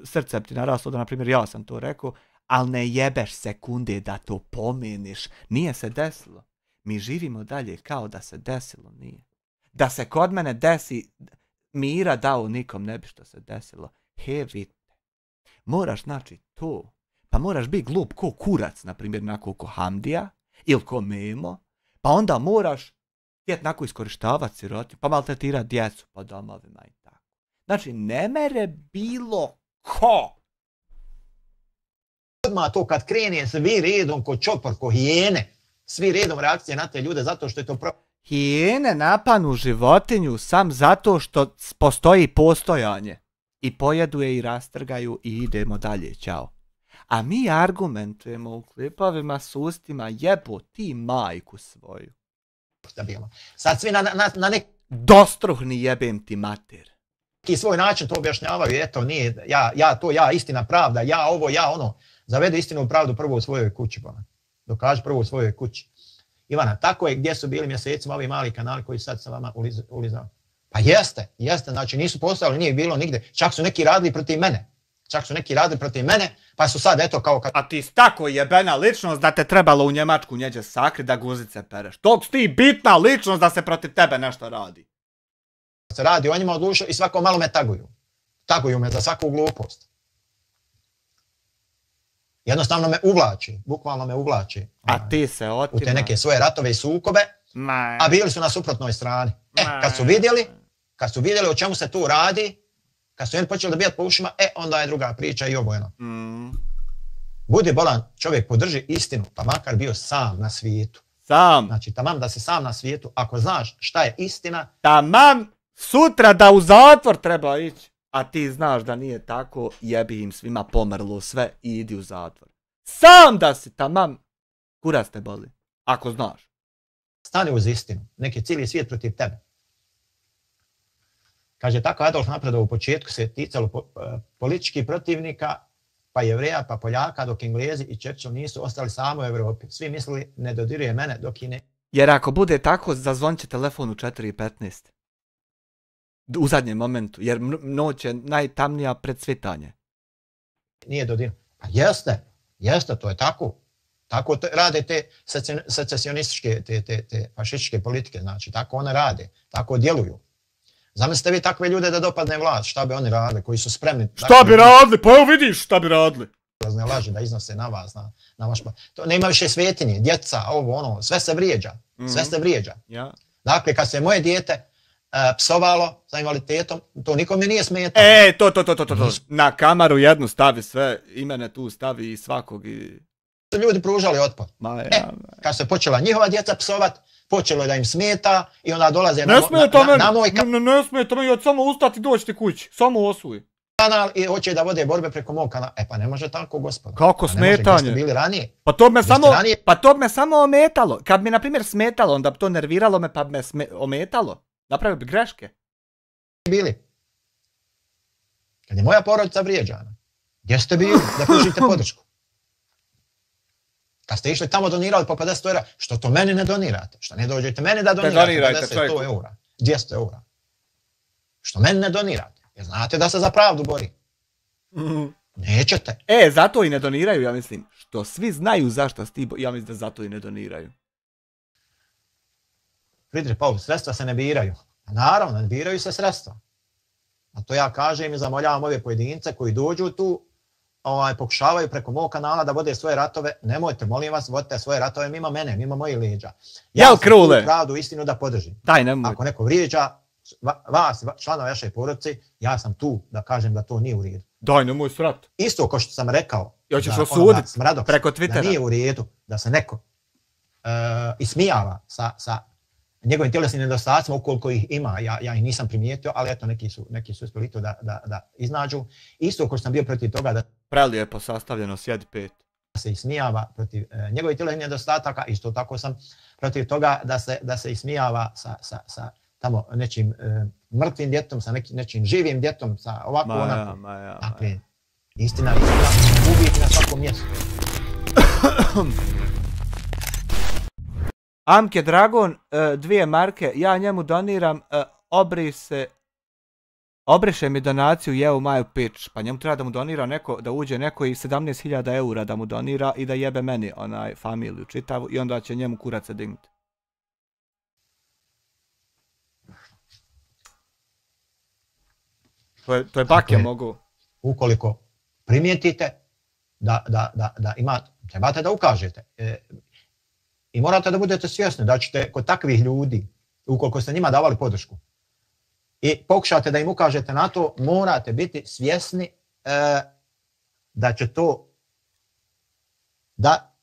srce ti naraslo, da na primjer ja sam to rekao, ali ne jebeš sekunde da to pomeniš. Nije se desilo. Mi živimo dalje kao da se desilo, nije. Da se kod mene desi, Mira dao nikom ne bi što se desilo. He vidite. Moraš znači to. Pa moraš biti glup ko kurac, na primjer nako ko Hamdija ili ko Memo, pa onda moraš htjeti nako iskorištavati siroti, pa maltretirati djecu po domovima i tako. Znači, ne mere bilo ko. Odmah to kad krene svi redom ko čopor, ko hijene, svi redom reakcije na te ljude zato što je to Hijene napanu životinju sam zato što postoji postojanje. I pojedu je i rastrgaju i idemo dalje, ćao. A mi argumentujemo u klipovima s ustima jebo ti majku svoju. Stabilno. Sad svi na neki dostruhni jebem ti mater. I svoj način to objašnjavaju, eto nije, ja istina, pravda, ja ovo, ja ono. Zavedu istinu i pravdu prvo u svojoj kući, dokaži prvo u svojoj kući. Ivana, tako je gdje su bili mjesecima ovi mali kanali koji sad sa vama ulizao. Pa jeste, znači nisu postojali, nije bilo nigdje, čak su neki radili protiv mene, pa su sad eto kao kad... A ti si tako jebena ličnost da te trebalo u Njemačku njeđe sakri da guzice pereš. Tog si ti bitna ličnost da se protiv tebe nešto radi. Se radi o njima odlučio i svako malo me taguju. Taguju me za svaku glupost. Jednostavno me uvlači, bukvalno me uvlači. A ti se otima. U te neke svoje ratove i sukobe, a bili su na suprotnoj strani. Kad su vidjeli, Kad su vidjeli o čemu se tu radi, kad su oni počeli dobijati po ušima, onda je druga priča i ovo jedno. Budi bolan, čovjek podrži istinu, pa makar bio sam na svijetu. Sam. Znači, tamam da si sam na svijetu, ako znaš šta je istina, Tamam, sutra da u zatvor treba ići. A ti znaš da nije tako, jebi im svima pomrlo sve i idi u zatvor. Sam da si tamam, kurac te boli, ako znaš. stani uz istinu. Neki cijeli svijet protiv tebe. Kaže, tako Adolf napredovao u početku se ticalo političkih protivnika, pa Jevreja, pa Poljaka, dok Englezi i Churchill nisu ostali samo u Europi. Svi mislili, ne dodiruje mene dok i ne... Jer ako bude tako, zazvonit će telefon u 4:15. U zadnjem momentu, jer noć je najtamnija pred svitanje. Nije dodirno. Pa jeste, to je tako. Tako rade te secesionističke, te fašističke politike, znači, tako one rade, tako djeluju. Zamislite vi takve ljude da dopadne vlast, šta bi oni radili, koji su spremni... Šta bi radili? Pa evo vidiš šta bi radili. ...razne laži da iznose na vas, na vaš... To nema više svetinje, djeca, ovo, ono, sve se vrijeđa, sve se vrijeđa. Ja. Dakle, kad se moje dijete psovalo sa invaliditetom, to nikome nije smetalo. To. Na kamaru jednu stavi sve, imene tu stavi i svakog i... Ljudi pružali otpor. Kad se počela njihova djeca psovat, počelo je da im smeta i onda dolaze na moj Ne smeta me, ja samo ustati i doći ti kući, samo osuj. Kanal i hoće da vode borbe preko mog kanala. Pa ne može tako, gospodo. Kako smetanje? Gdje ste bili ranije? Pa to me samo ometalo. Kad mi, na primjer, smetalo, onda bi to nerviralo me pa bi me ometalo. Napravio bi greške. Bili. Kad je moja porodica vrijeđana, gdje ste bili da pružite podršku? Kad ste išli tamo donirali po 50 eura, što to meni ne donirate? Što ne dođete meni da donirate 50 eura, 200 eura? Što meni ne donirate? Jer znate da se za pravdu bori. Nećete. Zato i ne doniraju, ja mislim. Što svi znaju zašto si ti, ja mislim da zato i ne doniraju. Friedrich Paul, sredstva se ne biraju. Naravno, ne biraju se sredstva. A to ja kažem i zamoljavam ove pojedince koji dođu tu, pokušavaju preko mog kanala da vode svoje ratove. Nemojte, molim vas, vodite svoje ratove mimo mene, mimo mojih leđa. Ja sam tu pravdu, istinu da podržim. Ako neko vrijeđa vas, članova vaše porodice, ja sam tu da kažem da to nije u redu. Daj, nemoj srat. Isto kao što sam rekao, preko Twittera, da nije u redu da se neko ismijava sa njegovim tjelesnim nedostacima, ukoliko ih ima, ja ih nisam primijetio, ali eto, neki su uspjeli to da iznađu. Isto kao što sam bio protiv toga da... Prelijepo sastavljeno, sjedi 5. ...se ismijava protiv njegovih tjelesnih nedostataka, isto tako sam protiv toga da se ismijava sa tamo nečim mrtvim djetom, sa nečim živim djetom, sa ovako onako. Dakle, istina uvijek na svakom mjestu. Amke Dragon, 2 marke, ja njemu doniram, obriše mi donaciju, jeo Maju Pič, pa njemu treba da mu donira neko, da uđe neko i 17.000 eura da mu donira i da jebe meni familiju čitavu i onda će njemu kurac se dignuti. To je bake mogu. Ukoliko primijetite da trebate da ukažete. I morate da budete svjesni da ćete kod takvih ljudi, ukoliko ste njima davali podršku, i pokušate da im ukažete na to, morate biti svjesni da će to da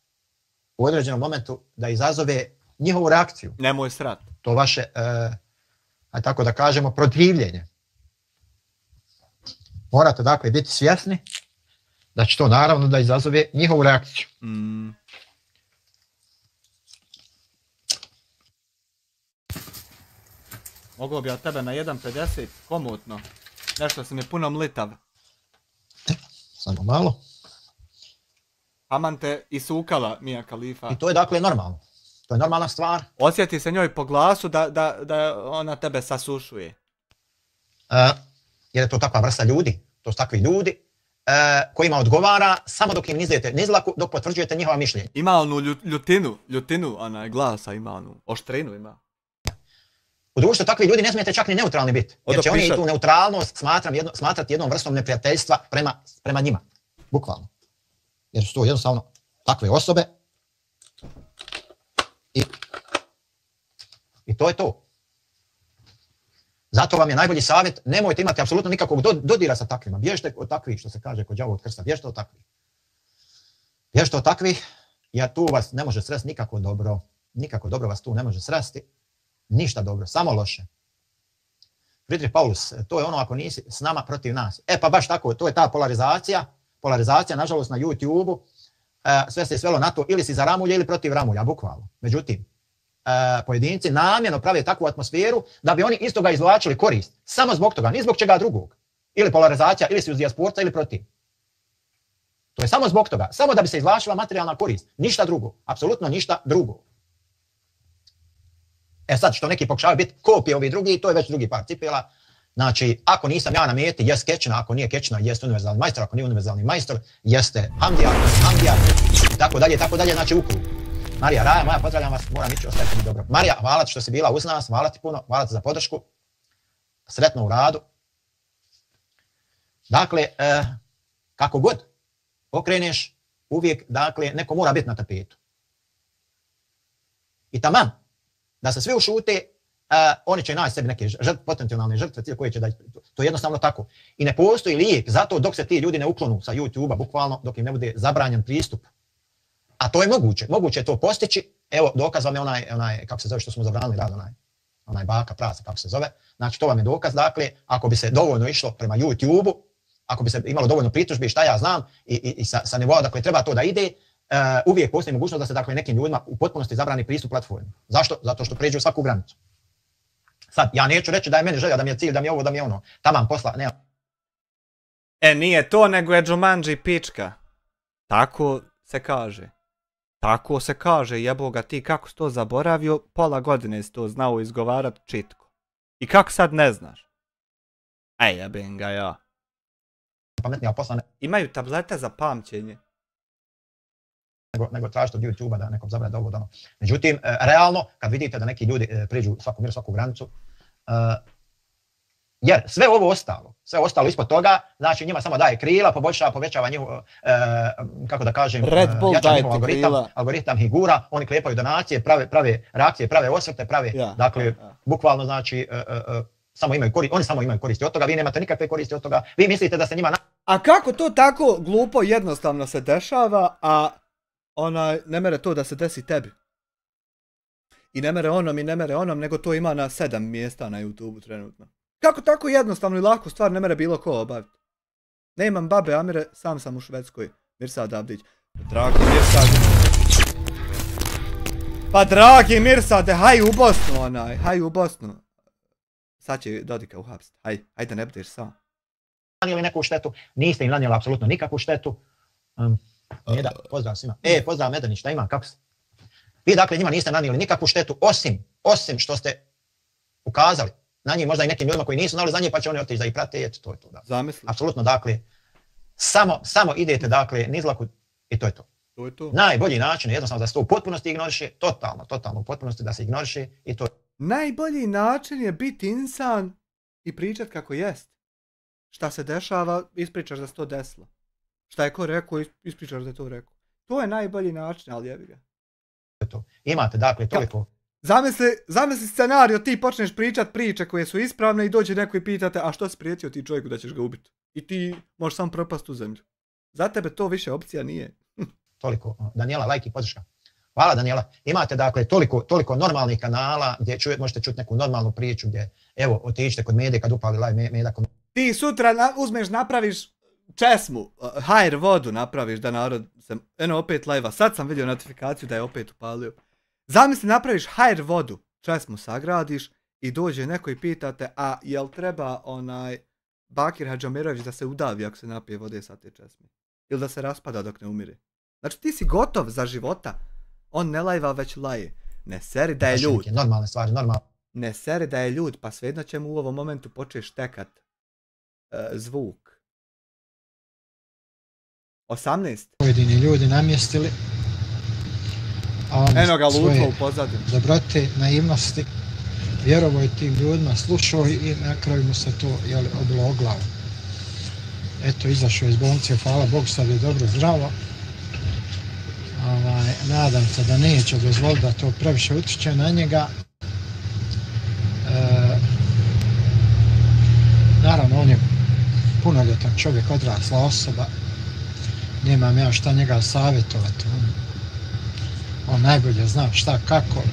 u određenom momentu da izazove njihovu reakciju. Nemoj srat. To vaše, tako da kažemo, protivljenje. Morate dakle biti svjesni da će to naravno da izazove njihovu reakciju. Mogao bi od tebe na 1.50 komotno. Nešto si mi puno mlitav. Samo malo. Aman te isukala Mia Khalifa. I to je dakle normalno. To je normalna stvar. Osjeti se njoj po glasu da ona tebe sasušuje. Jer je to takva vrsta ljudi. To su takvi ljudi kojima odgovara samo dok im nizete nizlaku, dok potvrđujete njihova mišljenja. Ima onu ljutinu, glasa ima onu, oštrinu ima. U društvu takvi ljudi ne smijete čak ni neutralni biti. Jer će oni tu neutralnost smatrati jednom vrstom neprijateljstva prema njima. Bukvalno. Jer su to jednostavno takve osobe. I to je to. Zato vam je najbolji savjet, nemojte imati apsolutno nikakvog dodira sa takvima. Bježite od takvih, što se kaže kod đavo od krsta. Bježite od takvih. Bježite od takvih, jer tu vas ne može sresti nikako dobro. Nikako dobro vas tu ne može sresti. Ništa dobro, samo loše. Friedrich Paulus, to je ono ako nisi s nama protiv nas. E pa baš tako, to je ta polarizacija. Polarizacija, nažalost, na YouTube-u. Sve se svelo na to, ili si za Ramulja ili protiv Ramulja, bukvalno. Međutim, pojedinci namjerno prave takvu atmosferu da bi oni iz toga izvlačili korist. Samo zbog toga, ni zbog čega drugog. Ili polarizacija, ili si uz dijasporca, ili protiv. To je samo zbog toga. Samo da bi se izvlačila materijalna korist. Ništa drugo. Apsolutno ništa drugo. E sad, što neki pokušavaju biti kopije ovih drugih, to je već drugi par cipela. Znači, ako nisam ja na meti, jest Kečna, ako nije Kečna, jest univerzalni majstor, ako nije univerzalni majstor, jeste Hamdija, i tako dalje, znači u krug. Marija Raja, moja, pozdravljam vas, moram ići, ostavite mi dobro. Marija, hvala ti što si bila uz nas, hvala ti puno, hvala ti za podršku. Sretno u radu. Dakle, kako god okreneš, uvijek, dakle, neko mora biti na tapetu. I taman, da se svi ušute, oni će naći sebi neke potencijalne žrtve koje će da... To je jednostavno tako. I ne postoji lijek zato dok se ti ljudi ne uklonu sa YouTube-a, bukvalno, dok im ne bude zabranjen pristup. A to je moguće. Moguće je to postići. Evo, dokaz vam je onaj kako se zove, što smo zabranili rad, onaj baka, prasa, kako se zove. Znači, to vam je dokaz. Dakle, ako bi se dovoljno išlo prema YouTube-u, ako bi se imalo dovoljno pritužbi, šta ja znam, i sa nivoa, dakle, treba to da ide, uvijek postoji mogućnost da se, dakle, nekim ljudima u potpunosti zabrani pristup platformi. Zašto? Zato što pređu svaku granicu. Sad, ja neću reći da je meni želja, da mi je cilj, da mi je ovo, da mi je ono. Taman posla, ne. Nije to, nego je Jumanji pička. Tako se kaže. Tako se kaže, jeboga ti, kako si to zaboravio, pola godine si to znao izgovarat čitko. I kako sad ne znaš? Jebem ga ja. Pametnija posla ne. Imaju tablete za pamćenje. Nego tražiti od YouTube-a da nekom zabrane da ovo dano. Međutim, realno, kad vidite da neki ljudi priđu svaku granicu, jer sve ovo ostalo ispod toga, znači njima samo daje krila, povećava njihov, kako da kažem, jača njihov algoritam ih gura, oni klepaju donacije, prave reakcije, prave osvrte, dakle, bukvalno znači, oni samo imaju koristi od toga, vi nemate nikakve koristi od toga, vi mislite da se njima... A kako to tako glupo jednostavno se dešava, a ne mere to da se desi tebi? I ne mere onom, nego to ima na 7 mjesta na YouTube-u trenutno. Kako tako jednostavno i lako stvar ne mere bilo ko obaviti? Nemam babe Amire, sam sam u Švedskoj. Mirsad Abdić. Dragi Mirsade. Pa dragi Mirsade, haj u Bosnu haj u Bosnu. Sad će Dodika uhapsiti, hajde ne budeš sam. Nanijeli neku štetu, niste im nanijeli apsolutno nikakvu štetu. Meda, pozdrav svima. Pozdrav Medanić, šta ima, kako se? Vi dakle njima niste nanijeli nikakvu štetu, osim što ste ukazali na njih, možda i nekim ljudima koji nisu znali za njih, pa će oni otići da ih prate, eto, to je to. Da. Zamisli. Apsolutno, dakle, samo idete, dakle, nizlaku i to je to. To je to. Najbolji način je jednostavno da se to u potpunosti ignoriše, totalno u potpunosti da se ignoriše i to je. Najbolji način je biti insan i pričat kako jest. Šta se dešava, ispričaš da se to desilo. Šta je ko rekao, ispričaš da je to rekao. To je najbolji način, ali jebi ga. Imate, dakle, toliko... Zamisli scenario, ti počneš pričat priče koje su ispravne i dođe neko i pitate, a što si prijetio ti čovjeku da ćeš ga ubiti? I ti možeš sam propast u zemlju. Za tebe to više opcija nije. Toliko. Daniela, like i podrška. Hvala Daniela. Imate dakle toliko normalnih kanala gdje možete čuti neku normalnu priču gdje, evo, otiđite kod Mede kad upali live Meda kod... Ti sutra uzmeš, napraviš česmu, HR vodu napraviš da narod se, opet live-a, sad sam vidio notifikaciju da je opet upalio. Zamisli, napraviš HR vodu, česmu sagradiš i dođe neko i pitate, a jel treba Bakir Hadžamirović da se udavi ako se napije vode sa te česme? Ili da se raspada dok ne umire? Znači ti si gotov za života. On ne lajva, već laje. Ne seri da je ljud. Normalne stvari, normalno. Ne seri da je ljud, pa svejedno će mu u ovom momentu početi štekat zvuk. 18. Pojedini ljudi namjestili eno ga lutva u pozadinu. Dobrote, naivnosti, vjerovao je tim ljudima, slušao i na kraju mu se to obilo o glavu. Eto, izašao iz bolnice, hvala Bogu, sad je dobro, zdravo. Nadam se da neće dozvoliti da to previše utiče na njega. punoljetan čovjek, odrasla osoba. Nemam ja šta njega savjetovati. On najbolje zna šta, kako.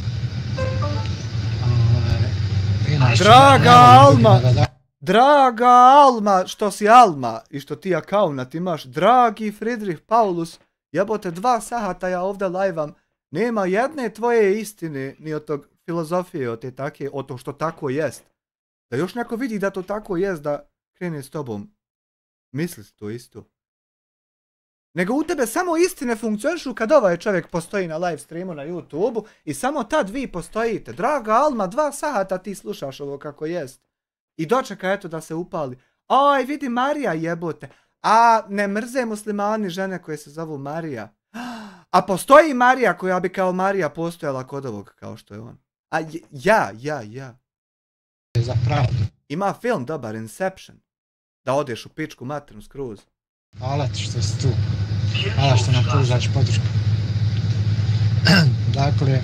Inače, Draga ne volim Alma! ljudima da Draga Alma, što si Alma i što ti akaunat imaš, dragi Friedrich Paulus, jebote 2 sahata ja ovdje lajvam, nema jedne tvoje istine, ni od tog filozofije, od te take, od to što tako jest. Da još neko vidi da to tako jest, da krene s tobom. Misli to isto. Nego u tebe samo istine funkcionišu kad ovaj čovjek postoji na live streamu na YouTube-u i samo tad vi postojite. Draga Alma, 2 sahata ti slušaš ovo kako jest. I dočeka eto da se upali. Aj, vidi Marija jebote. A ne mrze muslimani žene koje se zovu Marija. A postoji Marija koja bi kao Marija postojala kod ovog kao što je on. A ja. je za pravdu. Ima film dobar, Inception. Da odeš u pičku maternu skroz. Hvala ti što si tu. Hvala što nam pružaš podršku. Dakle,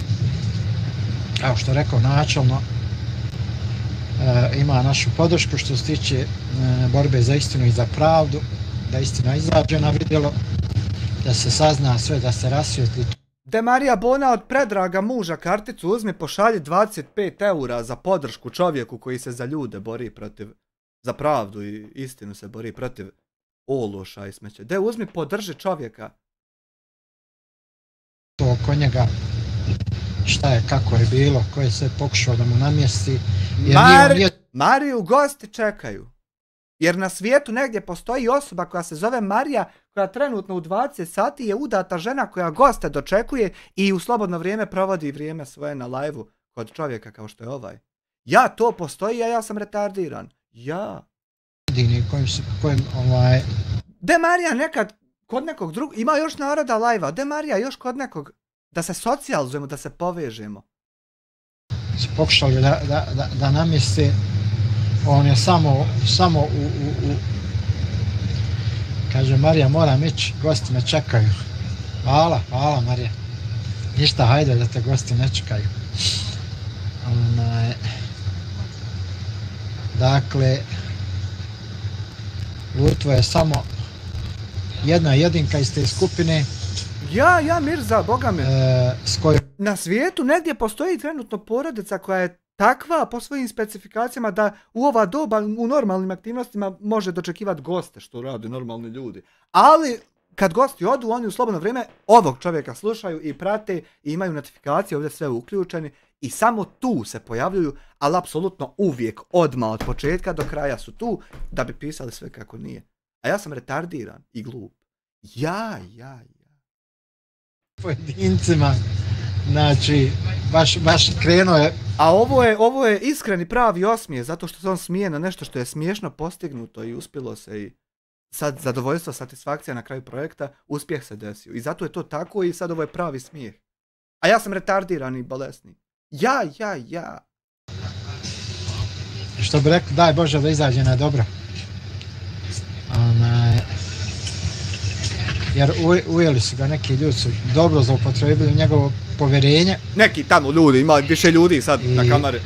kao što rekao, načelno ima našu podršku što se tiče borbe za istinu i za pravdu, da istina izađe na vidjelo, da se sazna sve, da se rasvijetli. De Marija Bona od predraga muža karticu uzmi, pošalji 25 eura za podršku čovjeku koji se za ljude bori protiv, za pravdu i istinu se bori protiv ološa i smeće. De uzmi, podrži čovjeka. To oko njega šta je, kako je bilo, ko je sve pokušao da mu namjesti. Mariju gosti čekaju. Jer na svijetu negdje postoji osoba koja se zove Marija, koja trenutno u 20 sati je udata žena koja goste dočekuje i u slobodno vrijeme provodi vrijeme svoje na live-u kod čovjeka kao što je ovaj. Ja, to postoji, a ja sam retardiran. Ja. Kojim De Marija nekad kod nekog drugog, ima još naroda live-a, de Marija još kod nekog, da se socijalizujemo, da se povežemo. su pokušali da namjeste. On je samo kaže Marija, moram ići, gosti me čekaju. Hvala Marija. Ništa, hajde da te gosti ne čekaju. Dakle, Lutvo je samo jedna jedinka iz te skupine. Ja Mirza, boga me. S kojom... Na svijetu negdje postoji trenutno porodica koja je takva po svojim specifikacijama da u ova doba u normalnim aktivnostima može dočekivati goste što rade normalni ljudi. Ali kad gosti odu, oni u slobodno vrijeme ovog čovjeka slušaju i prate i imaju notifikacije ovdje sve uključeni i samo tu se pojavljuju, ali apsolutno uvijek odmah od početka do kraja su tu da bi pisali sve kako nije. A ja sam retardiran i glup. Ja. Pojedincima, znači, baš krenuo je. A ovo je iskreni pravi osmije, zato što se on smije na nešto što je smiješno postignuto i uspjelo se i sad zadovoljstvo, satisfakcija na kraju projekta, uspjeh se desio. I zato je to tako i sad ovo je pravi smijeh. A ja sam retardiran i bolesni. Ja. Što bi rekao, daj Bože da izađe na dobro. Jer ujeli su ga, neki ljudi su dobro zaupotrebili njegovo povjerenje. Neki tamo ljudi, ima više ljudi sad na kamere.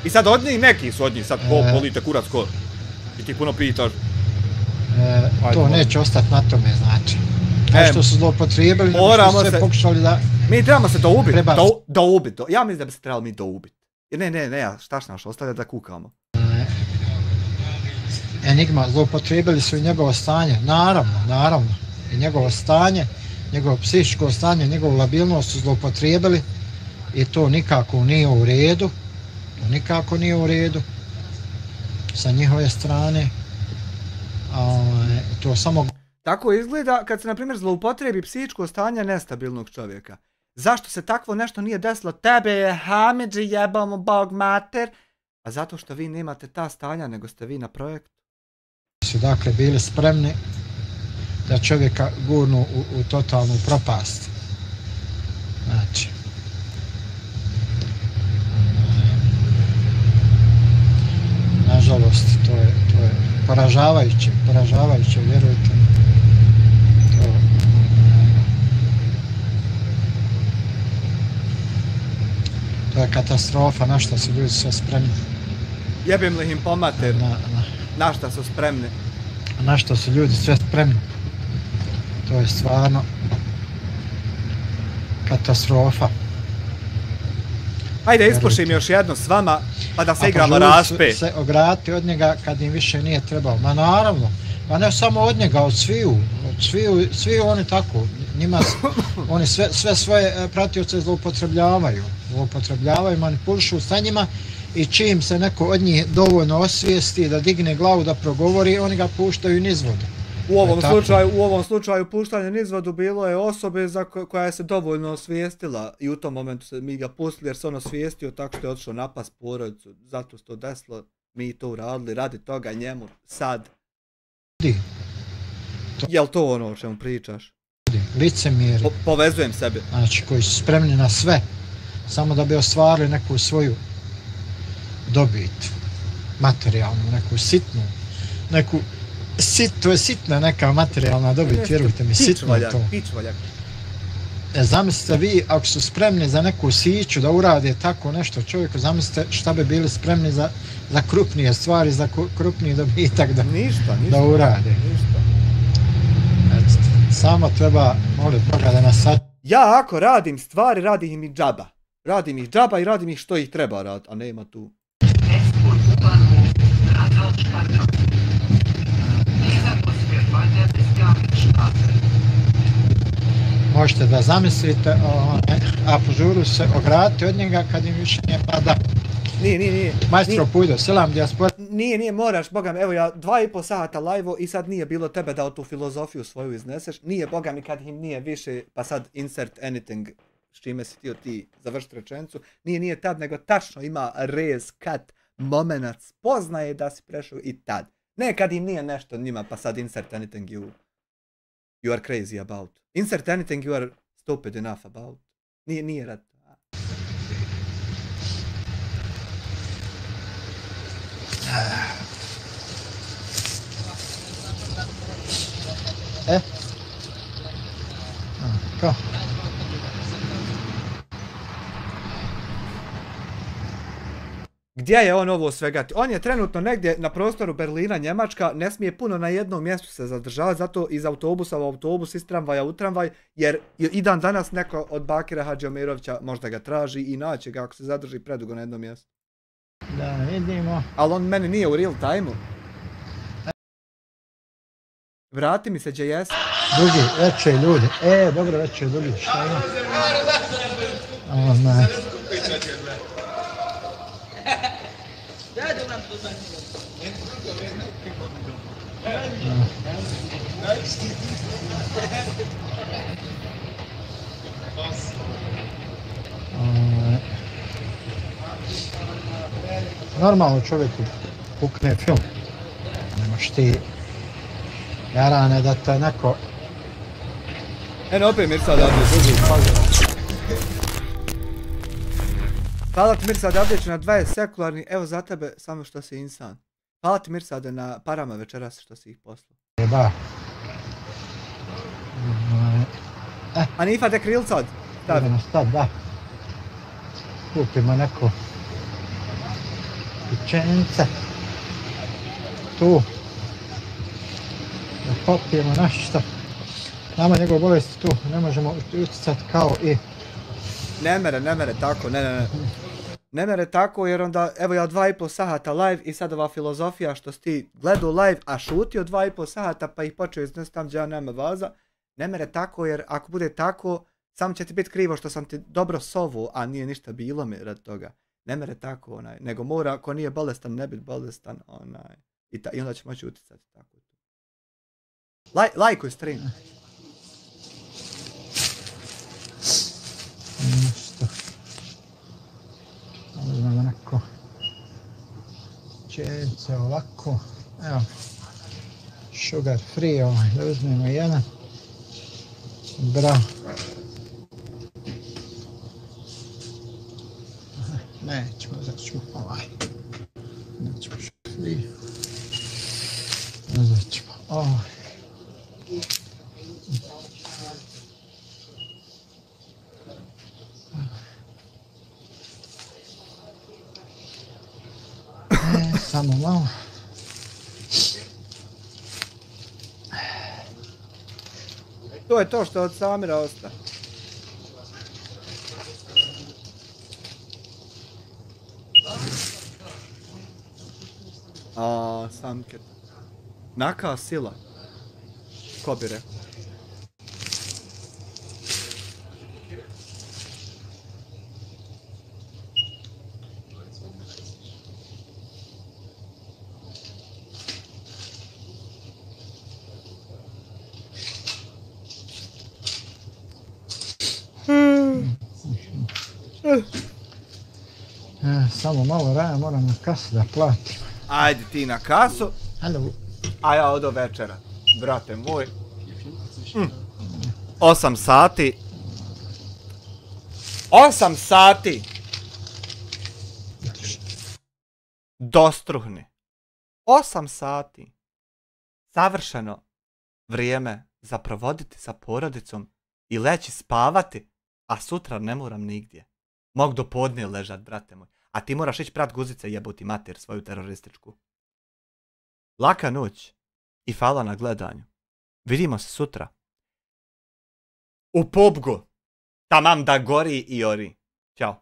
I sad od njih, neki su od njih sad, volite kurac ko? I ti puno pitaš. To neće ostati na tome, znači. Kao što su zloupotrijebili, nego su sve pokušali da... Mi trebamo se doubiti. Ja mislim da bi se trebali mi doubiti. Ne, šta naš, ostavlja da kukamo. Enigma, zloupotrijebili su i njegovo stanje, naravno. I njegovo stanje, njegovo psihičko stanje, njegovu labilnost su zloupotrijebili i to nikako nije u redu. Sa njihove strane. To samo... Tako izgleda kad se, na primjer, zloupotrijebi psihičko stanje nestabilnog čovjeka. Zašto se takvo nešto nije desilo? Tebe je Hamidži jebamo bog mater. A zato što vi nemate ta stanja, nego ste vi na projektu. Su dakle bili spremni da čovjeka gurnu u totalnu propast. Znači... Nažalost, to je poražavajuće, vjerujte mi. To je katastrofa, na šta su ljudi sve spremni. Jebim li im po mater, na šta su spremni. na što su ljudi sve spremni. To je stvarno katastrofa. Ajde, ispušim još jedno s vama, pa da se igramo požurili su raspe. se ograditi od njega kad im više nije trebao. Ma naravno, pa ne samo od njega, od sviju oni tako. Njima, oni sve svoje pratioce zloupotrebljavaju, manipulišu sa njima i čim se neko od njih dovoljno osvijesti da digne glavu da progovori, oni ga puštaju niz vodu. U ovom slučaju puštanje nizvodu bilo je osobe koja je se dovoljno osvijestila i u tom momentu se mi ga pustili jer se on osvijestio tako što je otišao napast porodicu, zato što desilo, mi to uradili, radi toga njemu sad. Jel to ono o čemu pričaš? Licemjeri. Povezujem sebe. Znači koji su spremni na sve, samo da bi ostvarili neku svoju dobit, materijalnu, neku sitnu, to je sitna neka materijalna dobit, vjerujte mi, sitno je to. Pičvaljak. Zamislite vi, ako su spremni za neku siću da urade tako nešto čovjeku, zamislite šta bi bili spremni za krupnije stvari, za krupniji dobitak da urade. Samo treba moliti Boga da nas sad... Ja ako radim stvari, radim ih džaba. Radim ih džaba i radim ih što ih treba raditi, a nema tu. Možete da zamislite, a požuru se ograditi od njega kad im više nije pada. Nije. Majstro Pujdo, selam dijaspora. Nije, moraš, boga mi, evo ja 2,5 sata live-o i sad nije bilo tebe da tu filozofiju svoju izneseš. Nije, boga mi, kad im nije više, pa sad insert anything, s čime si htio ti završiti rečenicu. Nije tad, nego tačno ima rez, kat, momenat, spoznaje da si prešao i tad. Ne kad im nije nešto njima, pa sad insert anything you are crazy about. Insert anything you are stupid enough about. Nije rad. Kao? Gdje je on ovo svega? On je trenutno negdje na prostoru Berlina, Njemačka, ne smije puno na jednom mjestu se zadržavati, zato iz autobusa u autobus, iz tramvaja u tramvaj, jer i dan danas neko od Bakira Hadžiomirovića možda ga traži i naće ga ako se zadrži predugo na jednom mjestu. Da vidimo. Ali on meni nije u real time-u. Vrati mi se gdje jesi. Drugi, veće ljudi. Dobro, veće ljudi, šta ima? Ne. Normalno čovjeku pukne film. Nemaš ti jarane da te neko... Eno opet Mirsa odavde, drugi, hvala ti Mirsa odavde ću na 20 sekularni, evo za tebe samo što si insan. Hvala ti Mirsa da na parama večeras što si ih poslao. Jeba. A Nifa de kril sad? Idemo sad, da. Kupimo neko pičence. Tu. Da popijemo nešto. Nama njegov bolesti tu, ne možemo utjecati kao i... Ne mere tako, ne. Ne mere tako jer onda, evo ja 2,5 sata live i sad ova filozofija što si ti gledao live, a šutio 2,5 sata pa ih počeo iznesti tam gdje ja nema vaza. Ne mere tako jer ako bude tako, samo će ti biti krivo što sam ti dobro sovu, a nije ništa bilo mi rad toga. Ne mere tako, nego mora, ako nije bolestan, ne biti bolestan, i onda će moći utjecati tako. Lajkuj stream. Nešto. Uzmemo neko čejce ovako. Evo. Sugar free da uzmemo jedan. Bravo. Nećemo, uzet ćemo Nećemo sugar free. Uzet ćemo Samo malo. To je to što je od Samira osta. Samket. Naka sila. Ko bi rekao? Samo malo raja, moram na kasu da platim. Ajde ti na kasu, Halo. a ja odo večera. Brate moj. 8 sati. 8 sati! Dostruhni. 8 sati. Savršeno vrijeme za provoditi sa porodicom i leći spavati, a sutra ne moram nigdje. Mog do podne ležat, brate moj. A ti moraš ići prat guzice jebuti mater svoju terorističku. Laka noć i hvala na gledanju. Vidimo se sutra. U PUBG-u. Tamam da gori i ori. Ćao.